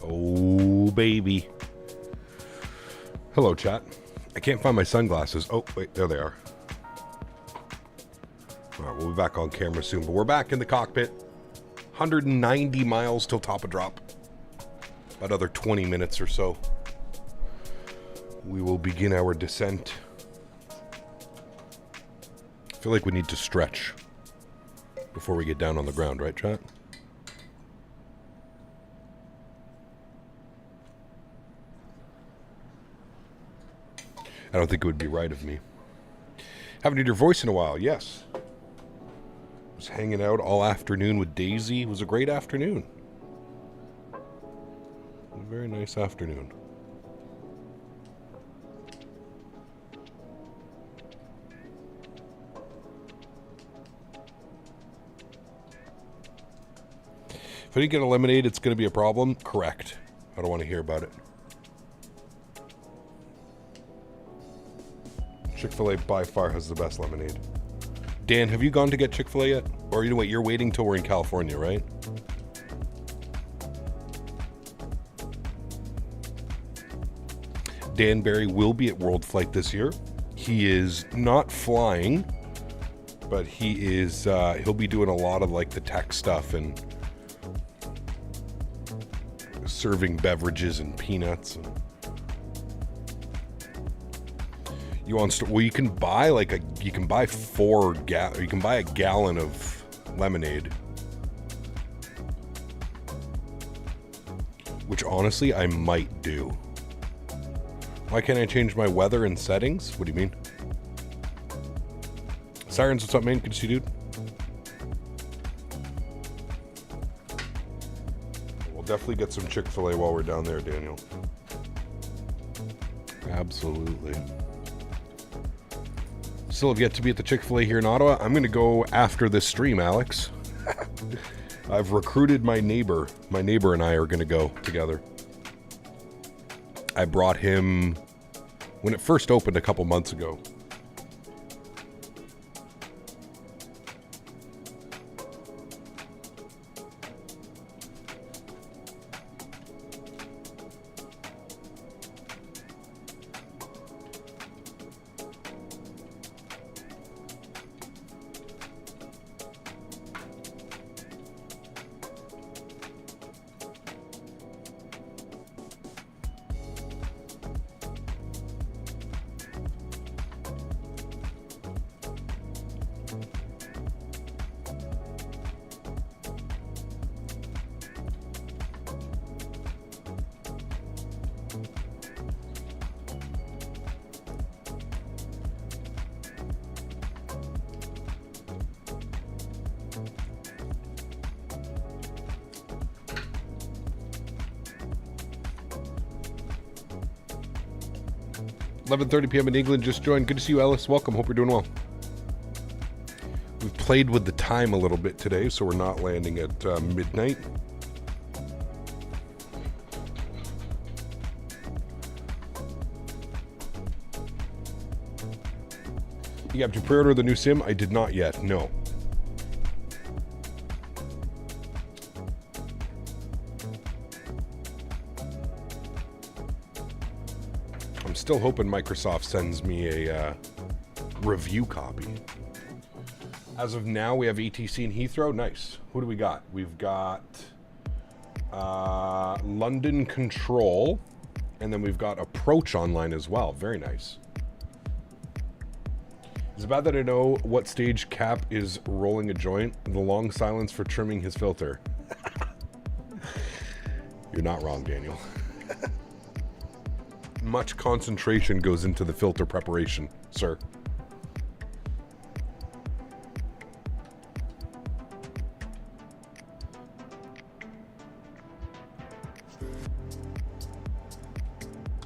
Oh, baby. Hello, chat. I can't find my sunglasses. Oh, wait, there they are. All right, we'll be back on camera soon, but we're back in the cockpit. 190 miles till top of drop. About another 20 minutes or so. We will begin our descent. I feel like we need to stretch before we get down on the ground, right, chat? I don't think it would be right of me. Haven't heard your voice in a while. Yes. Was hanging out all afternoon with Daisy. It was a great afternoon. A very nice afternoon. If I didn't get a lemonade, it's going to be a problem. Correct. I don't want to hear about it. Chick-fil-A by far has the best lemonade. Dan, have you gone to get Chick-fil-A yet? Or you know what, you're waiting till we're in California, right? Dan Barry will be at World Flight this year. He is not flying, but he is, he'll be doing a lot of like the tech stuff and serving beverages and peanuts. And you want well, you can buy like you can buy a gallon of lemonade, which honestly I might do. Why can't I change my weather and settings? What do you mean? Sirens, what's up, man? Good to see you, dude. We'll definitely get some Chick-fil-A while we're down there, Daniel. Absolutely. Still have yet to be at the Chick-fil-A here in Ottawa. I'm going to go after this stream, Alex. I've recruited my neighbor. My neighbor and I are going to go together. I brought him when it first opened a couple months ago. .30 p.m. in England, just joined. Good to see you, Ellis. Welcome. Hope you're doing well. We've played with the time a little bit today, so we're not landing at midnight. You have to pre-order the new sim? I did not yet, no. Still hoping Microsoft sends me a review copy. As of now, we have ETC in Heathrow. Nice. Who do we got? We've got London Control, and then we've got Approach online as well. Very nice. Is it bad that I know what stage Cap is rolling a joint? The long silence for trimming his filter. You're not wrong, Daniel. Much concentration goes into the filter preparation, sir.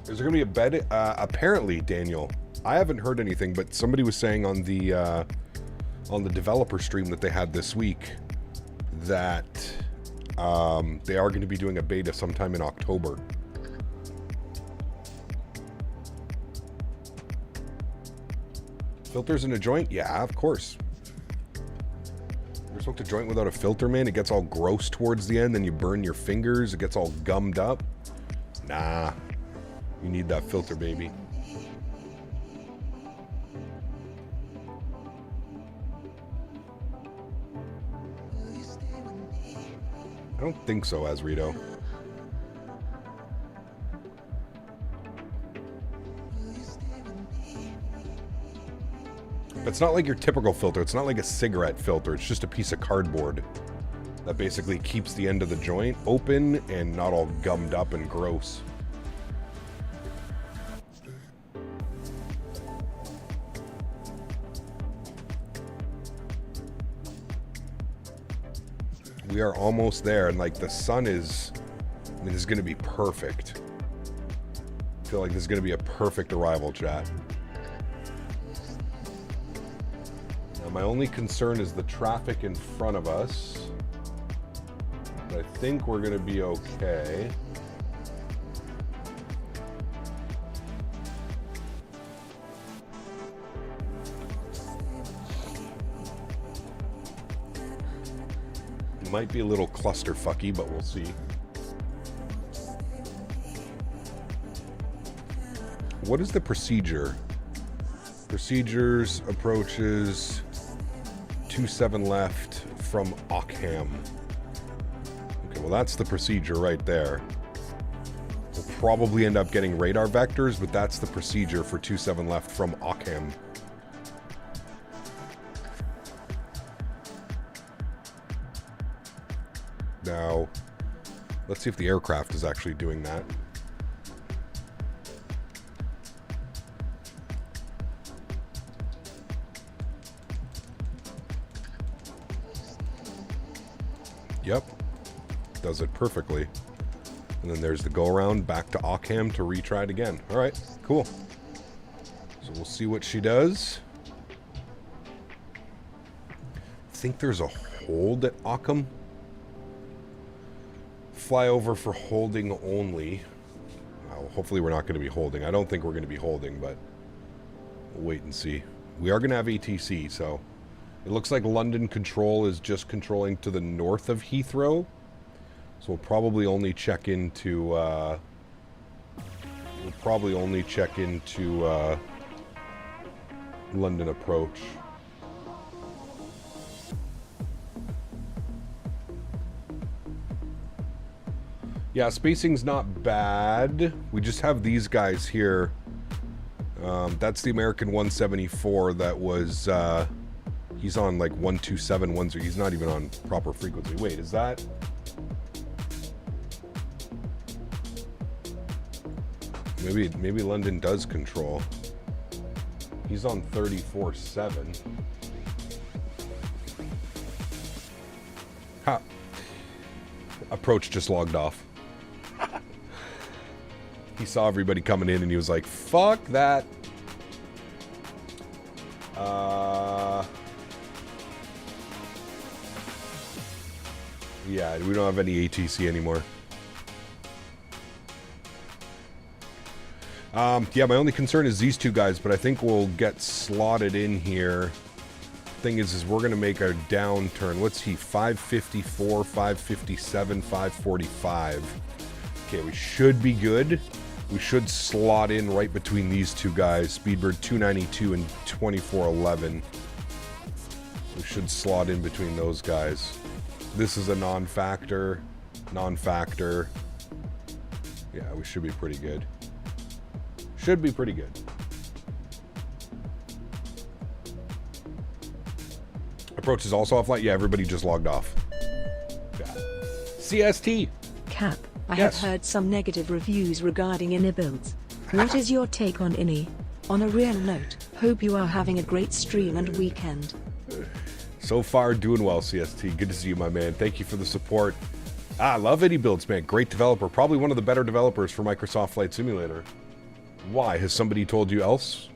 Is there going to be a bed? Apparently, Daniel. I haven't heard anything, but somebody was saying on the developer stream that they had this week that they are going to be doing a beta sometime in October. Filters in a joint? Yeah, of course. You're Smoked a joint without a filter, man. It gets all gross towards the end, then you burn your fingers. It gets all gummed up. Nah. You need that filter, baby. I don't think so, Azrito. It's not like your typical filter. It's not like a cigarette filter. It's just a piece of cardboard that basically keeps the end of the joint open and not all gummed up and gross. We are almost there, and like the sun is, I mean, this is going to be perfect. I feel like this is going to be a perfect arrival, chat. Now, my only concern is the traffic in front of us. But I think we're going to be okay. Might be a little clusterfucky, but we'll see. What is the procedure? Procedures, approaches, 27 left from Ockham. Okay, well that's the procedure right there. We'll probably end up getting radar vectors, but that's the procedure for 27 left from Ockham. Now, let's see if the aircraft is actually doing that. Yep, does it perfectly. And then there's the go around back to Ockham to retry it again. All right, cool. So we'll see what she does. I think there's a hold at Ockham. Fly over for holding only. Well, hopefully we're not going to be holding. I don't think we're going to be holding, but we'll wait and see. We are going to have ATC, so it looks like London Control is just controlling to the north of Heathrow. So we'll probably only check into London approach. Yeah, spacing's not bad. We just have these guys here. That's the American 174 that was, he's on like 127, he's not even on proper frequency. Wait, is that? Maybe London does control. He's on 34.7. Ha. Approach just logged off. He saw everybody coming in and he was like, fuck that. Yeah, we don't have any ATC anymore. Yeah, my only concern is these two guys, but I think we'll get slotted in here. Thing is we're going to make a downturn. What's he? 554, 557, 545. Okay, we should be good. We should slot in right between these two guys. Speedbird 292 and 2411. We should slot in between those guys. This is a non-factor. Non-factor. Yeah, we should be pretty good. Should be pretty good. Approach is also offline. Yeah, everybody just logged off. Yeah. CST. Cap, I Yes. have heard some negative reviews regarding INI builds. What is your take on INI? On a real note, hope you are having a great stream and weekend. So far, doing well, CST. Good to see you, my man. Thank you for the support. I love INI builds, man. Great developer. Probably one of the better developers for Microsoft Flight Simulator. Why? Has somebody told you else?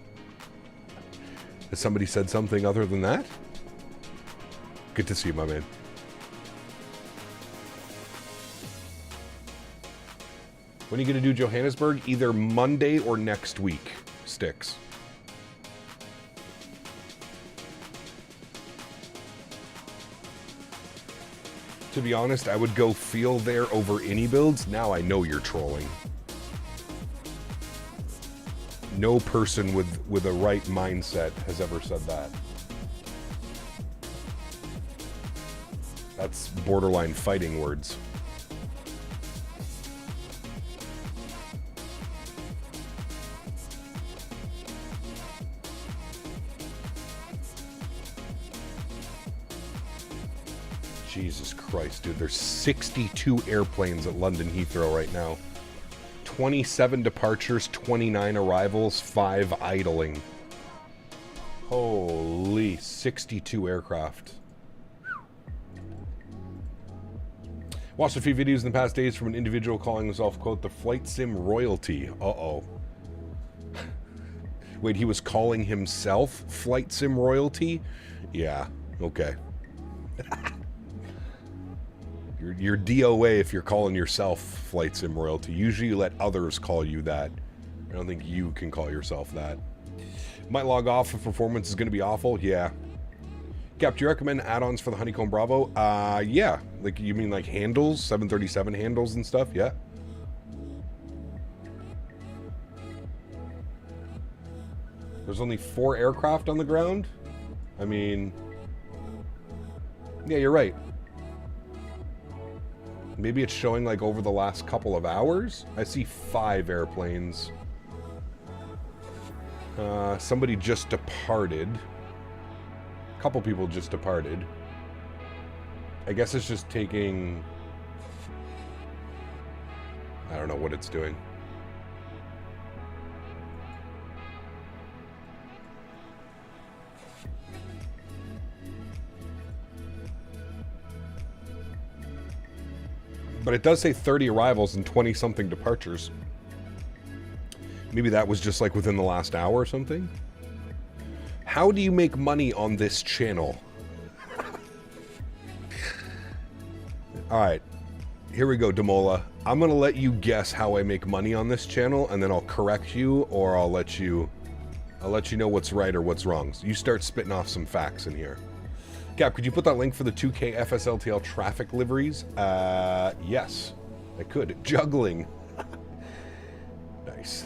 Has somebody said something other than that? Good to see you, my man. When are you going to do Johannesburg? Either Monday or next week, Sticks. To be honest, I would go feel there over any builds. Now I know you're trolling. No person with a right mindset has ever said that. That's borderline fighting words. Jesus Christ, dude. There's 62 airplanes at London Heathrow right now. 27 departures, 29 arrivals, 5 idling. Holy, 62 aircraft. Watched a few videos in the past days from an individual calling himself, quote, the flight sim royalty. Uh-oh. Wait, he was calling himself flight sim royalty? Yeah, okay. You're DOA if you're calling yourself flight sim royalty. Usually you let others call you that. I don't think you can call yourself that. Might log off if performance is going to be awful. Yeah. Cap, do you recommend add-ons for the Honeycomb Bravo? Yeah. Like, you mean like handles? 737 handles and stuff? Yeah. There's only 4 aircraft on the ground? I mean... Yeah, you're right. Maybe it's showing like over the last couple of hours. I see 5 airplanes. Somebody just departed. A couple people just departed. I guess it's just taking... I don't know what it's doing. But it does say 30 arrivals and 20-something departures. Maybe that was just like within the last hour or something? How do you make money on this channel? Alright. Here we go, Demola. I'm going to let you guess how I make money on this channel, and then I'll correct you, or I'll let you know what's right or what's wrong. So you start spitting off some facts in here. Cap, could you put that link for the 2K FSLTL traffic liveries? Yes, I could. Juggling. Nice.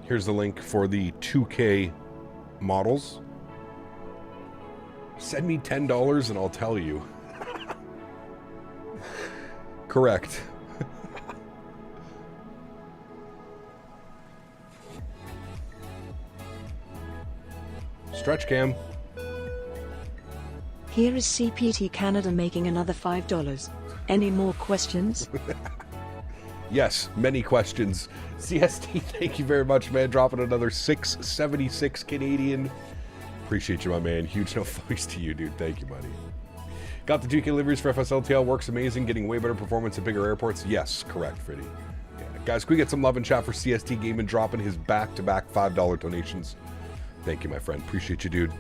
Here's the link for the 2K models. Send me $10 and I'll tell you. Correct. Stretch cam. Here is CPT Canada making another $5. Any more questions? Yes, many questions. CST, thank you very much, man. Dropping another 676 Canadian. Appreciate you, my man. Huge no thanks to you, dude. Thank you, buddy. Got the 2K liveries for FSLTL. Works amazing. Getting way better performance at bigger airports. Yes, correct, Freddy. Yeah. Guys, can we get some love and chat for CST Gaming dropping his back-to-back $5 donations? Thank you, my friend. Appreciate you, dude.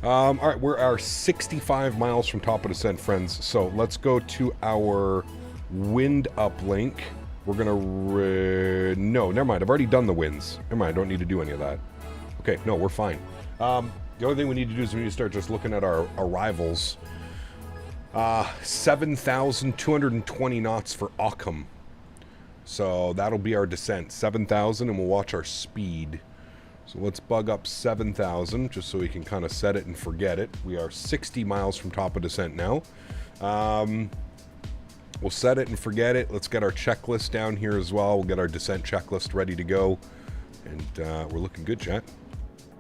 All right, we're 65 miles from top of descent, friends. So let's go to our wind uplink. We're gonna... No, never mind. I've already done the winds. Never mind. I don't need to do any of that. Okay, no, we're fine. The only thing we need to do is we need to start just looking at our arrivals. 7,220 knots for Occam. So that'll be our descent. 7,000, and we'll watch our speed. So let's bug up 7,000 just so we can kind of set it and forget it. We are 60 miles from top of descent now. We'll set it and forget it. Let's get our checklist down here as well. We'll get our descent checklist ready to go. And we're looking good, chat.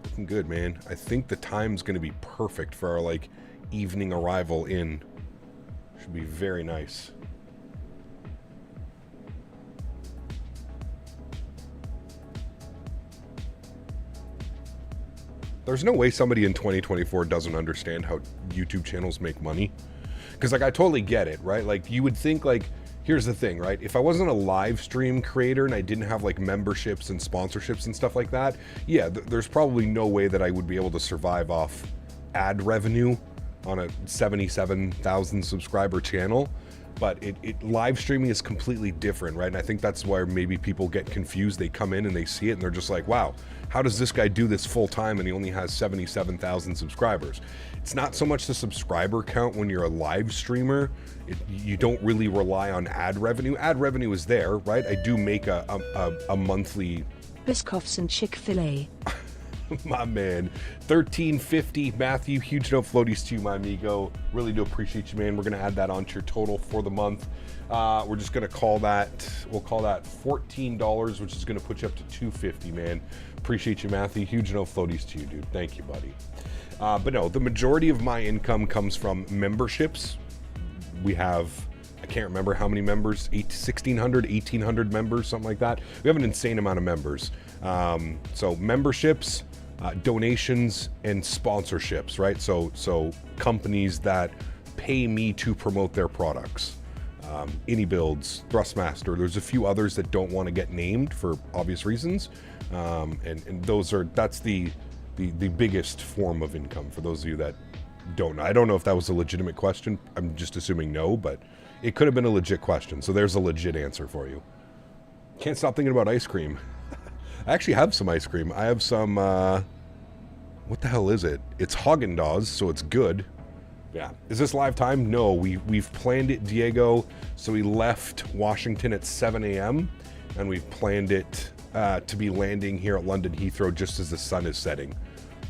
Looking good, man. I think the time's going to be perfect for our, like, evening arrival in. Should be very nice. There's no way somebody in 2024 doesn't understand how YouTube channels make money. Because, like, I totally get it, right? Like, you would think, like, here's the thing, right? If I wasn't a live stream creator and I didn't have, like, memberships and sponsorships and stuff like that, yeah, there's probably no way that I would be able to survive off ad revenue on a 77,000 subscriber channel, but live streaming is completely different, right? And I think that's why maybe people get confused. They come in and they see it and they're just like, wow, how does this guy do this full time and he only has 77,000 subscribers? It's not so much the subscriber count when you're a live streamer. You don't really rely on ad revenue. Ad revenue is there, right? I do make a monthly... Biscoffs and Chick-fil-A. My man. 1350, Matthew, huge no floaties to you, my amigo. Really do appreciate you, man. We're going to add that onto your total for the month. We're just going to call that, we'll call that $14, which is going to put you up to $250, man. Appreciate you, Matthew. Huge no floaties to you, dude. Thank you, buddy. But no, the majority of my income comes from memberships. We have, I can't remember how many members, 1,600, 1,800 members, something like that. We have an insane amount of members. So memberships, donations, and sponsorships, right? So companies that pay me to promote their products. AnyBuilds, Thrustmaster, there's a few others that don't want to get named for obvious reasons. And that's the biggest form of income for those of you that don't know. I don't know if that was a legitimate question. I'm just assuming no, but it could have been a legit question. So there's a legit answer for you. Can't stop thinking about ice cream. I actually have some ice cream. I have some, what the hell is it? It's Haagen-Dazs, so it's good. Yeah. Is this live time? No, we've planned it, Diego. So we left Washington at 7 a.m. and we've planned it to be landing here at London Heathrow just as the sun is setting.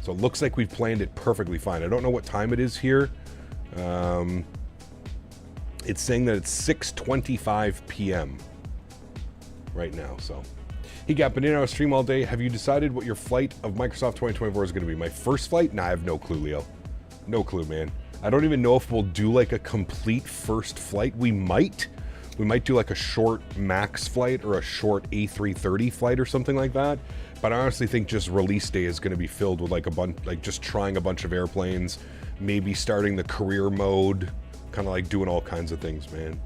So it looks like we've planned it perfectly fine. I don't know what time it is here. It's saying that it's 6:25 p.m. right now, so. Hey, Gap, been in our stream all day. Have you decided what your flight of Microsoft 2024 is going to be? My first flight? Nah, I have no clue, Leo. No clue, man. I don't even know if we'll do like a complete first flight. We might do like a short max flight or a short A330 flight or something like that. But I honestly think just release day is going to be filled with like a bunch, like just trying a bunch of airplanes, maybe starting the career mode, kind of like doing all kinds of things, man.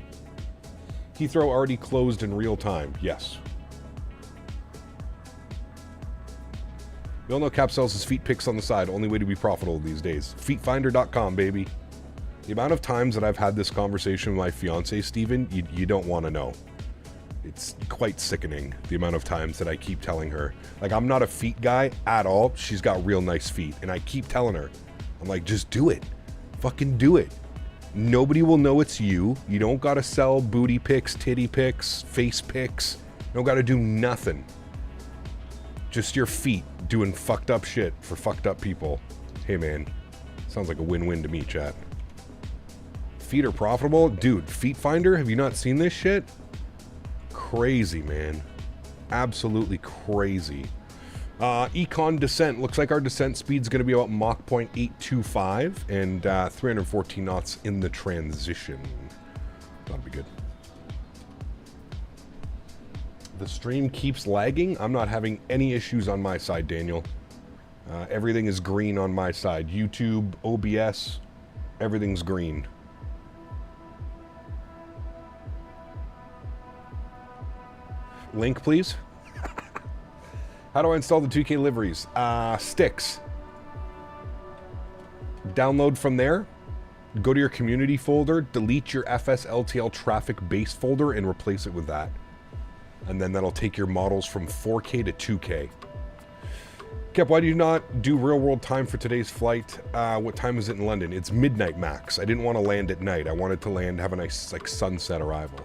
Heathrow already closed in real time. Yes. We all know Cap sells his feet pics on the side. Only way to be profitable these days. Feetfinder.com, baby. The amount of times that I've had this conversation with my fiance, Steven, you don't want to know. It's quite sickening, the amount of times that I keep telling her. Like, I'm not a feet guy at all. She's got real nice feet. And I keep telling her, I'm like, just do it. Fucking do it. Nobody will know it's you. You don't got to sell booty pics, titty pics, face pics. You don't got to do nothing. Just your feet doing fucked up shit for fucked up people. Hey, man. Sounds like a win-win to me, chat. Feet are profitable? Dude, Feet Finder, have you not seen this shit? Crazy, man. Absolutely crazy. Econ descent. Looks like our descent speed's going to be about Mach 0.825 and 314 knots in the transition. That'll be good. The stream keeps lagging. I'm not having any issues on my side, Daniel. Everything is green on my side. YouTube, OBS, everything's green. Link, please. How do I install the 2K liveries? Sticks. Download from there. Go to your community folder. Delete your FSLTL traffic base folder and replace it with that. And then that'll take your models from 4K to 2K. Kep, why do you not do real world time for today's flight? What time is it in London? It's midnight max. I didn't want to land at night. I wanted to land, have a nice like sunset arrival.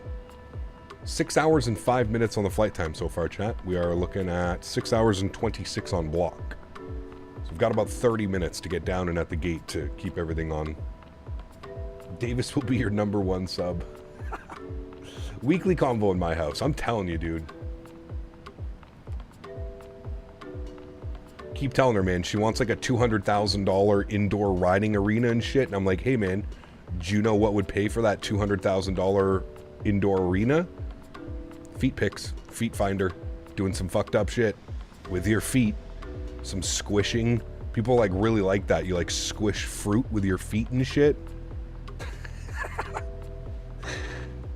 6 hours and 5 minutes on the flight time so far, chat. We are looking at 6 hours and 26 on block. So we've got about 30 minutes to get down and at the gate to keep everything on. Davis will be your #1 sub. Weekly convo in my house. I'm telling you, dude. Keep telling her, man. She wants like a $200,000 indoor riding arena and shit. And I'm like, hey, man, do you know what would pay for that $200,000 indoor arena? Feet pics, Feet Finder, doing some fucked up shit with your feet, some squishing. People like really like that. You like squish fruit with your feet and shit.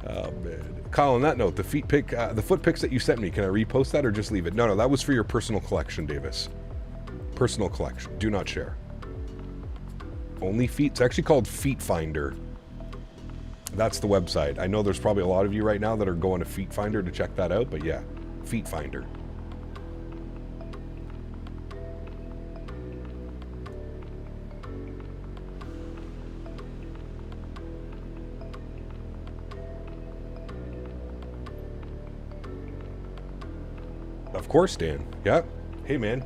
Oh man, Kyle. On that note, the feet pic, the foot pics that you sent me, can I repost that or just leave it? No, that was for your personal collection, Davis. Personal collection. Do not share. Only feet? It's actually called Feet Finder. That's the website. I know there's probably a lot of you right now that are going to Feet Finder to check that out, but yeah, Feet Finder. Of course, Dan. Yeah. Hey, man.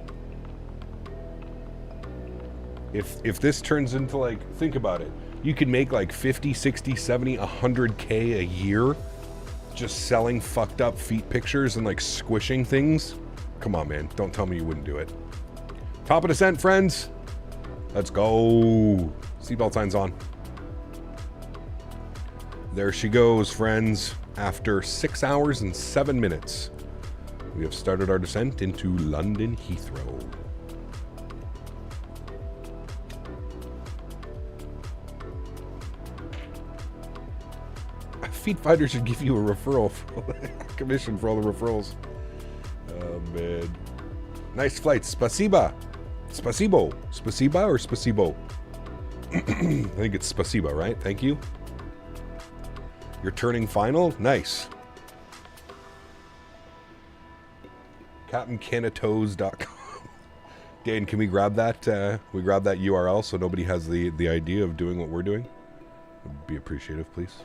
If this turns into, like, think about it. You could make like 50, 60, 70, 100K a year just selling fucked up feet pictures and like squishing things. Come on, man. Don't tell me you wouldn't do it. Top of descent, friends. Let's go. Seatbelt signs on. There she goes, friends. After 6 hours and 7 minutes, we have started our descent into London Heathrow. Feet Finder should give you a referral for commission for all the referrals. Oh, man. Nice flight. Spasiba. Spasibo. Spasiba or Spasibo? I think it's Spasiba, right? Thank you. You're turning final? Nice. CaptainCanatoes.com. Dan, can we grab that? We grab that URL so nobody has the idea of doing what we're doing? Would be appreciative, please.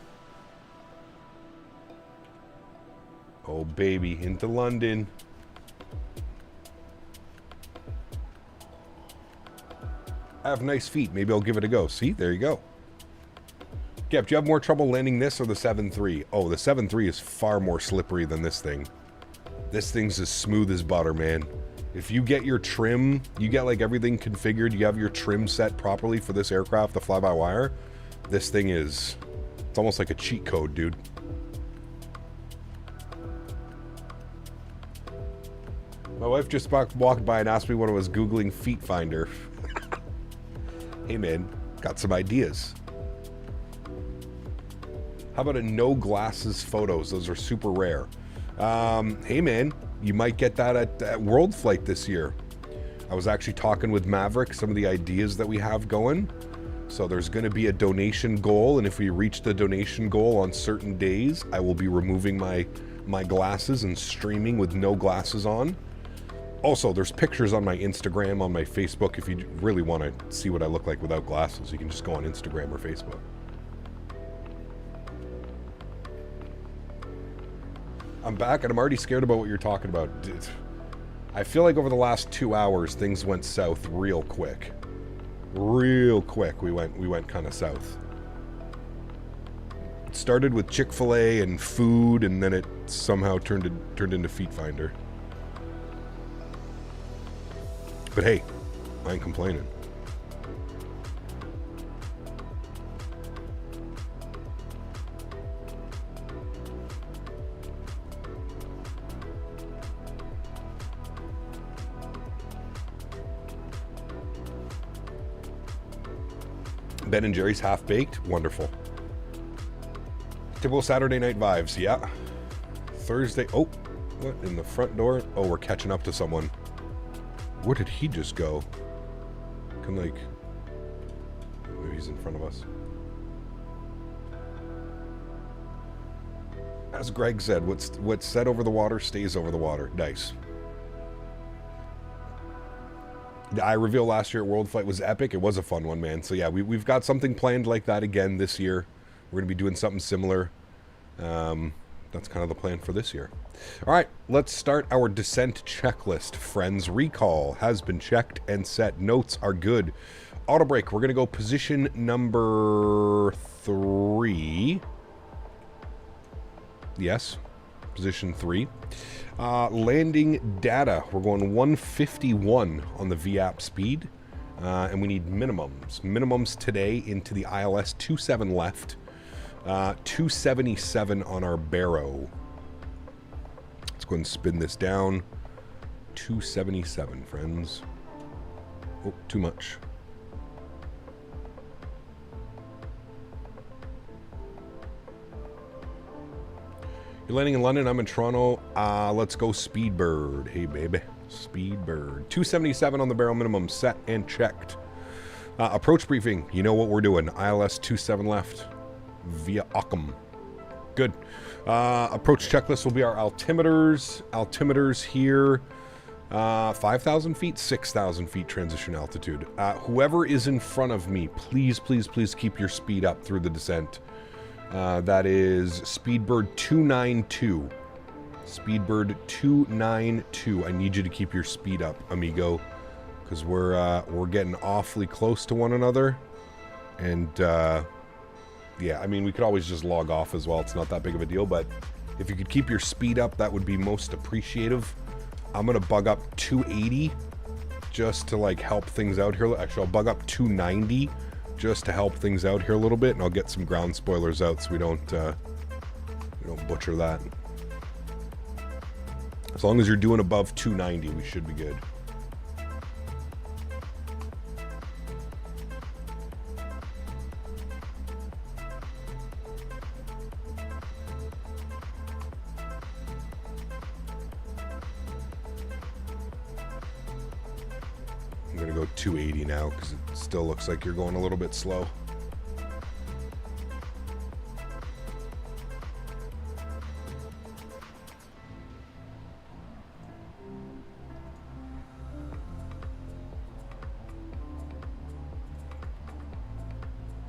Oh, baby, into London. I have nice feet. Maybe I'll give it a go. See, there you go. Gep, do you have more trouble landing this or the 7.3? Oh, the 7.3 is far more slippery than this thing. This thing's as smooth as butter, man. If you get your trim, you get like everything configured, you have your trim set properly for this aircraft, the fly-by-wire, this thing is, it's almost like a cheat code, dude. My wife just walked by and asked me when I was Googling Feet Finder. Hey, man, got some ideas. How about a no glasses photos? Those are super rare. Hey, man, you might get that at World Flight this year. I was actually talking with Maverick, some of the ideas that we have going. So there's going to be a donation goal, and if we reach the donation goal on certain days, I will be removing my glasses and streaming with no glasses on. Also, there's pictures on my Instagram, on my Facebook. If you really want to see what I look like without glasses, you can just go on Instagram or Facebook. I'm back, and I'm already scared about what you're talking about. I feel like over the last 2 hours, things went south real quick. Real quick, we went kind of south. It started with Chick-fil-A and food, and then it somehow turned into Feet Finder. But hey, I ain't complaining. Ben and Jerry's Half Baked, wonderful. Typical Saturday night vibes, yeah. Thursday, oh, what, in the front door? Oh, we're catching up to someone. Where did he just go? Can like, maybe he's in front of us. As Greg said, what's said over the water stays over the water. Nice. The eye reveal last year at World Flight was epic. It was a fun one, man. So yeah, we've got something planned like that again this year. We're going to be doing something similar. That's kind of the plan for this year. All right, let's start our descent checklist, friends. Recall has been checked and set. Notes are good. Auto brake, we're going to go position number 3. Yes, position 3. Landing data, we're going 151 on the VAP speed, and we need minimums. Minimums today into the ILS 27 left, 277 on our Barrow. Let's go ahead and spin this down. 277, friends. Oh, too much. You're landing in London, I'm in Toronto. Let's go Speedbird. Hey, baby. Speedbird. 277 on the Barrow minimum, set and checked. Approach briefing. You know what we're doing. ILS 27 left via Occam. Good. Approach checklist will be our altimeters. Altimeters here. 5,000 feet, 6,000 feet transition altitude. Whoever is in front of me, please, please, please keep your speed up through the descent. That is Speedbird 292. Speedbird 292. I need you to keep your speed up, amigo, because we're getting awfully close to one another. And yeah, I mean, we could always just log off as well. It's not that big of a deal, but if you could keep your speed up, that would be most appreciative. I'm gonna bug up 280 just to like help things out here. Actually, I'll bug up 290 just to help things out here a little bit, and I'll get some ground spoilers out so we don't butcher that. As long as you're doing above 290, we should be good. I'm going to go 280 now because it still looks like you're going a little bit slow.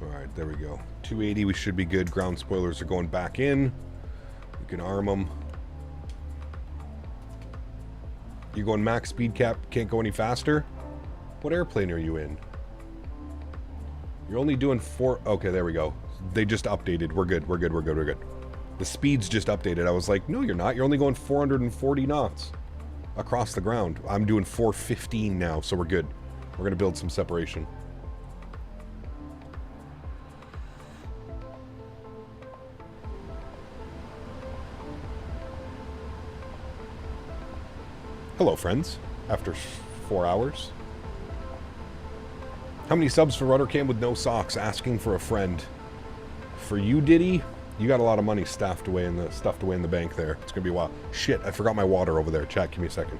Alright, there we go. 280, we should be good. Ground spoilers are going back in. We can arm them. You going max speed cap, can't go any faster? What airplane are you in? You're only doing 4... Okay, there we go. They just updated. We're good, we're good, we're good, we're good. The speed's just updated. I was like, no, you're not. You're only going 440 knots across the ground. I'm doing 415 now, so we're good. We're going to build some separation. Hello, friends. After 4 hours. How many subs for Rudder Cam with no socks? Asking for a friend. For you, Diddy, you got a lot of money stuffed away in the bank there. It's gonna be a while. Shit, I forgot my water over there. Chat, give me a second.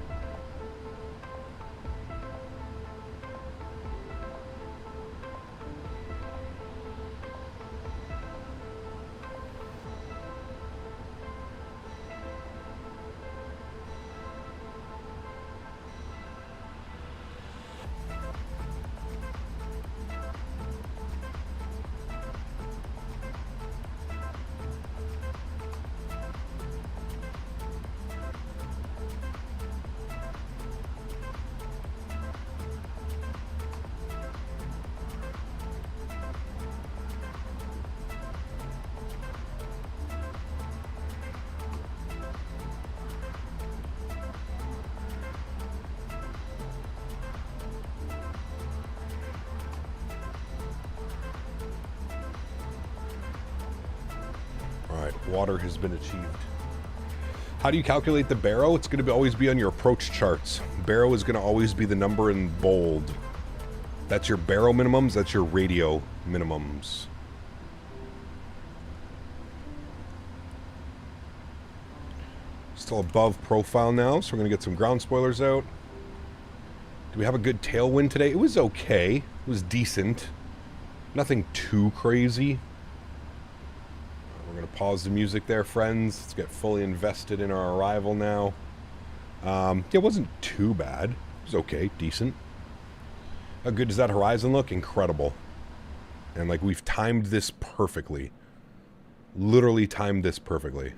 Water has been achieved. How do you calculate the baro? It's going to always be on your approach charts. Baro is going to always be the number in bold. That's your baro minimums. That's your radio minimums. Still above profile now, so we're going to get some ground spoilers out. Do we have a good tailwind today? It was okay. It was decent. Nothing too crazy. We're going to pause the music there, friends. Let's get fully invested in our arrival now. It wasn't too bad. It was okay, decent. How good does that horizon look? Incredible. And like we've timed this perfectly. Literally timed this perfectly.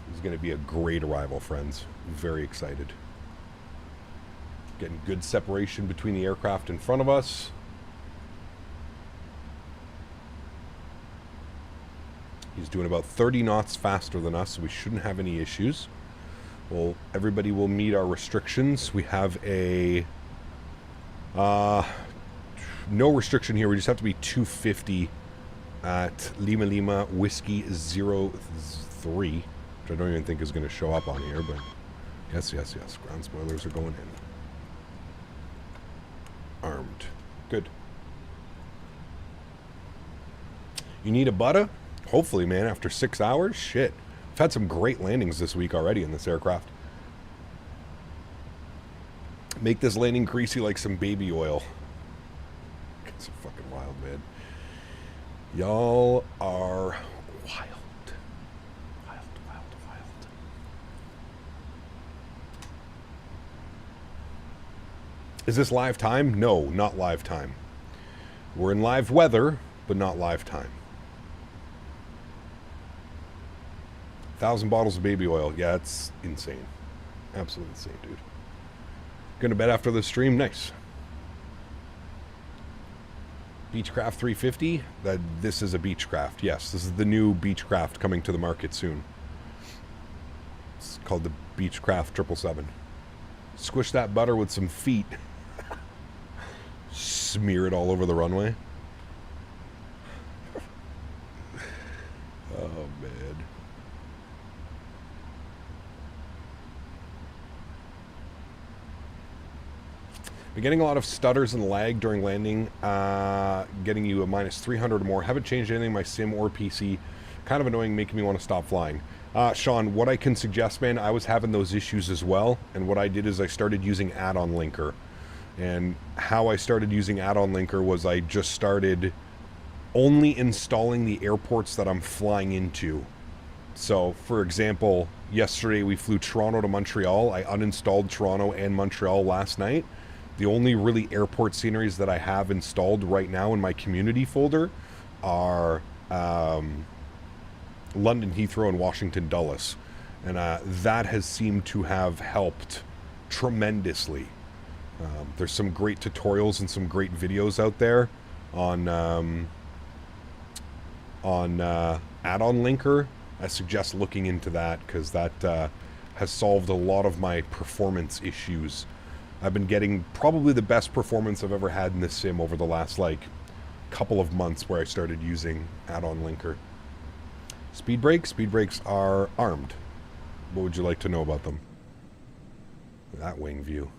This is going to be a great arrival, friends. Very excited. Getting good separation between the aircraft in front of us. He's doing about 30 knots faster than us, so we shouldn't have any issues. Well, everybody will meet our restrictions. We have a... no restriction here. We just have to be 250 at Lima Lima Whiskey 03, which I don't even think is going to show up on here, but yes, yes, yes. Ground spoilers are going in. Armed. Good. You need a butter? Hopefully, man, after 6 hours? Shit. I've had some great landings this week already in this aircraft. Make this landing greasy like some baby oil. It's fucking wild, man. Y'all are wild. Wild. Is this live time? No, not live time. We're in live weather, but not live time. 1,000 bottles of baby oil. Yeah, it's insane. Absolutely insane, dude. Going to bed after the stream? Nice. Beechcraft 350. This is a Beechcraft. Yes, this is the new Beechcraft coming to the market soon. It's called the Beechcraft 777. Squish that butter with some feet. Smear it all over the runway. Oh, man. Been getting a lot of stutters and lag during landing, getting you a minus 300 or more. Haven't changed anything in my sim or PC. Kind of annoying, making me want to stop flying. Sean, what I can suggest, man, I was having those issues as well, and what I did is I started using add-on linker. And how I started using add-on linker was I just started only installing the airports that I'm flying into. So, for example, yesterday we flew Toronto to Montreal. I uninstalled Toronto and Montreal last night. The only really airport sceneries that I have installed right now in my community folder are London Heathrow and Washington Dulles. And that has seemed to have helped tremendously. There's some great tutorials and some great videos out there on add-on linker. I suggest looking into that because that has solved a lot of my performance issues. I've been getting probably the best performance I've ever had in this sim over the last, like, couple of months where I started using add-on linker. Speed brakes? Speed brakes are armed. What would you like to know about them? That wing view.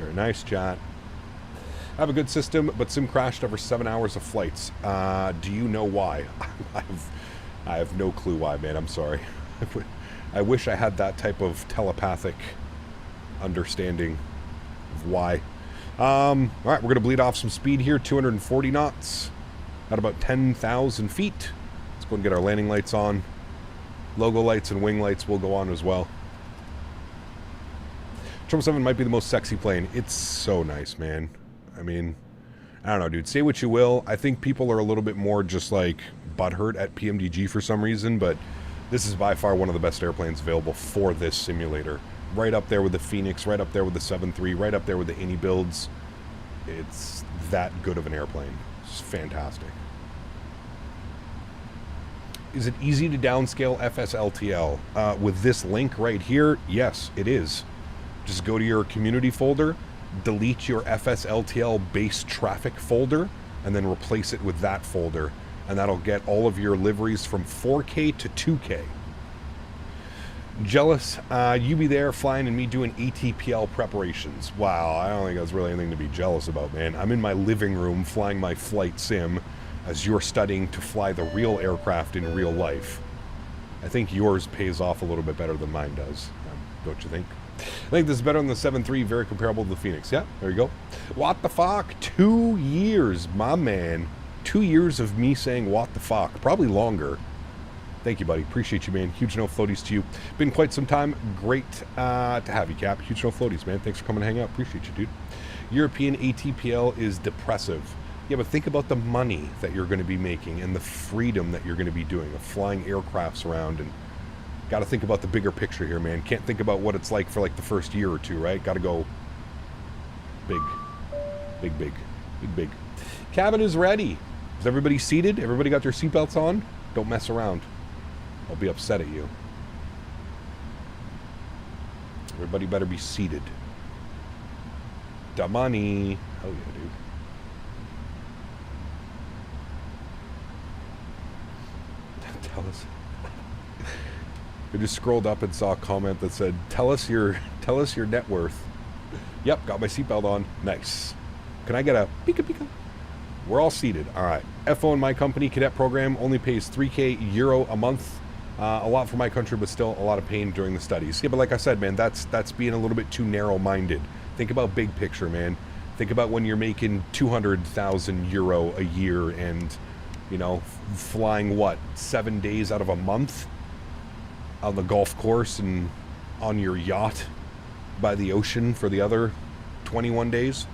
Very nice, chat. I have a good system, but sim crashed over 7 hours of flights. Do you know why? I have no clue why, man. I'm sorry. I wish I had that type of telepathic understanding of why. All right, we're going to bleed off some speed here. 240 knots at about 10,000 feet. Let's go and get our landing lights on. Logo lights and wing lights will go on as well. 777 might be the most sexy plane. It's so nice, man. I mean, I don't know, dude. Say what you will. I think people are a little bit more just like butthurt at PMDG for some reason, but this is by far one of the best airplanes available for this simulator. Right up there with the Phoenix, right up there with the 7.3, right up there with the Innie builds. It's that good of an airplane. It's fantastic. Is it easy to downscale FSLTL? With this link right here, yes, it is. Just go to your community folder, delete your FSLTL base traffic folder, and then replace it with that folder. And that'll get all of your liveries from 4K to 2K. Jealous, you be there flying and me doing ATPL preparations. Wow, I don't think that's really anything to be jealous about, man. I'm in my living room flying my flight sim as you're studying to fly the real aircraft in real life. I think yours pays off a little bit better than mine does, don't you think? I think this is better than the 7.3, very comparable to the Phoenix. Yeah, there you go. What the fuck? 2 years, my man. 2 years of me saying what the fuck. Probably longer. Thank you, buddy. Appreciate you, man. Huge no floaties to you. Been quite some time. Great to have you, Cap. Huge no floaties, man. Thanks for coming to hang out. Appreciate you, dude. European ATPL is depressive. Yeah, but think about the money that you're going to be making and the freedom that you're going to be doing of flying aircrafts around, and got to think about the bigger picture here, man. Can't think about what it's like for like the first year or two, right? Got to go big. Big, big. Big, big. Cabin is ready. Is everybody seated? Everybody got their seatbelts on? Don't mess around. I'll be upset at you. Everybody better be seated. Da money. Oh yeah, dude. Tell us. I just scrolled up and saw a comment that said, tell us your net worth. Yep, got my seatbelt on. Nice. Can I get a pika pika? We're all seated. All right. FO in my company, cadet program, only pays 3K euro a month. A lot for my country, but still a lot of pain during the studies. Yeah, but like I said, man, that's being a little bit too narrow-minded. Think about big picture, man. Think about when you're making 200,000 euro a year and, you know, flying, what, 7 days out of a month on the golf course and on your yacht by the ocean for the other 21 days.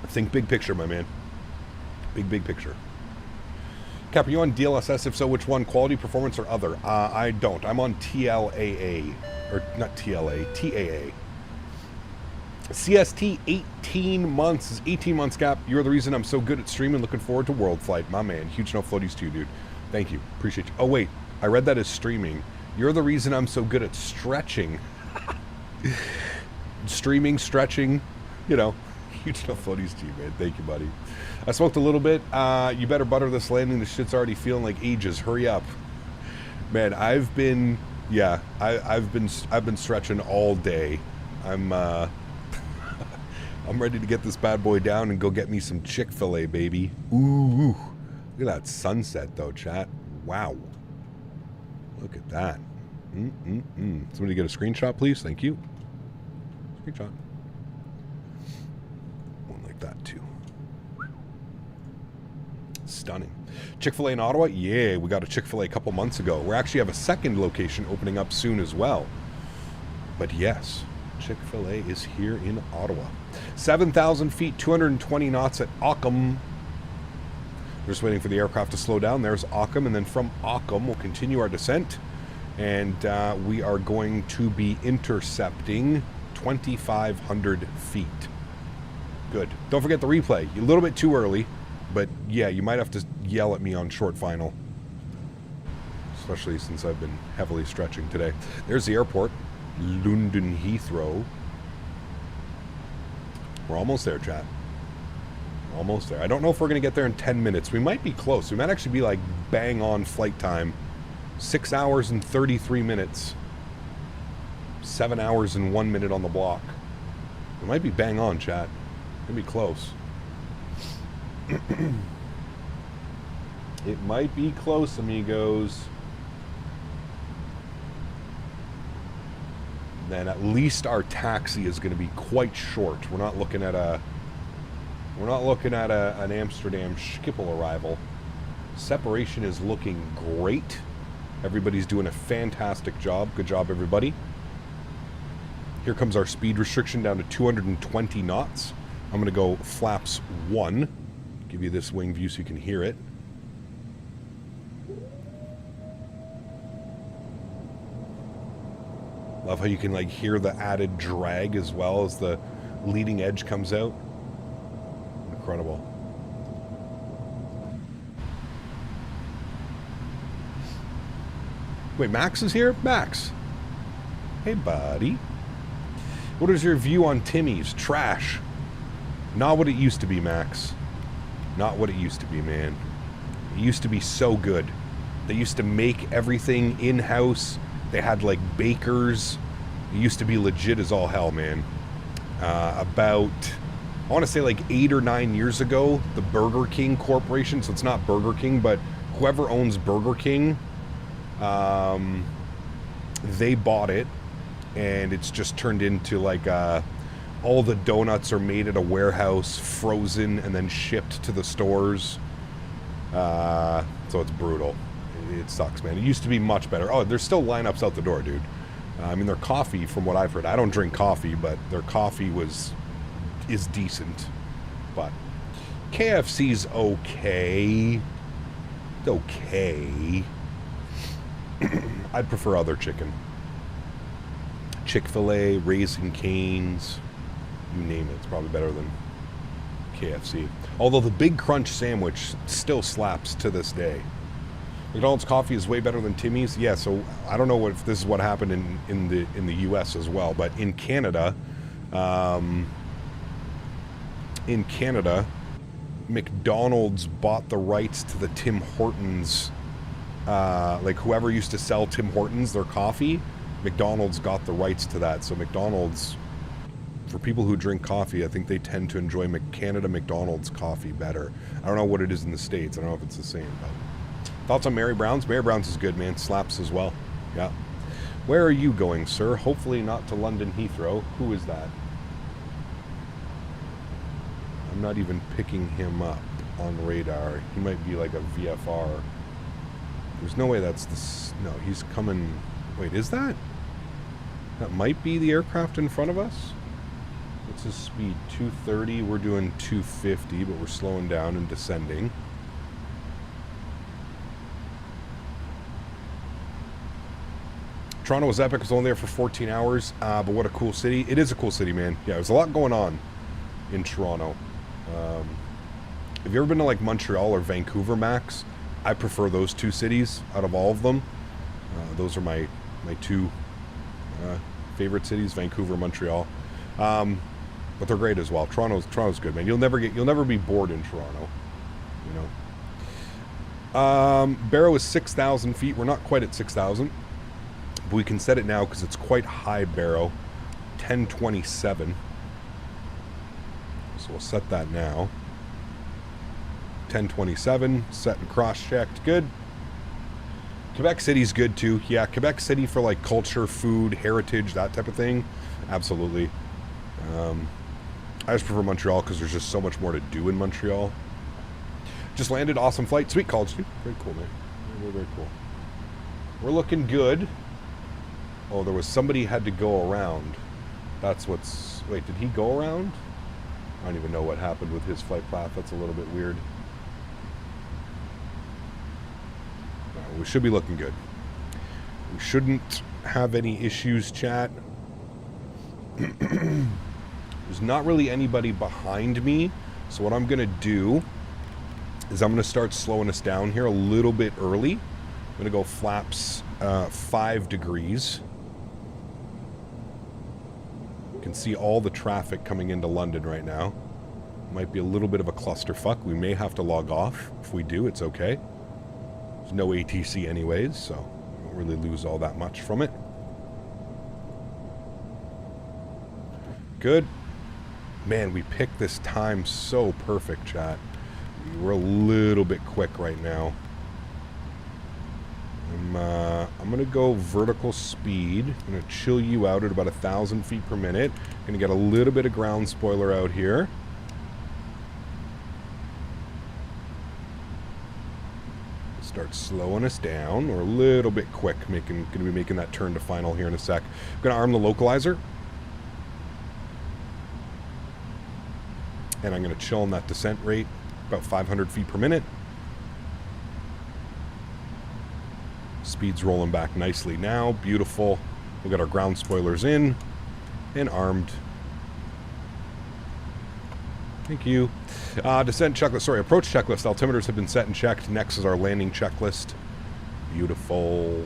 Think big picture, my man. Big picture. Cap, are you on DLSS? If so, which one? Quality, performance, or other? I don't. I'm on TLAA. Or not TLA, TAA. CST 18 months is 18 months, Cap. You're the reason I'm so good at streaming. Looking forward to World Flight. My man. Huge no floaties too, dude. Thank you. Appreciate you. Oh, wait. I read that as streaming. You're the reason I'm so good at stretching. Streaming, stretching, you know. Huge no floaties to you, man. Thank you, buddy. I smoked a little bit. You better butter this landing. The shit's already feeling like ages. Hurry up. Man, I've been stretching all day. I'm ready to get this bad boy down and go get me some Chick-fil-A, baby. Ooh. Look at that sunset, though, chat. Wow. Look at that. Somebody get a screenshot, please. Thank you. Screenshot. One like that, too. Stunning. Chick-fil-A in Ottawa? Yeah, we got a Chick-fil-A a couple months ago. We actually have a second location opening up soon as well. But yes, Chick-fil-A is here in Ottawa. 7,000 feet, 220 knots at Ockham. We're just waiting for the aircraft to slow down. There's Ockham, and then from Ockham, we'll continue our descent. And we are going to be intercepting 2,500 feet. Good. Don't forget the replay. You're a little bit too early, but yeah, you might have to yell at me on short final. Especially since I've been heavily stretching today. There's the airport. London Heathrow. We're almost there, chat. Almost there. I don't know if we're going to get there in 10 minutes. We might be close. We might actually be like bang on flight time. 6 hours and 33 minutes. 7 hours and 1 minute on the block. We might be bang on, chat. It'll be close. It might be close, amigos. Then at least our taxi is going to be quite short. We're not looking at an Amsterdam Schiphol arrival. Separation is looking great. Everybody's doing a fantastic job. Good job, everybody. Here comes our speed restriction down to 220 knots. I'm going to go flaps 1. Give you this wing view so you can hear it. Love how you can like hear the added drag as well as the leading edge comes out. Incredible. Wait, Max is here? Max. Hey, buddy. What is your view on Timmy's? Trash. Not what it used to be, Max. Not what it used to be, man. It used to be so good. They used to make everything in-house. They had, like, bakers. It used to be legit as all hell, man. About, I want to say, like, 8 or 9 years ago, the Burger King Corporation, so it's not Burger King, but whoever owns Burger King, they bought it, and it's just turned into, like, all the donuts are made at a warehouse, frozen, and then shipped to the stores. So it's brutal. It sucks, man. It used to be much better. Oh, there's still lineups out the door, dude. I mean, their coffee, from what I've heard, I don't drink coffee, but their coffee is decent. But KFC's okay. It's okay. I'd prefer other chicken. Chick-fil-A, Raising Cane's, you name it. It's probably better than KFC. Although the Big Crunch sandwich still slaps to this day. McDonald's coffee is way better than Timmy's. Yeah, so I don't know if this is what happened in the U.S. as well, but in Canada, McDonald's bought the rights to the Tim Hortons. Like whoever used to sell Tim Hortons their coffee, McDonald's got the rights to that. So McDonald's, for people who drink coffee, I think they tend to enjoy Canada McDonald's coffee better. I don't know what it is in the States. I don't know if it's the same, but thoughts on Mary Brown's? Mary Brown's is good, man. Slaps as well. Yeah. Where are you going, sir? Hopefully not to London Heathrow. Who is that? I'm not even picking him up on radar. He might be like a VFR. There's no way that's the... No, he's coming... Wait, is that? That might be the aircraft in front of us? What's his speed? 230. We're doing 250, but we're slowing down and descending. Toronto was epic. I was only there for 14 hours, but what a cool city. It is a cool city, man. Yeah, there's a lot going on in Toronto. Have you ever been to like Montreal or Vancouver, Max? I prefer those two cities out of all of them. Those are my two favorite cities, Vancouver, Montreal. But they're great as well. Toronto's good, man. You'll never be bored in Toronto. You know. Barrow is 6,000 feet. We're not quite at 6,000, but we can set it now because it's quite high. Barrow, 1027. So we'll set that now. 1027, set and cross-checked. Good. Quebec City's good too. Yeah, Quebec City for like culture, food, heritage, that type of thing. Absolutely. I just prefer Montreal because there's just so much more to do in Montreal. Just landed. Awesome flight. Sweet college too. Very cool, man. Very, very cool. We're looking good. Oh, there was somebody had to go around. That's what's... Wait, did he go around? I don't even know what happened with his flight path. That's a little bit weird. No, we should be looking good. We shouldn't have any issues, chat. There's not really anybody behind me. So what I'm going to do is I'm going to start slowing us down here a little bit early. I'm going to go flaps 5 degrees. You can see all the traffic coming into London right now. Might be a little bit of a clusterfuck. We may have to log off. If we do, it's okay. There's no ATC anyways, so we don't really lose all that much from it. Good. Man, we picked this time so perfect, chat. We're a little bit quick right now. I'm going to go vertical speed. I'm going to chill you out at about 1,000 feet per minute. Going to get a little bit of ground spoiler out here. Start slowing us down. We're a little bit quick. Going to be making that turn to final here in a sec. I'm going to arm the localizer. And I'm going to chill on that descent rate, about 500 feet per minute. Speed's rolling back nicely now. Beautiful. We'll get our ground spoilers in and armed. Thank you. Descent checklist. Sorry, approach checklist. Altimeters have been set and checked. Next is our landing checklist. Beautiful.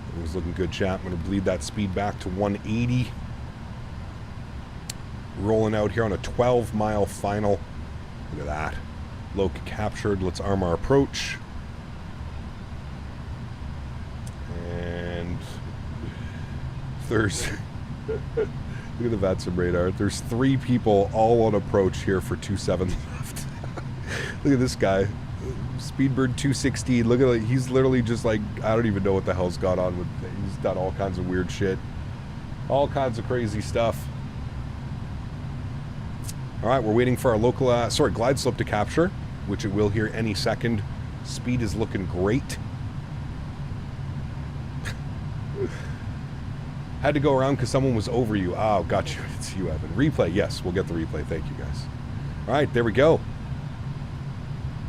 Everything's looking good, chat. I'm going to bleed that speed back to 180. Rolling out here on a 12-mile final. Look at that. Loc captured. Let's arm our approach. And there's... Look at the VATSIM radar. There's 3 people all on approach here for 27 left. Look at this guy. Speedbird 260. Look at it. He's literally just like, I don't even know what the hell's got on with it. He's done all kinds of weird shit. All kinds of crazy stuff. Alright, we're waiting for our local, glide slope to capture, which it will here any second. Speed is looking great. Had to go around because someone was over you. Oh, got you. It's you, Evan. Replay. Yes, we'll get the replay. Thank you, guys. All right, there we go.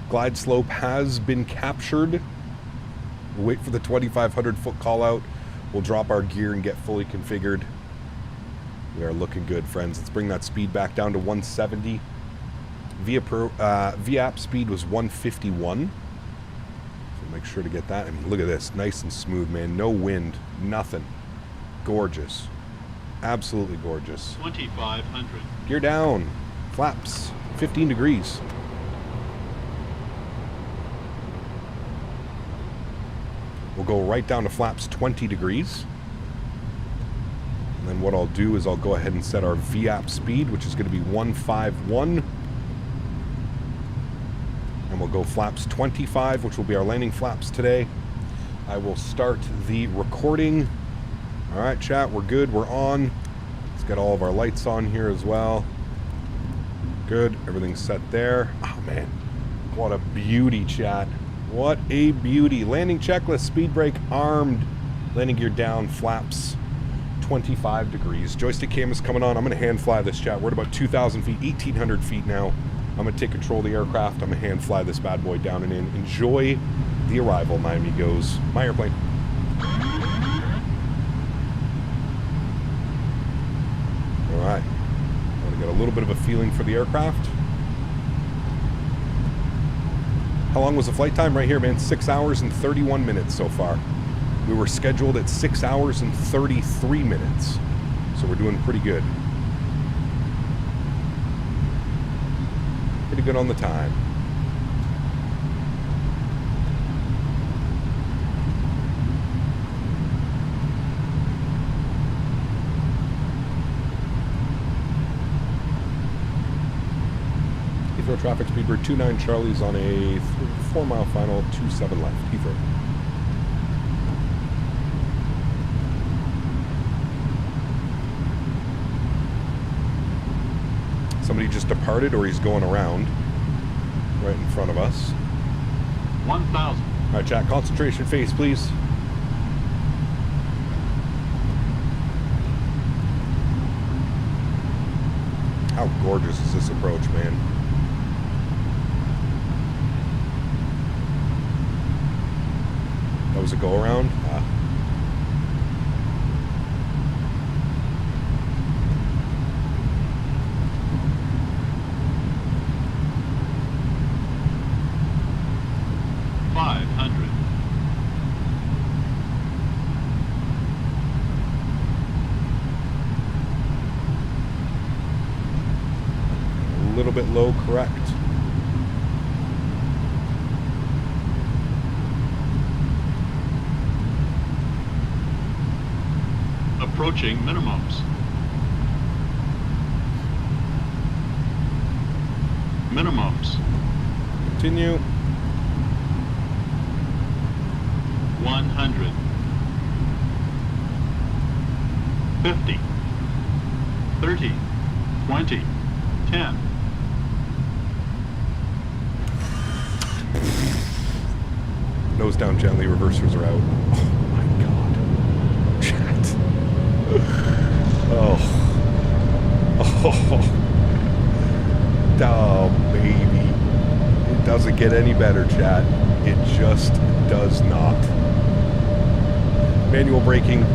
Glide slope has been captured. We'll wait for the 2,500 foot call out. We'll drop our gear and get fully configured. We are looking good, friends. Let's bring that speed back down to 170. VAP speed was 151. So make sure to get that. I mean, look at this. Nice and smooth, man. No wind. Nothing. Gorgeous. Absolutely gorgeous. 2,500. Gear down. Flaps. 15 degrees. We'll go right down to flaps 20 degrees. And then what I'll do is I'll go ahead and set our VAP speed, which is going to be 151. And we'll go flaps 25, which will be our landing flaps today. I will start the recording All right, chat, we're good. We're on. Let's get all of our lights on here as well. Good. Everything's set there. Oh, man. What a beauty, chat. What a beauty. Landing checklist, speed brake armed. Landing gear down, flaps 25 degrees. Joystick cam is coming on. I'm going to hand fly this, chat. We're at about 2,000 feet, 1,800 feet now. I'm going to take control of the aircraft. I'm going to hand fly this bad boy down and in. Enjoy the arrival, my amigos. My airplane. All right. I want to get a little bit of a feeling for the aircraft. How long was the flight time? Right here, man. 6 hours and 31 minutes so far. We were scheduled at 6 hours and 33 minutes. So we're doing pretty good. Pretty good on the time. Heathrow traffic speed, we're 29 Charlie's on a 4-mile final, 27 left. Heathrow. Somebody just departed, or he's going around right in front of us. 1,000. All right, chat, concentration phase, please. How gorgeous is this approach, man? That was a go around. A little bit low, correct. Approaching minimums. Minimums. Continue. 100. 50. 30. 20. 10. Nose down gently, reversers are out. Oh my god. Chat. Oh. Oh, baby. It doesn't get any better, chat. It just does not. Manual braking.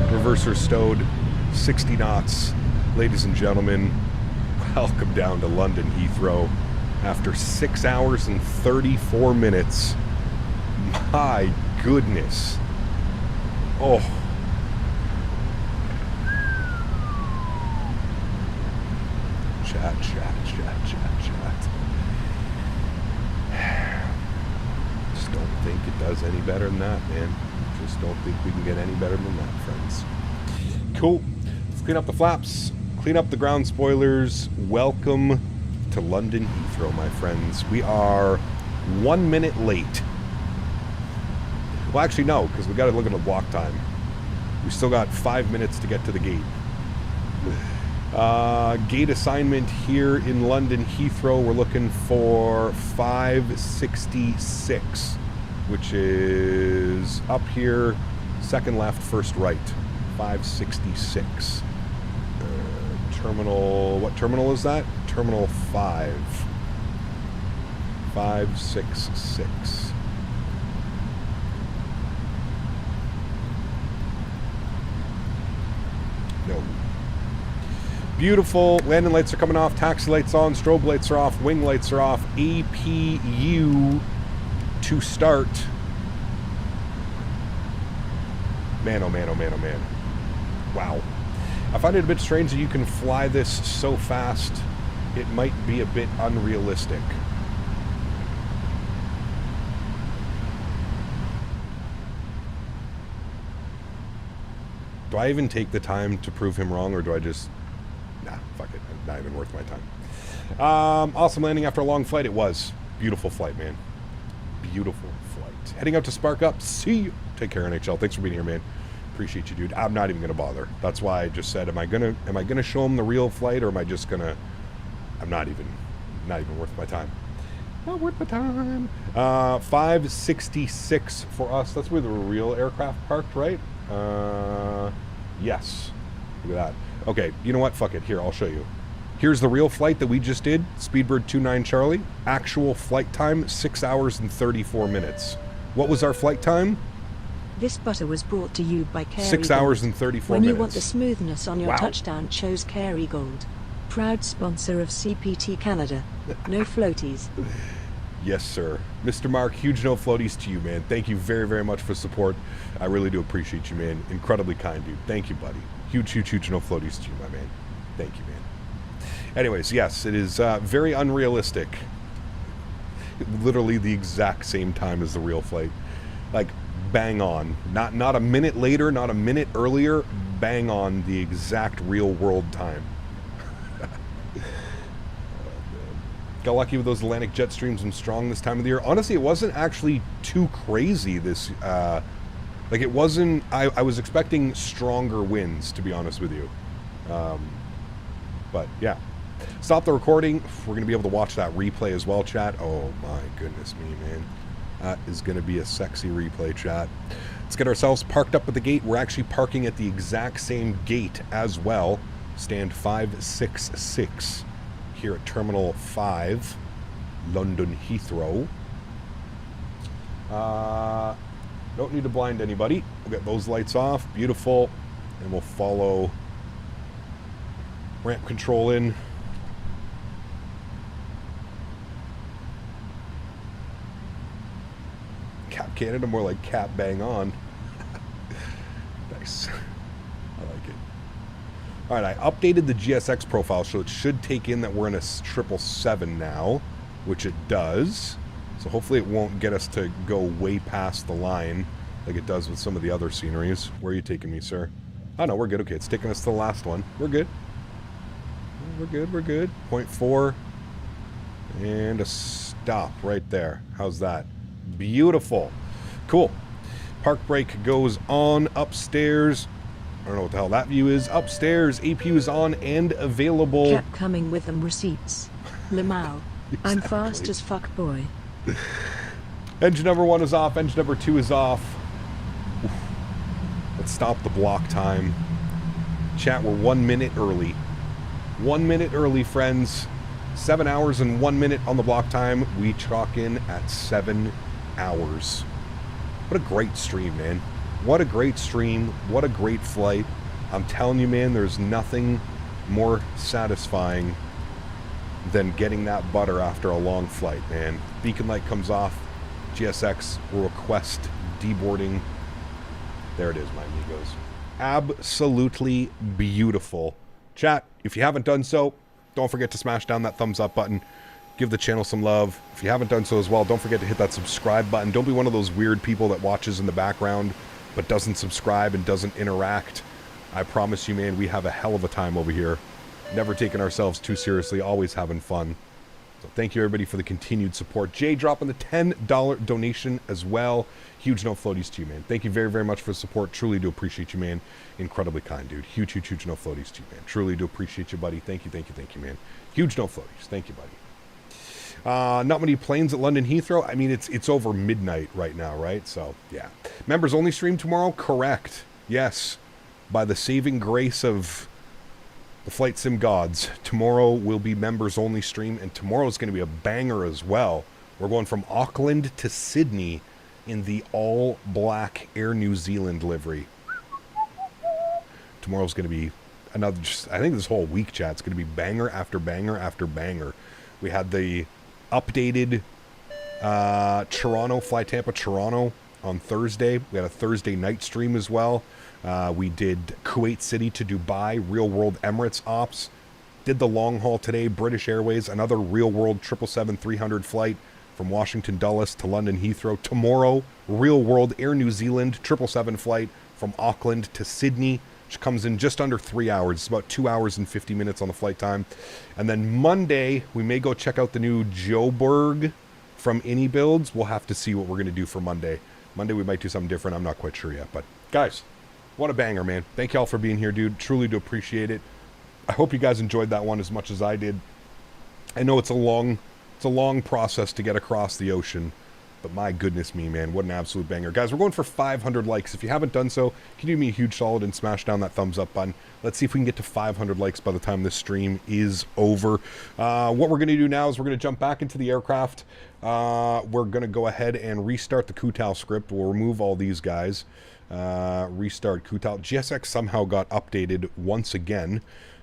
Reverser stowed. 60 knots. Ladies and gentlemen, welcome down to London Heathrow. After 6 hours and 34 minutes. My goodness. Oh. Chat. Just don't think it does any better than that, man. Just don't think we can get any better than that, friends. Cool. Let's clean up the flaps. Clean up the ground spoilers. Welcome to London Heathrow, my friends. We are 1 minute late. Well, actually, no, because we got to look at the block time. We still got 5 minutes to get to the gate. Gate assignment here in London Heathrow, we're looking for 566, which is up here, second left, first right. 566. Terminal, what terminal is that? Terminal 5. 566. No. Beautiful. Landing lights are coming off. Taxi lights on. Strobe lights are off. Wing lights are off. APU to start. Man, oh man, oh man, oh man. Wow. I find it a bit strange that you can fly this so fast. It might be a bit unrealistic. Do I even take the time to prove him wrong, or do I just... Nah, fuck it. Not even worth my time. Awesome landing after a long flight. It was. Beautiful flight, man. Beautiful flight. Heading out to Spark Up. See you. Take care, NHL. Thanks for being here, man. Appreciate you, dude. I'm not even gonna bother. That's why I just said, am I gonna show him the real flight, or am I just gonna? I'm not even worth my time. Not worth my time. 566 for us. That's where the real aircraft parked, right? Yes. Look at that. Okay, you know what? Fuck it. Here, I'll show you. Here's the real flight that we just did. Speedbird 29 Charlie. Actual flight time, 6 hours and 34 minutes. What was our flight time? This butter was brought to you by Kerry 6 hours and 34 when minutes. When you want the smoothness on your Wow. touchdown, chose Kerry Gold. Proud sponsor of CPT Canada. No floaties. Yes, sir. Mr. Mark, huge no floaties to you, man. Thank you very, very much for support. I really do appreciate you, man. Incredibly kind, dude. Thank you, buddy. Huge, huge, huge no floaties to you, my man. Thank you, man. Anyways, yes, it is very unrealistic. Literally the exact same time as the real flight. Like, bang on. Not a minute later, not a minute earlier. Bang on the exact real world time. Got lucky with those Atlantic jet streams and strong this time of the year. Honestly, it wasn't actually too crazy this... like, it wasn't... I was expecting stronger winds, to be honest with you. But, yeah. Stop the recording. We're going to be able to watch that replay as well, chat. Oh, my goodness me, man. That is going to be a sexy replay, chat. Let's get ourselves parked up at the gate. We're actually parking at the exact same gate as well. Stand 566 here at Terminal 5, London Heathrow. Don't need to blind anybody. We'll get those lights off. Beautiful. And we'll follow ramp control in. Cap Canada, more like Cap Bang On. Nice. I like it. All right, I updated the GSX profile, so it should take in that we're in a 777 now, which it does. So hopefully it won't get us to go way past the line like it does with some of the other sceneries. Where are you taking me, sir? Oh, no, we're good. Okay, it's taking us to the last one. We're good. We're good, we're good. 0.4. And a stop right there. How's that? Beautiful. Cool. Park brake goes on upstairs. I don't know what the hell that view is. Upstairs, APU is on and available. Kept coming with them receipts. Lamau. Exactly. I'm fast as fuck, boy. Engine number 1 is off. Engine number 2 is off. Oof. Let's stop the block time. Chat, we're 1 minute early. 1 minute early, friends. 7 hours and 1 minute on the block time. We chalk in at 7 hours. What a great stream, man. What a great stream. What a great flight. I'm telling you, man, there's nothing more satisfying than getting that butter after a long flight, man. Beacon light comes off. GSX will request deboarding. There it is, my amigos. Absolutely beautiful. Chat, if you haven't done so, don't forget to smash down that thumbs up button. Give the channel some love. If you haven't done so as well, don't forget to hit that subscribe button. Don't be one of those weird people that watches in the background but doesn't subscribe and doesn't interact. I promise you, man, we have a hell of a time over here. Never taking ourselves too seriously, always having fun. So thank you, everybody, for the continued support. Jay dropping the $10 donation as well. Huge no floaties to you, man. Thank you very, very much for the support. Truly do appreciate you, man. Incredibly kind, dude. Huge, huge, huge no floaties to you, man. Truly do appreciate you, buddy. Thank you, thank you, thank you, man. Huge no floaties. Thank you, buddy. Not many planes at London Heathrow. I mean, it's over midnight right now, right? So, yeah. Members only stream tomorrow? Correct. Yes. By the saving grace of the flight sim gods, tomorrow will be members only stream, and tomorrow is going to be a banger as well. We're going from Auckland to Sydney in the all-black Air New Zealand livery. Tomorrow's going to be another, I think this whole week, chat's going to be banger after banger after banger. We had the updated Toronto, Fly Tampa Toronto on Thursday. We had a Thursday night stream as well. We did Kuwait City to Dubai, real world Emirates ops. Did the long haul today, British Airways, another real world 777-300 flight from Washington Dulles to London Heathrow. Tomorrow, real world Air New Zealand 777 flight from Auckland to Sydney, which comes in just under 3 hours. It's about 2 hours and 50 minutes on the flight time. And then Monday, we may go check out the new Joburg from Any Builds. We'll have to see what we're going to do for Monday. Monday, we might do something different. I'm not quite sure yet. But guys, What a banger, man. Thank y'all for being here, dude. Truly do appreciate it. I hope you guys enjoyed that one as much as I did. I know it's a long process to get across the ocean, but my goodness me, man, what an absolute banger. Guys, we're going for 500 likes. If you haven't done so, can you do me a huge solid and smash down that thumbs up button? Let's see if we can get to 500 likes by the time this stream is over. What we're going to do now is we're going to jump back into the aircraft. We're going to go ahead and restart the Kutal script. We'll remove all these guys. Restart Kutal. GSX somehow got updated once again.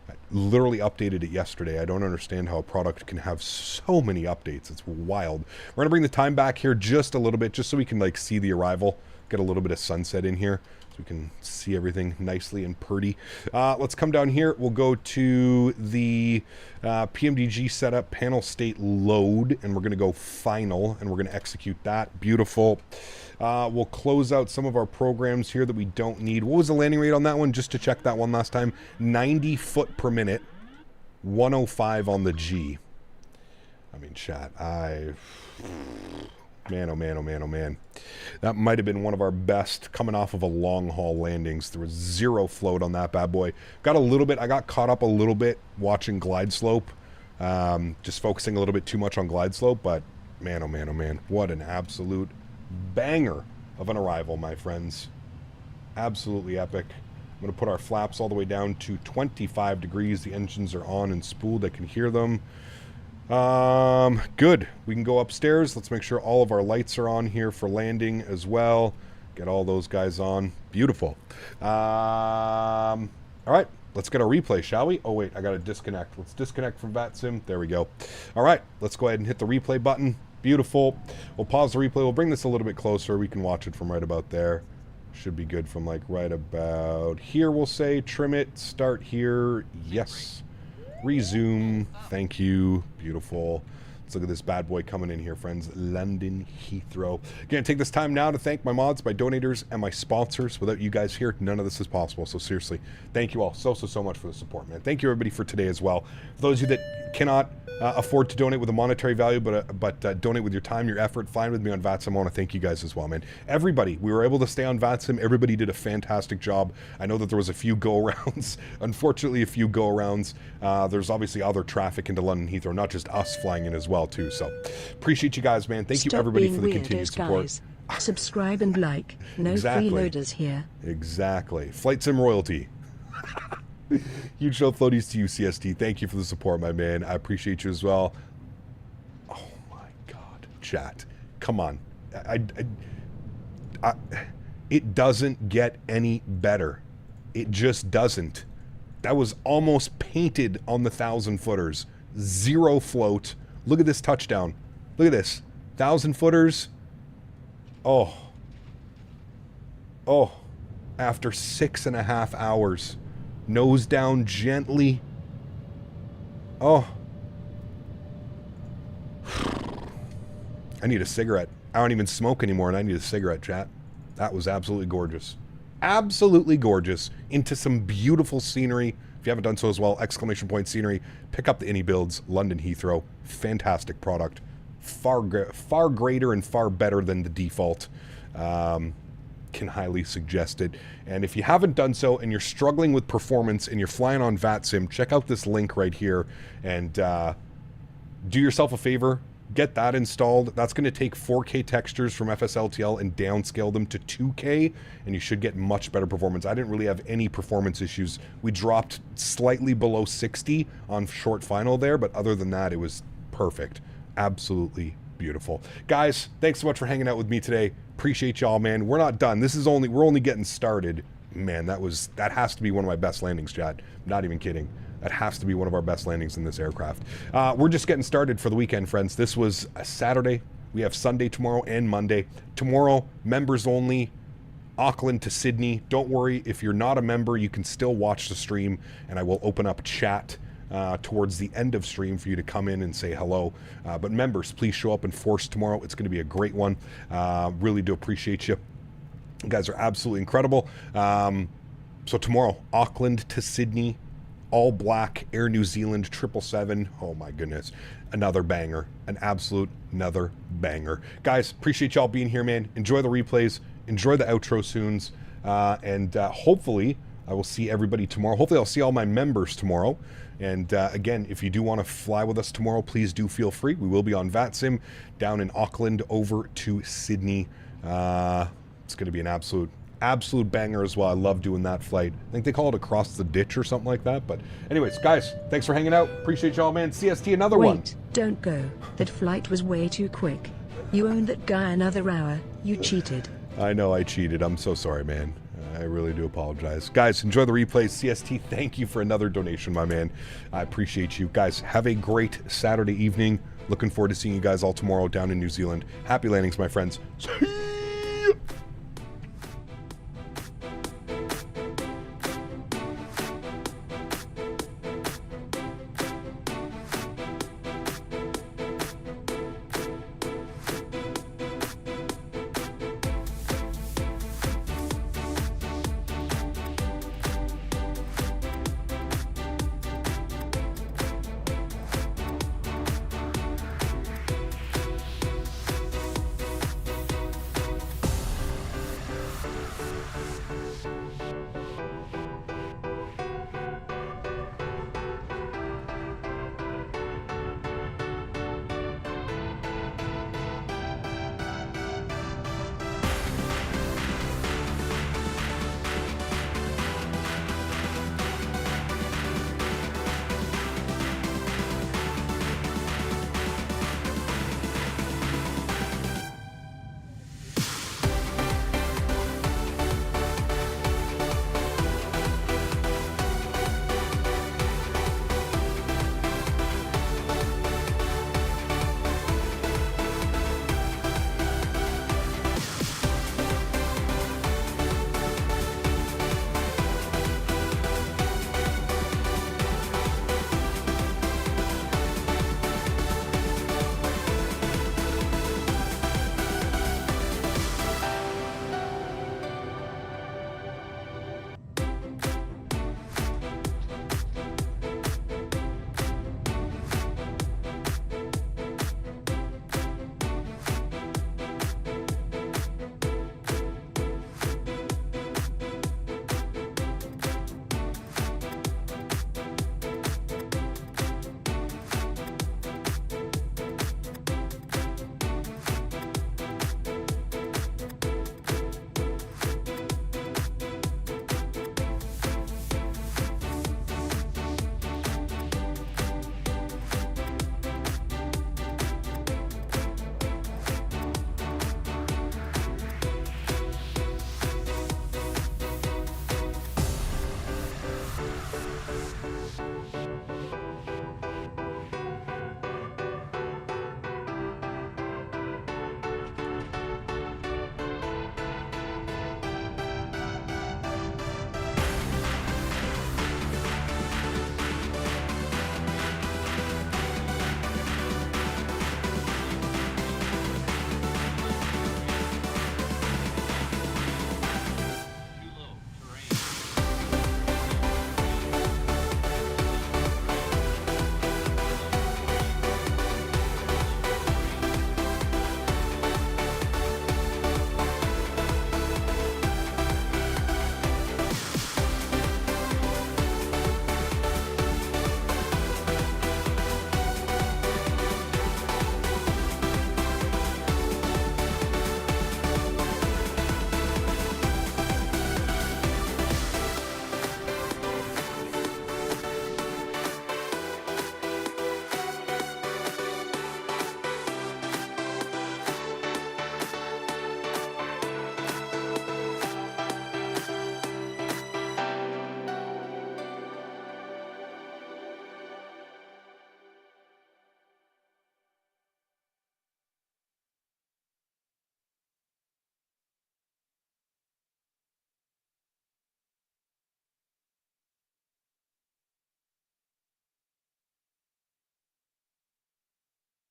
I literally updated it yesterday. I don't understand how a product can have so many updates. It's wild. We're going to bring the time back here just a little bit, just so we can like see the arrival, get a little bit of sunset in here, so we can see everything nicely and purty. Let's come down here. We'll go to the PMDG setup, panel state load, and we're going to go final, and we're going to execute that. Beautiful. We'll close out some of our programs here that we don't need. What was the landing rate on that one? Just to check that one last time. 90 foot per minute. 105 on the G. I mean, chat, man, oh man, oh man, oh man. That might have been one of our best coming off of a long haul landings. There was zero float on that bad boy. I got caught up a little bit watching glide slope. Just focusing a little bit too much on glide slope, but man, oh man, oh man. What an absolute banger of an arrival, my friends. Absolutely epic. I'm going to put our flaps all the way down to 25 degrees. The engines are on and spooled. I can hear them. Good. We can go upstairs. Let's make sure all of our lights are on here for landing as well. Get all those guys on. Beautiful. All right. Let's get our replay, shall we? Oh, wait. I got to disconnect. Let's disconnect from VATSIM. There we go. All right. Let's go ahead and hit the replay button. Beautiful. We'll pause the replay. We'll bring this a little bit closer. We can watch it from right about there. Should be good from like right about here, we'll say. Trim it. Start here. Yes. Resume. Thank you. Beautiful. Let's look at this bad boy coming in here, friends. London Heathrow. Again, take this time now to thank my mods, my donators, and my sponsors. Without you guys here, none of this is possible. So seriously, thank you all so much for the support, man. Thank you, everybody, for today as well. For those of you that cannot afford to donate with a monetary value, but donate with your time, your effort, fine with me on VATSIM. I want to thank you guys as well, man. Everybody, we were able to stay on VATSIM. Everybody did a fantastic job. I know that there was a few go-arounds. Unfortunately, a few go-arounds. There's obviously other traffic into London Heathrow, not just us flying in as well, too. So appreciate you guys, man. Thank you, everybody, for the continued support. Guys. Subscribe and like. No exactly. freeloaders here. Exactly. Flight Sim royalty. Huge show floaties to you, CST. Thank you for the support, my man. I appreciate you as well. Oh my God, chat. Come on. It doesn't get any better. It just doesn't. That was almost painted on the 1,000-footers. Zero float. Look at this touchdown. Look at this. 1,000-footers. Oh. Oh. After 6.5 hours. Nose down gently. Oh. I need a cigarette. I don't even smoke anymore, and I need a cigarette, chat. That was absolutely gorgeous. Absolutely gorgeous. Into some beautiful scenery. If you haven't done so as well, exclamation point scenery. Pick up the Innie Builds, London Heathrow. Fantastic product. Far greater and far better than the default. Can highly suggest it. And if you haven't done so and you're struggling with performance and you're flying on VATSIM, check out this link right here and do yourself a favor. Get that installed. That's going to take 4K textures from FSLTL and downscale them to 2K, and you should get much better performance. I didn't really have any performance issues. We dropped slightly below 60 on short final there, but other than that, it was perfect. Absolutely beautiful. Guys, thanks so much for hanging out with me today. Appreciate y'all, man. We're not done. We're only getting started. Man, that has to be one of my best landings, chat. I'm not even kidding. That has to be one of our best landings in this aircraft. We're just getting started for the weekend, friends. This was a Saturday. We have Sunday tomorrow and Monday. Tomorrow, members only, Auckland to Sydney. Don't worry, if you're not a member, you can still watch the stream, and I will open up chat towards the end of stream for you to come in and say hello. But members, please show up in force tomorrow. It's going to be a great one. Really do appreciate you. You guys are absolutely incredible. So tomorrow, Auckland to Sydney, all black, Air New Zealand 777. Oh my goodness. Another banger. An absolute another banger. Guys, appreciate y'all being here, man. Enjoy the replays. Enjoy the outro soons. And hopefully I will see everybody tomorrow. Hopefully I'll see all my members tomorrow. And again, if you do want to fly with us tomorrow, please do feel free. We will be on VATSIM down in Auckland over to Sydney. It's going to be an absolute banger as well. I love doing that flight. I think they call it across the ditch or something like that. But anyways, guys, thanks for hanging out. Appreciate y'all, man. CST, another one. Wait, don't go. That flight was way too quick. You owned that guy another hour. You cheated. I know I cheated. I'm so sorry, man. I really do apologize. Guys, enjoy the replays. CST, thank you for another donation, my man. I appreciate you. Guys, have a great Saturday evening. Looking forward to seeing you guys all tomorrow down in New Zealand. Happy landings, my friends. See